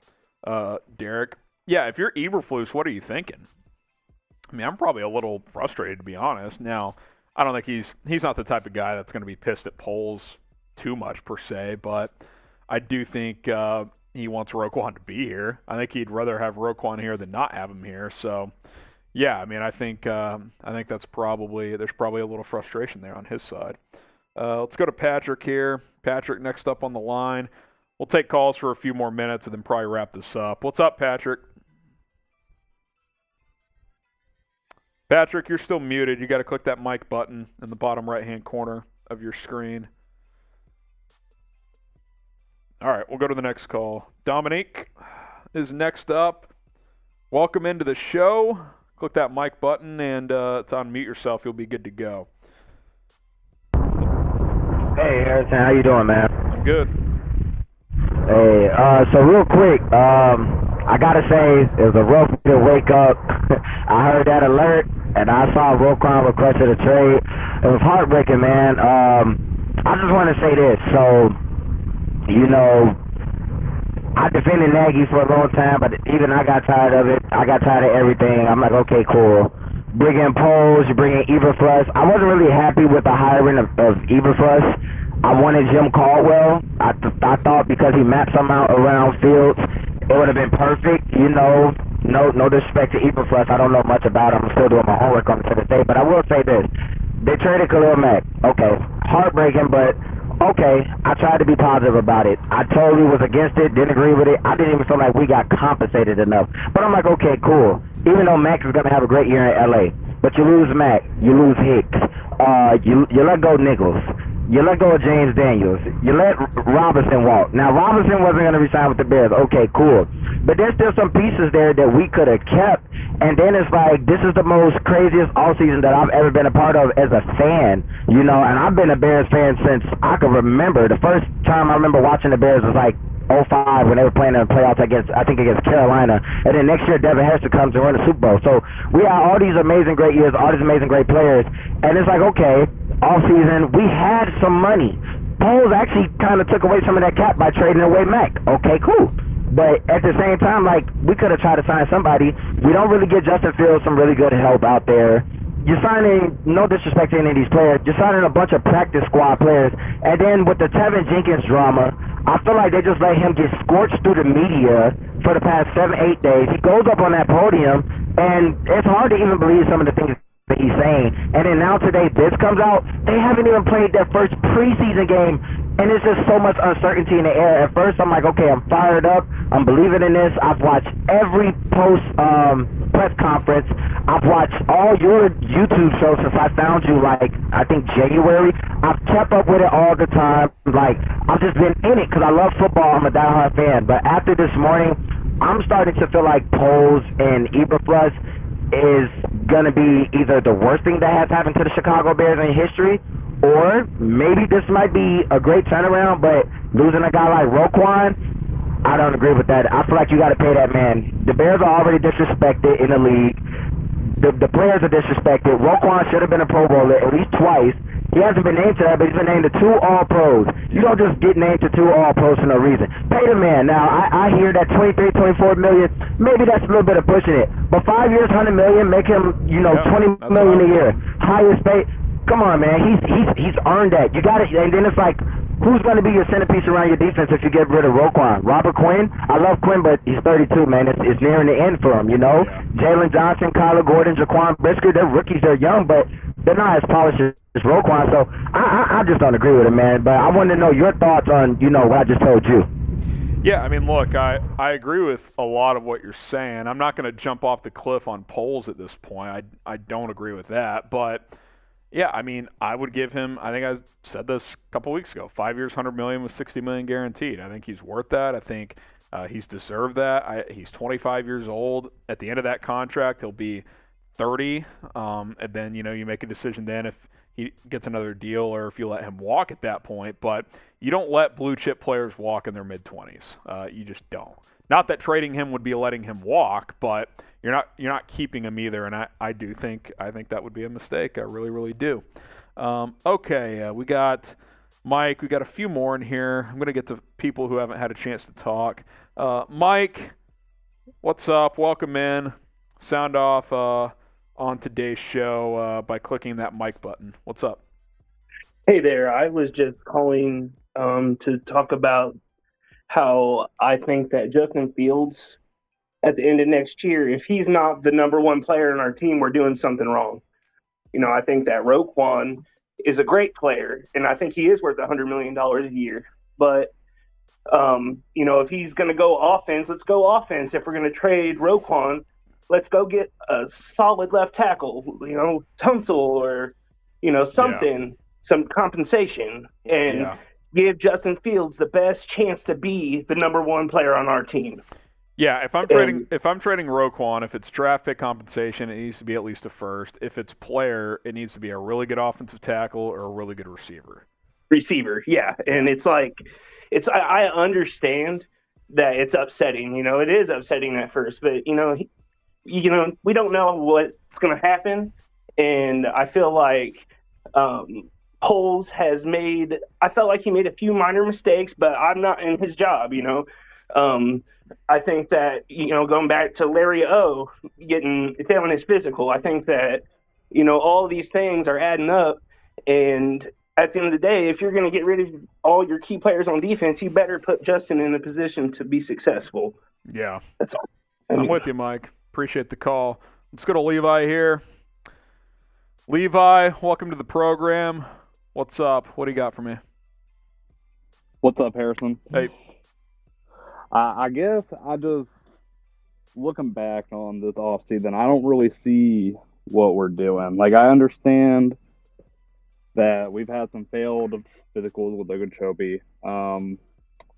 Derek. Yeah, if you're Eberflus, what are you thinking? I mean, I'm probably a little frustrated, to be honest. Now, I don't think he's not the type of guy that's going to be pissed at Poles too much per se, but I do think he wants Roquan to be here. I think he'd rather have Roquan here than not have him here. So, yeah, I mean, I think that's there's probably a little frustration there on his side. Let's go to Patrick here. Patrick next up on the line. We'll take calls for a few more minutes and then probably wrap this up. What's up, Patrick? Patrick, you're still muted. You got to click that mic button in the bottom right-hand corner of your screen. All right, we'll go to the next call. Dominique is next up. Welcome into the show. Click that mic button and to unmute yourself. You'll be good to go. Hey, Harrison, how you doing, man? I'm good. Hey, so real quick, I gotta say, it was a rough to wake up. I heard that alert, and I saw Roquan requested a trade. It was heartbreaking, man. I just want to say this. So, you know, I defended Nagy for a long time, but even I got tired of it. I got tired of everything. I'm like, okay, cool. Bring in Poles, you bring in Eberflus. I wasn't really happy with the hiring of Eberflus. I wanted Jim Caldwell. I thought because he mapped some out around Fields, it would have been perfect. You know, no disrespect to Eberflus. I don't know much about him. I'm still doing my homework on it to this day. But I will say this. They traded Khalil Mack. Okay. Heartbreaking, but okay. I tried to be positive about it. I totally was against it, didn't agree with it. I didn't even feel like we got compensated enough. But I'm like, okay, cool. Even though Max is going to have a great year in L.A., but you lose Mack, you lose Hicks, you let go Nichols. You let go of James Daniels. You let Robinson walk. Now, Robinson wasn't going to resign with the Bears. Okay, cool. But there's still some pieces there that we could have kept. And then it's like, this is the most craziest offseason that I've ever been a part of as a fan. You know, and I've been a Bears fan since I can remember. The first time I remember watching the Bears was like 2005 when they were playing in the playoffs against Carolina. And then next year, Devin Hester comes and win the Super Bowl. So we had all these amazing, great years, all these amazing, great players. And it's like, okay, all season, we had some money. Poles actually kind of took away some of that cap by trading away Mack. Okay, cool. But at the same time, like, we could have tried to sign somebody. We don't really get Justin Fields some really good help out there. You're signing, no disrespect to any of these players, you're signing a bunch of practice squad players. And then with the Tevin Jenkins drama, I feel like they just let him get scorched through the media for the past 7-8 days. He goes up on that podium, and it's hard to even believe some of the things that he's saying. And then now today this comes out, they haven't even played their first preseason game, and it's just so much uncertainty in the air. At first I'm like, okay, I'm fired up, I'm believing in this. I've watched every post press conference. I've watched all your YouTube shows since I found you, like, I think January. I've kept up with it all the time. Like, I've just been in it because I love football. I'm a diehard fan. But after this morning, I'm starting to feel like Poles and Eberflus is going to be either the worst thing that has happened to the Chicago Bears in history, or maybe this might be a great turnaround, but losing a guy like Roquan, I don't agree with that. I feel like you got to pay that man. The Bears are already disrespected in the league. The players are disrespected. Roquan should have been a Pro Bowler at least twice. He hasn't been named to that, but he's been named to 2 All-Pros. You don't just get named to 2 All-Pros for no reason. Pay the man. Now, I hear that $23-24 million, maybe that's a little bit of pushing it. But 5 years, $100 million, make him, $20 million a year. Highest paid. Come on, man. He's earned that. You got it. And then it's like, who's going to be your centerpiece around your defense if you get rid of Roquan? Robert Quinn? I love Quinn, but he's 32, man. It's nearing the end for him, you know? Yeah. Jalen Johnson, Kyler Gordon, Jaquan Brisker, they're rookies. They're young, but they're not as polished as Roquan. So I just don't agree with him, man. But I wanted to know your thoughts on, what I just told you. Yeah, I mean, look, I agree with a lot of what you're saying. I'm not going to jump off the cliff on Poles at this point. I don't agree with that. But, yeah, I mean, I would give him, I think I said this a couple weeks ago, 5 years, $100 million with $60 million guaranteed. I think he's worth that. I think he's deserved that. He's 25 years old. At the end of that contract, he'll be 30. And then, you make a decision then if he gets another deal or if you let him walk at that point. But you don't let blue chip players walk in their mid-20s. You just don't. Not that trading him would be letting him walk, but you're not keeping him either. And I think that would be a mistake. I really, really do. Okay, we got Mike. We got a few more in here. I'm going to get to people who haven't had a chance to talk. Mike, What's up? Welcome in. Sound off on today's show by clicking that mic button. What's up? Hey there. I was just calling to talk about how I think that Justin Fields, at the end of next year, if he's not the number one player in our team, we're doing something wrong. I think that Roquan is a great player, and I think he is worth $100 million a year. But, if he's going to go offense, let's go offense. If we're going to trade Roquan, let's go get a solid left tackle, Tunsil or, something, some compensation, and give Justin Fields the best chance to be the number one player on our team. Yeah, if I'm trading Roquan, if it's draft pick compensation, it needs to be at least a first. If it's player, it needs to be a really good offensive tackle or a really good receiver. Yeah. And it's like, I understand that it's upsetting. It is upsetting at first, but we don't know what's going to happen, and I feel like Poles I felt like he made a few minor mistakes, but I'm not in his job. I think that, going back to Larry O failing his physical, I think that, all these things are adding up. And at the end of the day, if you're going to get rid of all your key players on defense, you better put Justin in a position to be successful. Yeah. That's all. I'm with you, Mike. Appreciate the call. Let's go to Levi here. Levi, welcome to the program. What's up? What do you got for me? What's up, Harrison? Hey. I guess I just, looking back on this offseason, I don't really see what we're doing. Like, I understand that we've had some failed physicals with Ogunchobi.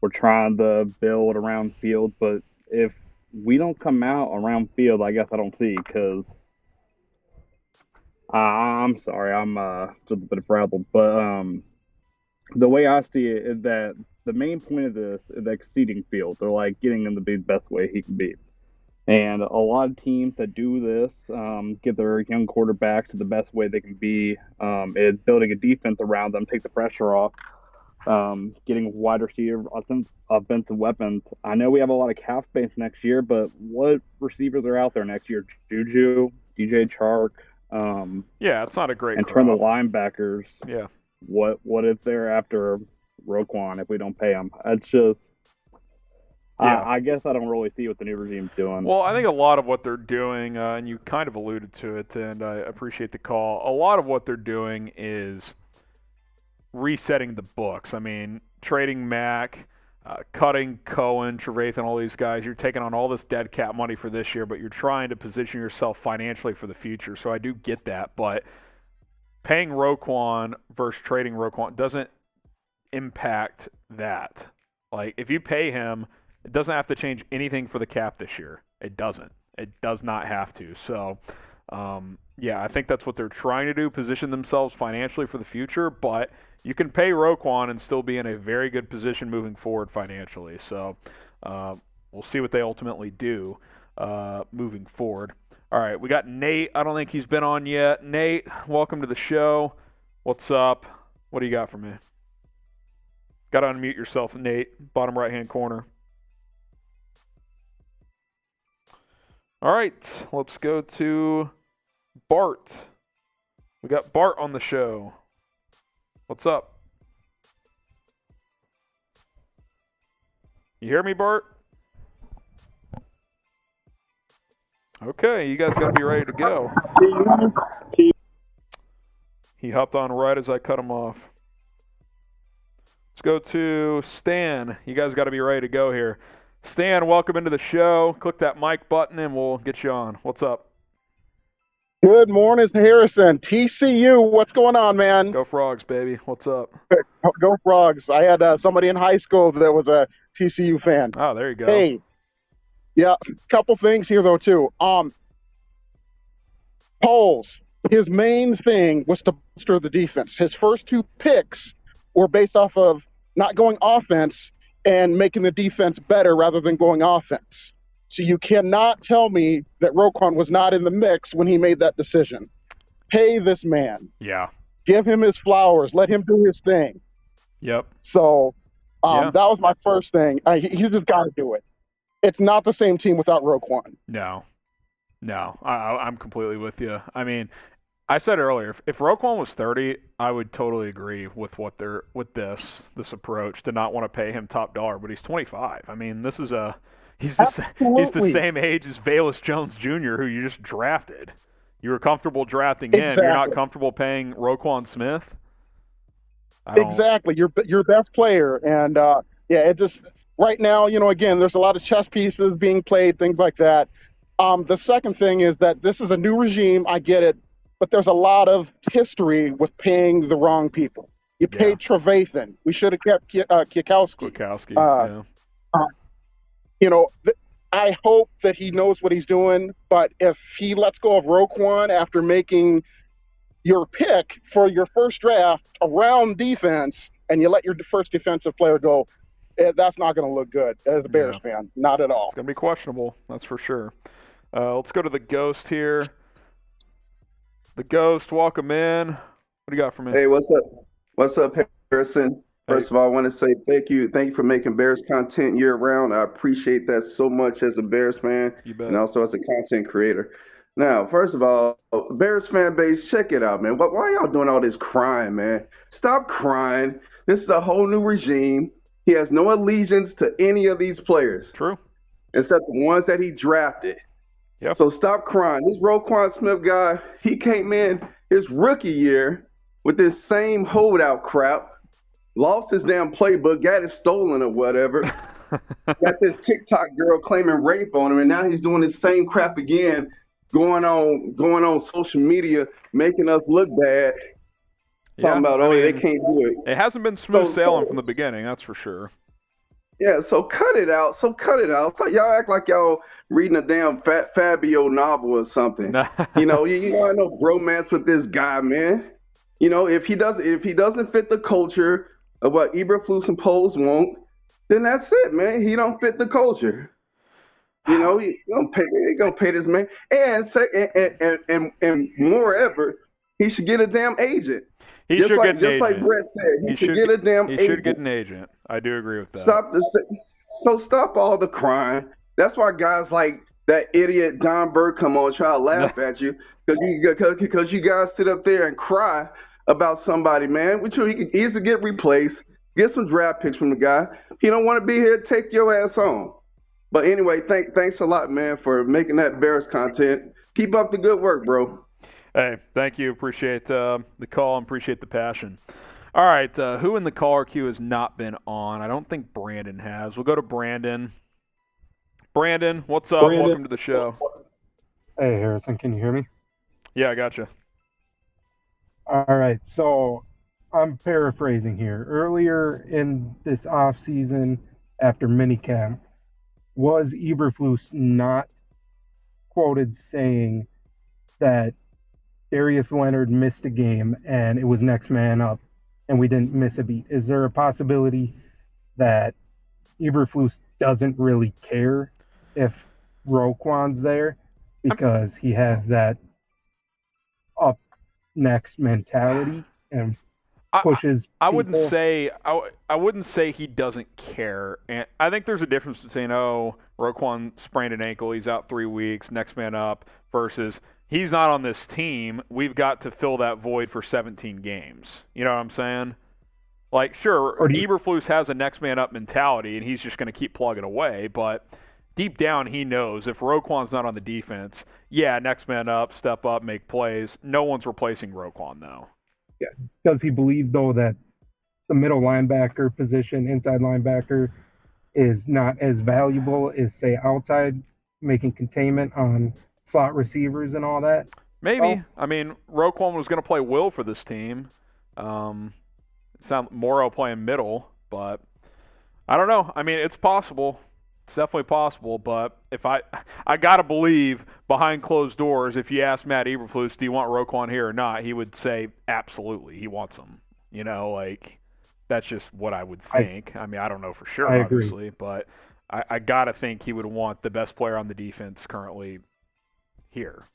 We're trying to build around Fields, but if we don't come out around Field, I guess I don't see, because I'm sorry, I'm just a bit frazzled, but the way I see it is that the main point of this is exceeding Fields, or like getting him to be the best way he can be. And a lot of teams that do this, get their young quarterbacks to the best way they can be, is building a defense around them, take the pressure off, getting wide receiver offensive weapons. I know we have a lot of cap space next year, but what receivers are out there next year? Juju, DJ Chark. Yeah, it's not a great and crop. turn the linebackers. Yeah. What is there after Roquan if we don't pay him? It's just, I guess I don't really see what the new regime's doing. Well, I think a lot of what they're doing, and you kind of alluded to it, and I appreciate the call, a lot of what they're doing is resetting the books. I mean, trading Mack, cutting Cohen, Trevathan, all these guys. You're taking on all this dead cap money for this year, but you're trying to position yourself financially for the future. So I do get that, but paying Roquan versus trading Roquan doesn't impact that. Like, if you pay him, it doesn't have to change anything for the cap this year. It doesn't. It does not have to. So, I think that's what they're trying to do, position themselves financially for the future, but you can pay Roquan and still be in a very good position moving forward financially. So, we'll see what they ultimately do moving forward. All right, we got Nate. I don't think he's been on yet. Nate, welcome to the show. What's up? What do you got for me? Got to unmute yourself, Nate. Bottom right-hand corner. All right, let's go to Bart. We got Bart on the show. What's up? You hear me, Bart? Okay, you guys got to be ready to go. He hopped on right as I cut him off. Let's go to Stan. You guys got to be ready to go here. Stan, welcome into the show. Click that mic button and we'll get you on. What's up? Good morning, Harrison. TCU, what's going on, man? Go Frogs, baby. What's up? Go Frogs. I had somebody in high school that was a TCU fan. Oh, there you go. Hey, yeah, couple things here, though, too. Poles, his main thing was to bolster the defense. His first two picks were based off of not going offense and making the defense better rather than going offense. So you cannot tell me that Roquan was not in the mix when he made that decision. Pay this man. Yeah. Give him his flowers. Let him do his thing. Yep. So that was my first thing. He just got to do it. it's not the same team without Roquan. No, I'm completely with you. I mean, I said earlier, if Roquan was 30, I would totally agree with this approach to not want to pay him top dollar. But he's 25. I mean, he's the same age as Velus Jones Jr., who you just drafted. You were comfortable drafting him. You're not comfortable paying Roquan Smith. Exactly, your best player, and it just right now, again, there's a lot of chess pieces being played, things like that. The second thing is that this is a new regime. I get it, but there's a lot of history with paying the wrong people. You paid Trevathan. We should have kept Kwiatkowski. I hope that he knows what he's doing, but if he lets go of Roquan after making your pick for your first draft around defense and you let your first defensive player go, that's not going to look good as a Bears fan. Not at all. It's going to be questionable, that's for sure. Let's go to the Ghost here. The Ghost, welcome in. What do you got for me? Hey, what's up? What's up, Harrison? First of all, I want to say thank you. Thank you for making Bears content year-round. I appreciate that so much as a Bears fan and also as a content creator. Now, first of all, Bears fan base, check it out, man. Why y'all doing all this crying, man? Stop crying. This is a whole new regime. He has no allegiance to any of these players. True. Except the ones that he drafted. Yep. So stop crying. This Roquan Smith guy, he came in his rookie year with this same holdout crap. Lost his damn playbook, got it stolen or whatever. Got this TikTok girl claiming rape on him, and now he's doing the same crap again, going on social media, making us look bad. Talking about, they can't do it. It hasn't been smooth sailing from the beginning, that's for sure. Yeah, so cut it out. So y'all act like y'all reading a damn Fabio novel or something. You got no bromance with this guy, man. If he doesn't fit the culture of what Eberflus and Poles want, then that's it, man. He don't fit the culture. He gonna pay this man, and moreover, he should get a damn agent. He should get an agent. Just like Brett said, he should get a damn agent. He should get an agent. I do agree with that. Stop all the crying. That's why guys like that idiot Don Berg come on try to laugh at you because you guys sit up there and cry about somebody, man. Which he can easily get replaced, get some draft picks from the guy. He don't want to be here, take your ass on. But anyway, thanks a lot, man, for making that Bears content. Keep up the good work, bro. Hey, thank you. Appreciate the call and appreciate the passion. All right, who in the caller queue has not been on? I don't think Brandon has. We'll go to Brandon. Brandon, what's up? Welcome to the show. Hey, Harrison, can you hear me? Yeah, I got you. All right, so I'm paraphrasing here. Earlier in this offseason, after minicamp, was Eberflus not quoted saying that Darius Leonard missed a game and it was next man up and we didn't miss a beat? Is there a possibility that Eberflus doesn't really care if Roquan's there because he has that up next mentality and pushes I wouldn't say he doesn't care. And I think there's a difference between Roquan sprained an ankle, he's out 3 weeks, next man up, versus he's not on this team. We've got to fill that void for 17 games. You know what I'm saying? Like, sure, Eberflus has a next man up mentality, and he's just going to keep plugging away. But deep down, he knows if Roquan's not on the defense, next man up, step up, make plays. No one's replacing Roquan, though. Yeah. Does he believe, though, that the middle linebacker position, inside linebacker, is not as valuable as, say, outside, making containment on slot receivers and all that? Maybe. I mean, Roquan was going to play will for this team. It sounds Morrow playing middle, but I don't know. I mean, it's possible. It's definitely possible, but if I got to believe behind closed doors, if you ask Matt Eberflus, do you want Roquan here or not, he would say absolutely, he wants him. That's just what I would think. I mean, I don't know for sure, obviously, but I got to think he would want the best player on the defense currently here.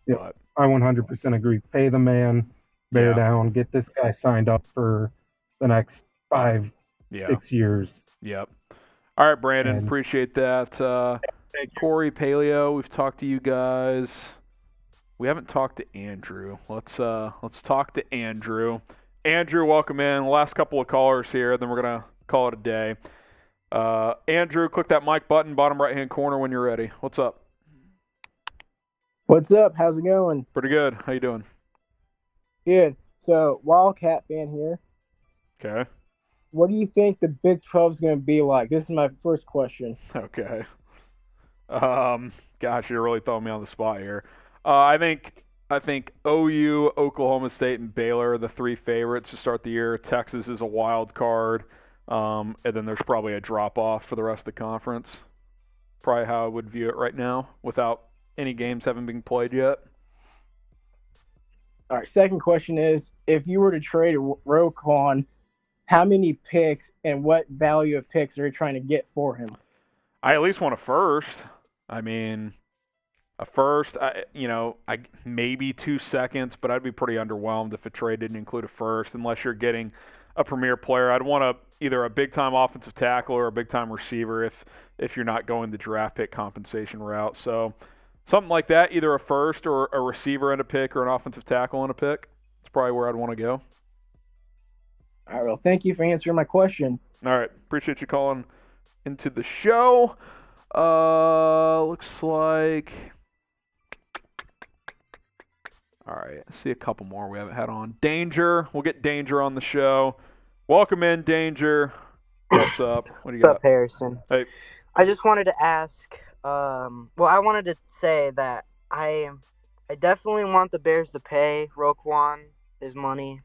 Yeah, but I 100% agree. Pay the man, bear down, get this guy signed up for the next 5-6 years. Yep. All right, Brandon, appreciate that. Corey, Paleo, we've talked to you guys. We haven't talked to Andrew. Let's talk to Andrew. Andrew, welcome in. Last couple of callers here, then we're gonna call it a day. Andrew, click that mic button, bottom right-hand corner when you're ready. What's up? What's up? How's it going? Pretty good. How you doing? Good. So, Wildcat fan here. Okay. What do you think the Big 12 is going to be like? This is my first question. Okay. Gosh, you're really throwing me on the spot here. I think OU, Oklahoma State, and Baylor are the three favorites to start the year. Texas is a wild card, and then there's probably a drop-off for the rest of the conference. Probably how I would view it right now without any games having been played yet. All right, second question is, if you were to trade Roquan, how many picks and what value of picks are you trying to get for him? I at least want a first. I mean, a first, maybe 2 seconds, but I'd be pretty underwhelmed if a trade didn't include a first, unless you're getting a premier player. I'd want either a big-time offensive tackle or a big-time receiver if you're not going the draft pick compensation route. So something like that, either a first or a receiver and a pick or an offensive tackle and a pick. That's probably where I'd want to go. All right, well, thank you for answering my question. All right, appreciate you calling into the show. Looks like... All right, let's see a couple more we haven't had on. Danger, we'll get Danger on the show. Welcome in, Danger. What's up? What do you got? What's up, Harrison? Hey. I just wanted to ask, I wanted to say that I definitely want the Bears to pay Roquan his money.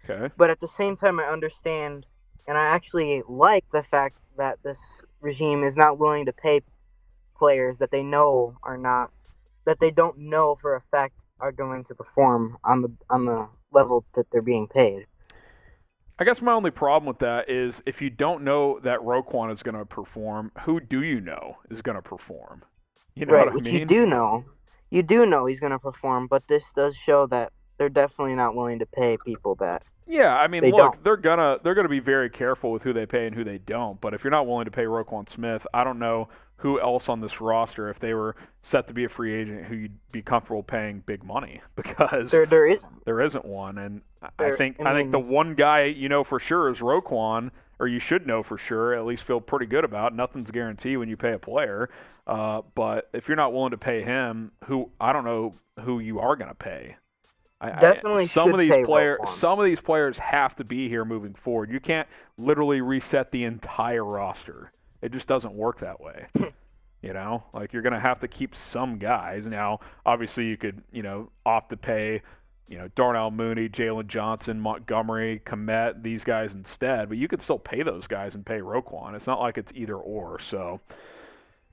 Okay. But at the same time, I understand, and I actually like the fact that this regime is not willing to pay players that they know are not, that they don't know for a fact are going to perform on the level that they're being paid. I guess my only problem with that is if you don't know that Roquan is going to perform, who do you know is going to perform? You know what I mean? You do know he's going to perform, but this does show that they're definitely not willing to pay people that. Yeah, I mean, look, they're gonna be very careful with who they pay and who they don't. But if you're not willing to pay Roquan Smith, I don't know who else on this roster, if they were set to be a free agent, who you'd be comfortable paying big money, because there isn't one. And I think the one guy you know for sure is Roquan, or you should know for sure, at least feel pretty good about. Nothing's guaranteed when you pay a player, but if you're not willing to pay him, I don't know who you are gonna pay. Some of these players have to be here moving forward. You can't literally reset the entire roster. It just doesn't work that way. You're going to have to keep some guys. Now, obviously you could, opt to pay, Darnell Mooney, Jalen Johnson, Montgomery, Kmet, these guys instead, but you could still pay those guys and pay Roquan. It's not like it's either or. So,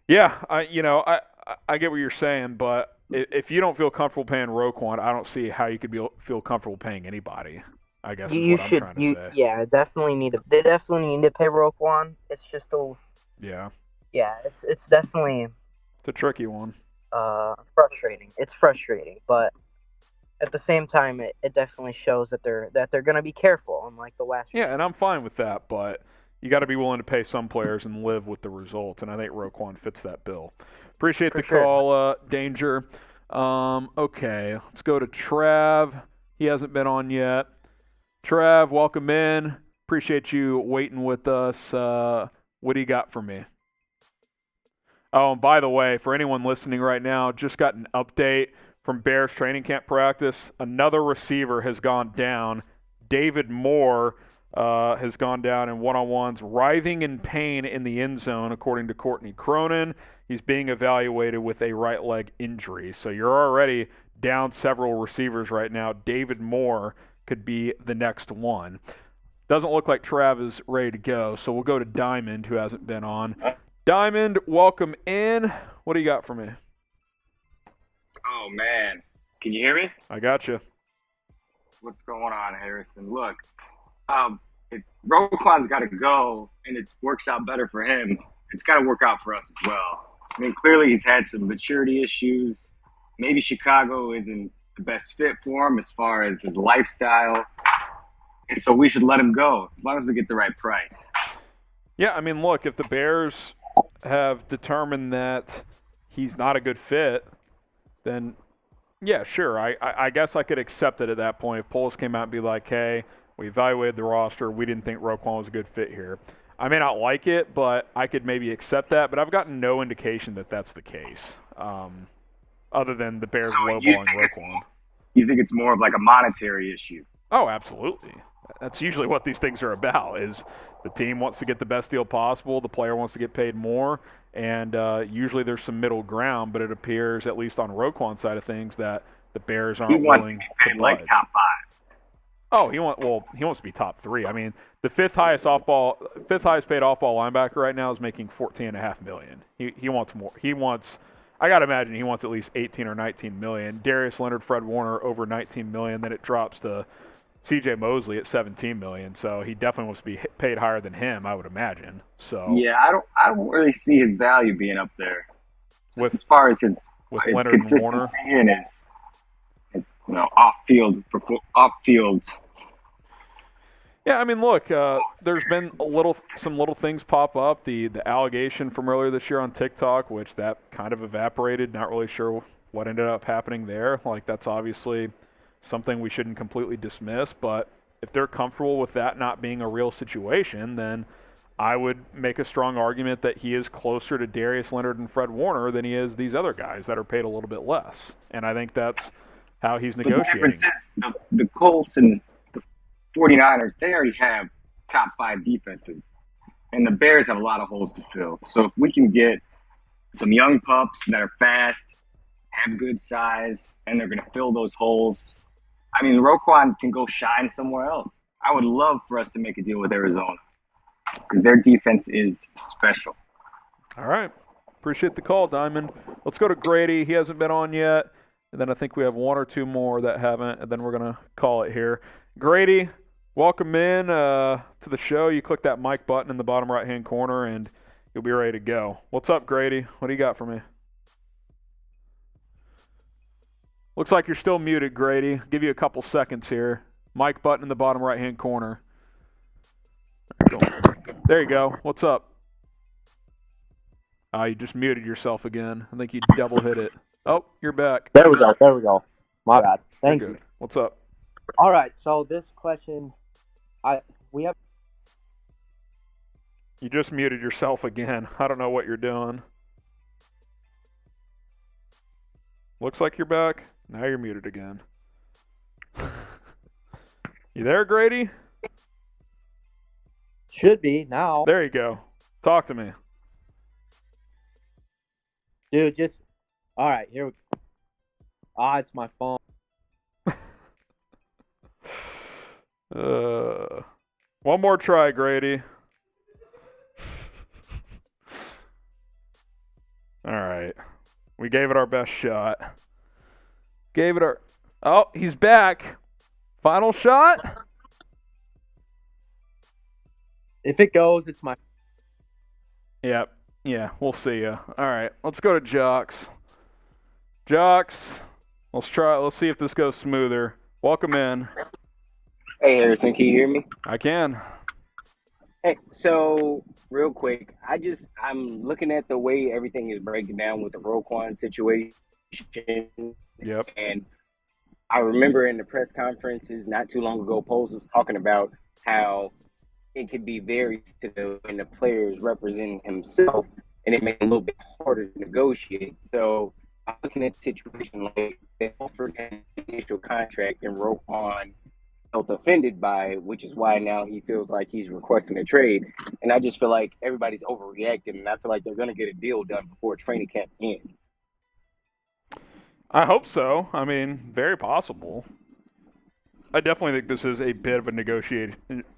yeah, I get what you're saying, but if you don't feel comfortable paying Roquan, I don't see how you could feel comfortable paying anybody, I guess is what I'm trying to say. Yeah, they definitely need to pay Roquan. It's just it's definitely... It's a tricky one. Frustrating. It's frustrating, but at the same time, it definitely shows that they're going to be careful, unlike the last Yeah, and I'm fine with that, but you got to be willing to pay some players and live with the results, and I think Roquan fits that bill. Appreciate the call, Danger. Okay, let's go to Trav. He hasn't been on yet. Trav, welcome in. Appreciate you waiting with us. What do you got for me? Oh, and by the way, for anyone listening right now, just got an update from Bears training camp practice. Another receiver has gone down. David Moore has gone down in one-on-ones, writhing in pain in the end zone, according to Courtney Cronin. He's being evaluated with a right leg injury. So you're already down several receivers right now. David Moore could be the next one. Doesn't look like Trav is ready to go, so we'll go to Diamond, who hasn't been on. Diamond, welcome in. What do you got for me? Oh, man. Can you hear me? I got you. What's going on, Harrison? Look, if Roquan's got to go and it works out better for him, it's got to work out for us as well. I mean, clearly he's had some maturity issues. Maybe Chicago isn't the best fit for him as far as his lifestyle. And so we should let him go as long as we get the right price. Yeah, I mean, look, if the Bears have determined that he's not a good fit, then yeah, sure. I guess I could accept it at that point if Poles came out and be like, hey, we evaluated the roster. We didn't think Roquan was a good fit here. I may not like it, but I could maybe accept that. But I've gotten no indication that that's the case, other than the Bears lowballing Roquan. You think it's more of like a monetary issue? Oh, absolutely. That's usually what these things are about, is the team wants to get the best deal possible, the player wants to get paid more, and usually there's some middle ground, but it appears, at least on Roquan's side of things, that the Bears aren't willing to budge. Like top 5. Oh, he wants to be top 3. I mean, the fifth highest paid off-ball linebacker right now is making $14.5 million. He wants more. I got to imagine he wants at least 18 or 19 million. Darius Leonard, Fred Warner over 19 million, then it drops to C.J. Mosley at 17 million. So he definitely wants to be paid higher than him, I would imagine. So yeah, I don't really see his value being up there. As far as his Leonard and Warner and his off field. Yeah, I mean, look, there's been some little things pop up. The allegation from earlier this year on TikTok, which that kind of evaporated. Not really sure what ended up happening there. Like, that's obviously something we shouldn't completely dismiss. But if they're comfortable with that not being a real situation, then I would make a strong argument that he is closer to Darius Leonard and Fred Warner than he is these other guys that are paid a little bit less. And I think that's how he's negotiating. The Colts and 49ers, they already have top 5 defenses, and the Bears have a lot of holes to fill. So if we can get some young pups that are fast, have good size, and they're going to fill those holes, I mean, Roquan can go shine somewhere else. I would love for us to make a deal with Arizona because their defense is special. All right. Appreciate the call, Diamond. Let's go to Grady. He hasn't been on yet. And then I think we have 1 or 2 more that haven't, and then we're going to call it here. Grady, welcome in to the show. You click that mic button in the bottom right-hand corner, and you'll be ready to go. What's up, Grady? What do you got for me? Looks like you're still muted, Grady. I'll give you a couple seconds here. Mic button in the bottom right-hand corner. There you go. What's up? You just muted yourself again. I think you double hit it. Oh, you're back. There we go. My bad. Thank you. What's up? All right, so this question, we have. You just muted yourself again. I don't know what you're doing. Looks like you're back. Now you're muted again. You there, Grady? Should be now. There you go. Talk to me. Dude, all right, here we go. It's my phone. One more try, Grady. All right. We gave it our best shot. Oh, he's back. Final shot? If it goes, it's my... Yep. Yeah, we'll see ya. All right, let's go to Jocks. Jocks, let's see if this goes smoother. Welcome in. Hey, Harrison, can you hear me? I can. Hey, so real quick, I'm looking at the way everything is breaking down with the Roquan situation. Yep. And I remember in the press conferences not too long ago, Poles was talking about how it could be very sensitive when the player is representing himself, and it makes it a little bit harder to negotiate. So I'm looking at the situation like they offered him an initial contract, and Roquan felt offended by it, which is why now he feels like he's requesting a trade. And I just feel like everybody's overreacting, and I feel like they're going to get a deal done before training camp ends. I hope so. I mean, very possible. I definitely think this is a bit of a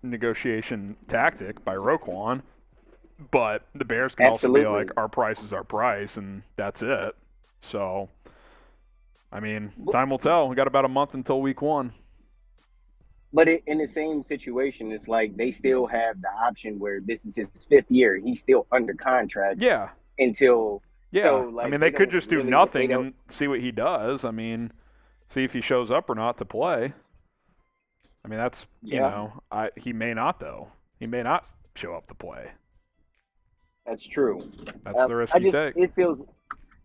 negotiation tactic by Roquan, but the Bears can also be like, our price is our price, and that's it. So, I mean, time will tell. We got about a month until week 1. But in the same situation, it's like they still have the option where this is his 5th year. He's still under contract. Yeah. Until So, I mean, they could just do nothing and see what he does. I mean, see if he shows up or not to play. I mean, that's, you know, he may not, though. He may not show up to play. That's true. That's the risk you take.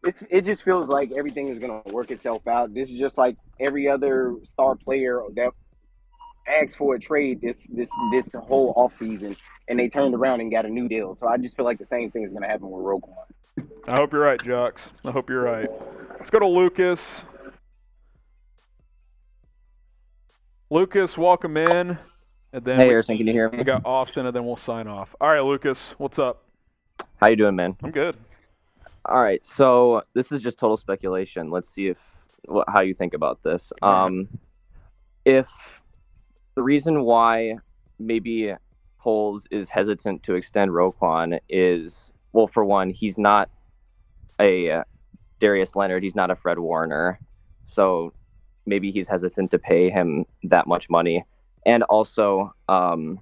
It just feels like everything is going to work itself out. This is just like every other star player that asked for a trade this whole offseason, and they turned around and got a new deal. So I just feel like the same thing is going to happen with Roquan. I hope you're right, Jux. I hope you're right. Let's go to Lucas. Lucas, welcome in. And then hey, Harrison, can you hear me? We got Austin, and then we'll sign off. All right, Lucas, what's up? How you doing, man? I'm good. All right, so this is just total speculation. Let's see how you think about this. If the reason why maybe Poles is hesitant to extend Roquan is, well, for one, he's not a Darius Leonard. He's not a Fred Warner. So maybe he's hesitant to pay him that much money. And also, the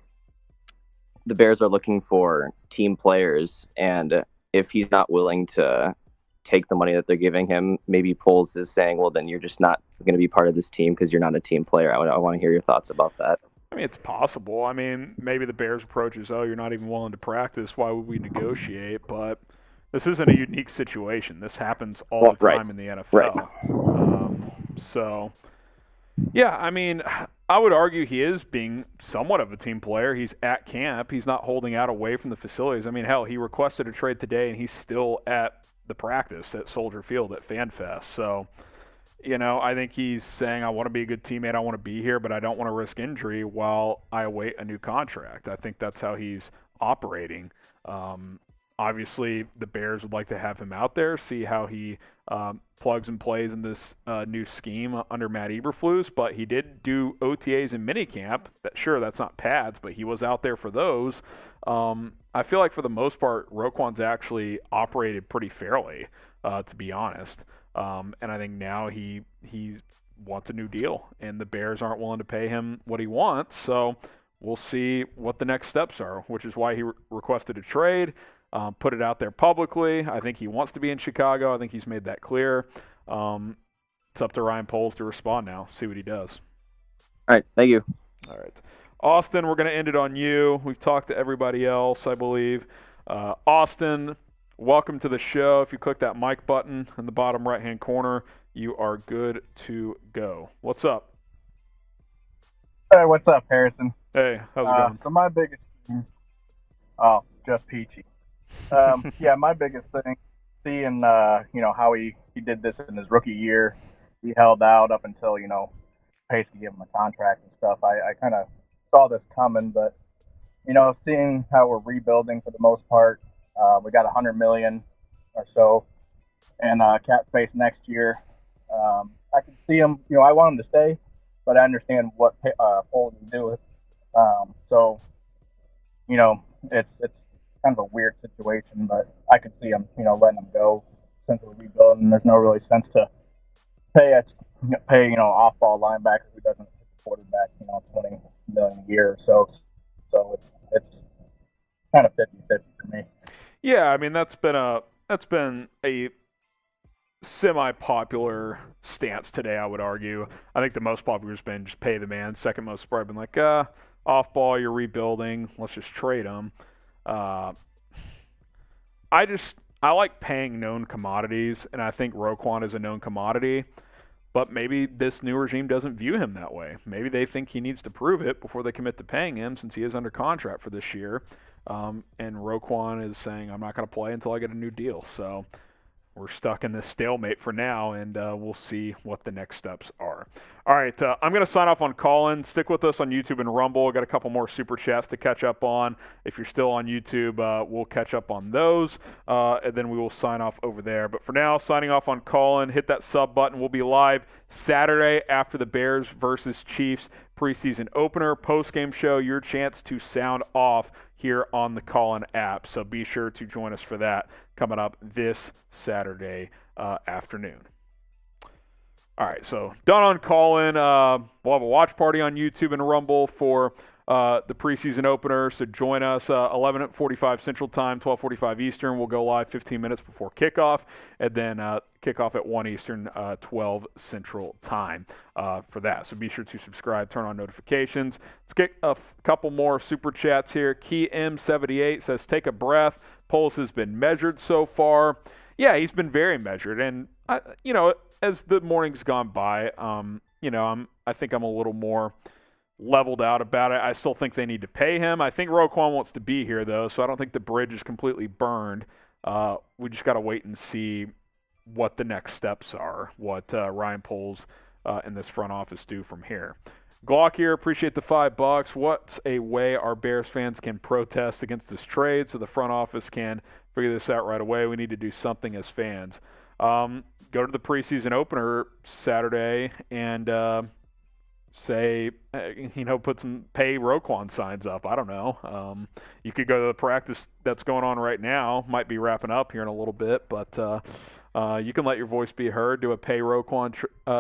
Bears are looking for team players. And if he's not willing to take the money that they're giving him, maybe Poles is saying, well, then you're just not going to be part of this team because you're not a team player. I want to hear your thoughts about that. I mean, it's possible. I mean, maybe the Bears' approach is, oh, you're not even willing to practice. Why would we negotiate? But this isn't a unique situation. This happens all the time in the NFL. Right. So, yeah, I mean, I would argue he is being somewhat of a team player. He's at camp. He's not holding out away from the facilities. I mean, hell, he requested a trade today, and he's still at the practice at Soldier Field at FanFest. So, you know, I think he's saying, I want to be a good teammate. I want to be here, but I don't want to risk injury while I await a new contract. I think that's how he's operating. Obviously, the Bears would like to have him out there, see how he plugs and plays in this new scheme under Matt Eberflus, but he did do OTAs in minicamp. Sure, that's not pads, but he was out there for those. I feel like for the most part, Roquan's actually operated pretty fairly, to be honest. And I think now he wants a new deal, and the Bears aren't willing to pay him what he wants. So we'll see what the next steps are, which is why he requested a trade. Put it out there publicly. I think he wants to be in Chicago. I think he's made that clear. It's up to Ryan Poles to respond now, see what he does. All right, thank you. All right. Austin, we're going to end it on you. We've talked to everybody else, I believe. Austin, welcome to the show. If you click that mic button in the bottom right-hand corner, you are good to go. What's up? Hey, what's up, Harrison? Hey, how's it going? So my biggest just peachy. Yeah, my biggest thing, seeing how he did this in his rookie year, he held out up until Pace could give him a contract and stuff. I kind of saw this coming, but seeing how we're rebuilding for the most part, we got $100 million or so and cap space next year. I can see him. I want him to stay, but I understand what Poles is doing. So it's kind of a weird situation, but I could see him, letting him go since we're rebuilding. There's no really sense to pay off-ball linebacker who doesn't hit the quarterback, $20 million a year or so. So it's kind of 50-50 for me. Yeah, I mean that's been a semi-popular stance today, I would argue. I think the most popular has been just pay the man. Second most has probably been like, off-ball, you're rebuilding, let's just trade him. I like paying known commodities, and I think Roquan is a known commodity, but maybe this new regime doesn't view him that way. Maybe they think he needs to prove it before they commit to paying him since he is under contract for this year. And Roquan is saying, I'm not going to play until I get a new deal. So we're stuck in this stalemate for now, and we'll see what the next steps are. All right, I'm going to sign off on Colin. Stick with us on YouTube and Rumble. I've got a couple more Super Chats to catch up on. If you're still on YouTube, we'll catch up on those, and then we will sign off over there. But for now, signing off on Colin. Hit that sub button. We'll be live Saturday after the Bears versus Chiefs preseason opener, post-game show, your chance to sound off here on the Colin app. So be sure to join us for that coming up this Saturday afternoon. All right, so done on Colin. We'll have a watch party on YouTube and Rumble for the preseason opener. So join us 11:45 Central Time, 12:45 Eastern. We'll go live 15 minutes before kickoff. And then kickoff at 1 Eastern, 12 Central Time for that. So be sure to subscribe, turn on notifications. Let's get a couple more super chats here. Key M78 says, take a breath. Poles has been measured so far. Yeah, he's been very measured. And, as the morning's gone by, I think I'm a little more leveled out about it. I still think they need to pay him. I think Roquan wants to be here, though, so I don't think the bridge is completely burned. We just got to wait and see what the next steps are, what Ryan Poles and this front office do from here. Glock here, appreciate the $5. What's a way our Bears fans can protest against this trade so the front office can figure this out right away? We need to do something as fans. Go to the preseason opener Saturday and say, put some pay Roquan signs up. I don't know. You could go to the practice that's going on right now. Might be wrapping up here in a little bit, but you can let your voice be heard, do a pay Roquan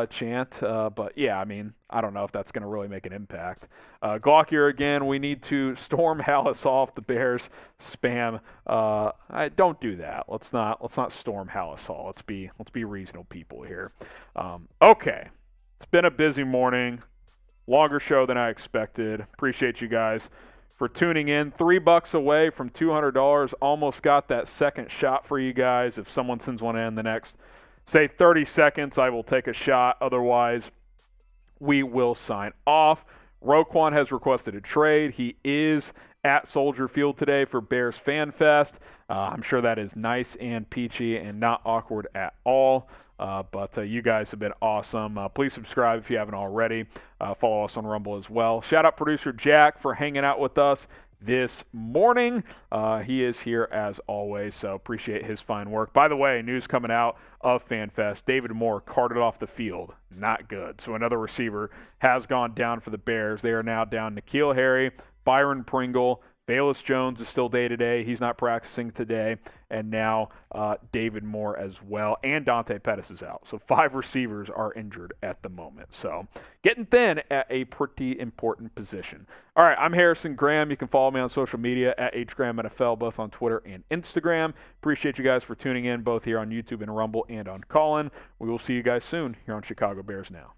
chant. But, yeah, I don't know if that's going to really make an impact. Glock here again. We need to storm Hallis off the Bears spam. Don't do that. Let's not storm Hallis Hall. Let's be reasonable people here. Okay. It's been a busy morning. Longer show than I expected. Appreciate you guys for tuning in. $3 away from $200. Almost got that second shot for you guys. If someone sends one in the next, say, 30 seconds, I will take a shot. Otherwise, we will sign off. Roquan has requested a trade. He is at Soldier Field today for Bears Fan Fest. I'm sure that is nice and peachy and not awkward at all. But you guys have been awesome. Please subscribe if you haven't already. Follow us on Rumble as well. Shout out producer Jack for hanging out with us this morning. He is here as always, so appreciate his fine work. By the way, news coming out of FanFest, David Moore carted off the field. Not good. So another receiver has gone down for the Bears. They are now down N'Keal Harry, Byron Pringle, Bayless Jones is still day-to-day. He's not practicing today. And now David Moore as well. And Dante Pettis is out. So 5 receivers are injured at the moment. So getting thin at a pretty important position. All right, I'm Harrison Graham. You can follow me on social media at HGrahamNFL, both on Twitter and Instagram. Appreciate you guys for tuning in, both here on YouTube and Rumble and on Callin. We will see you guys soon here on Chicago Bears Now.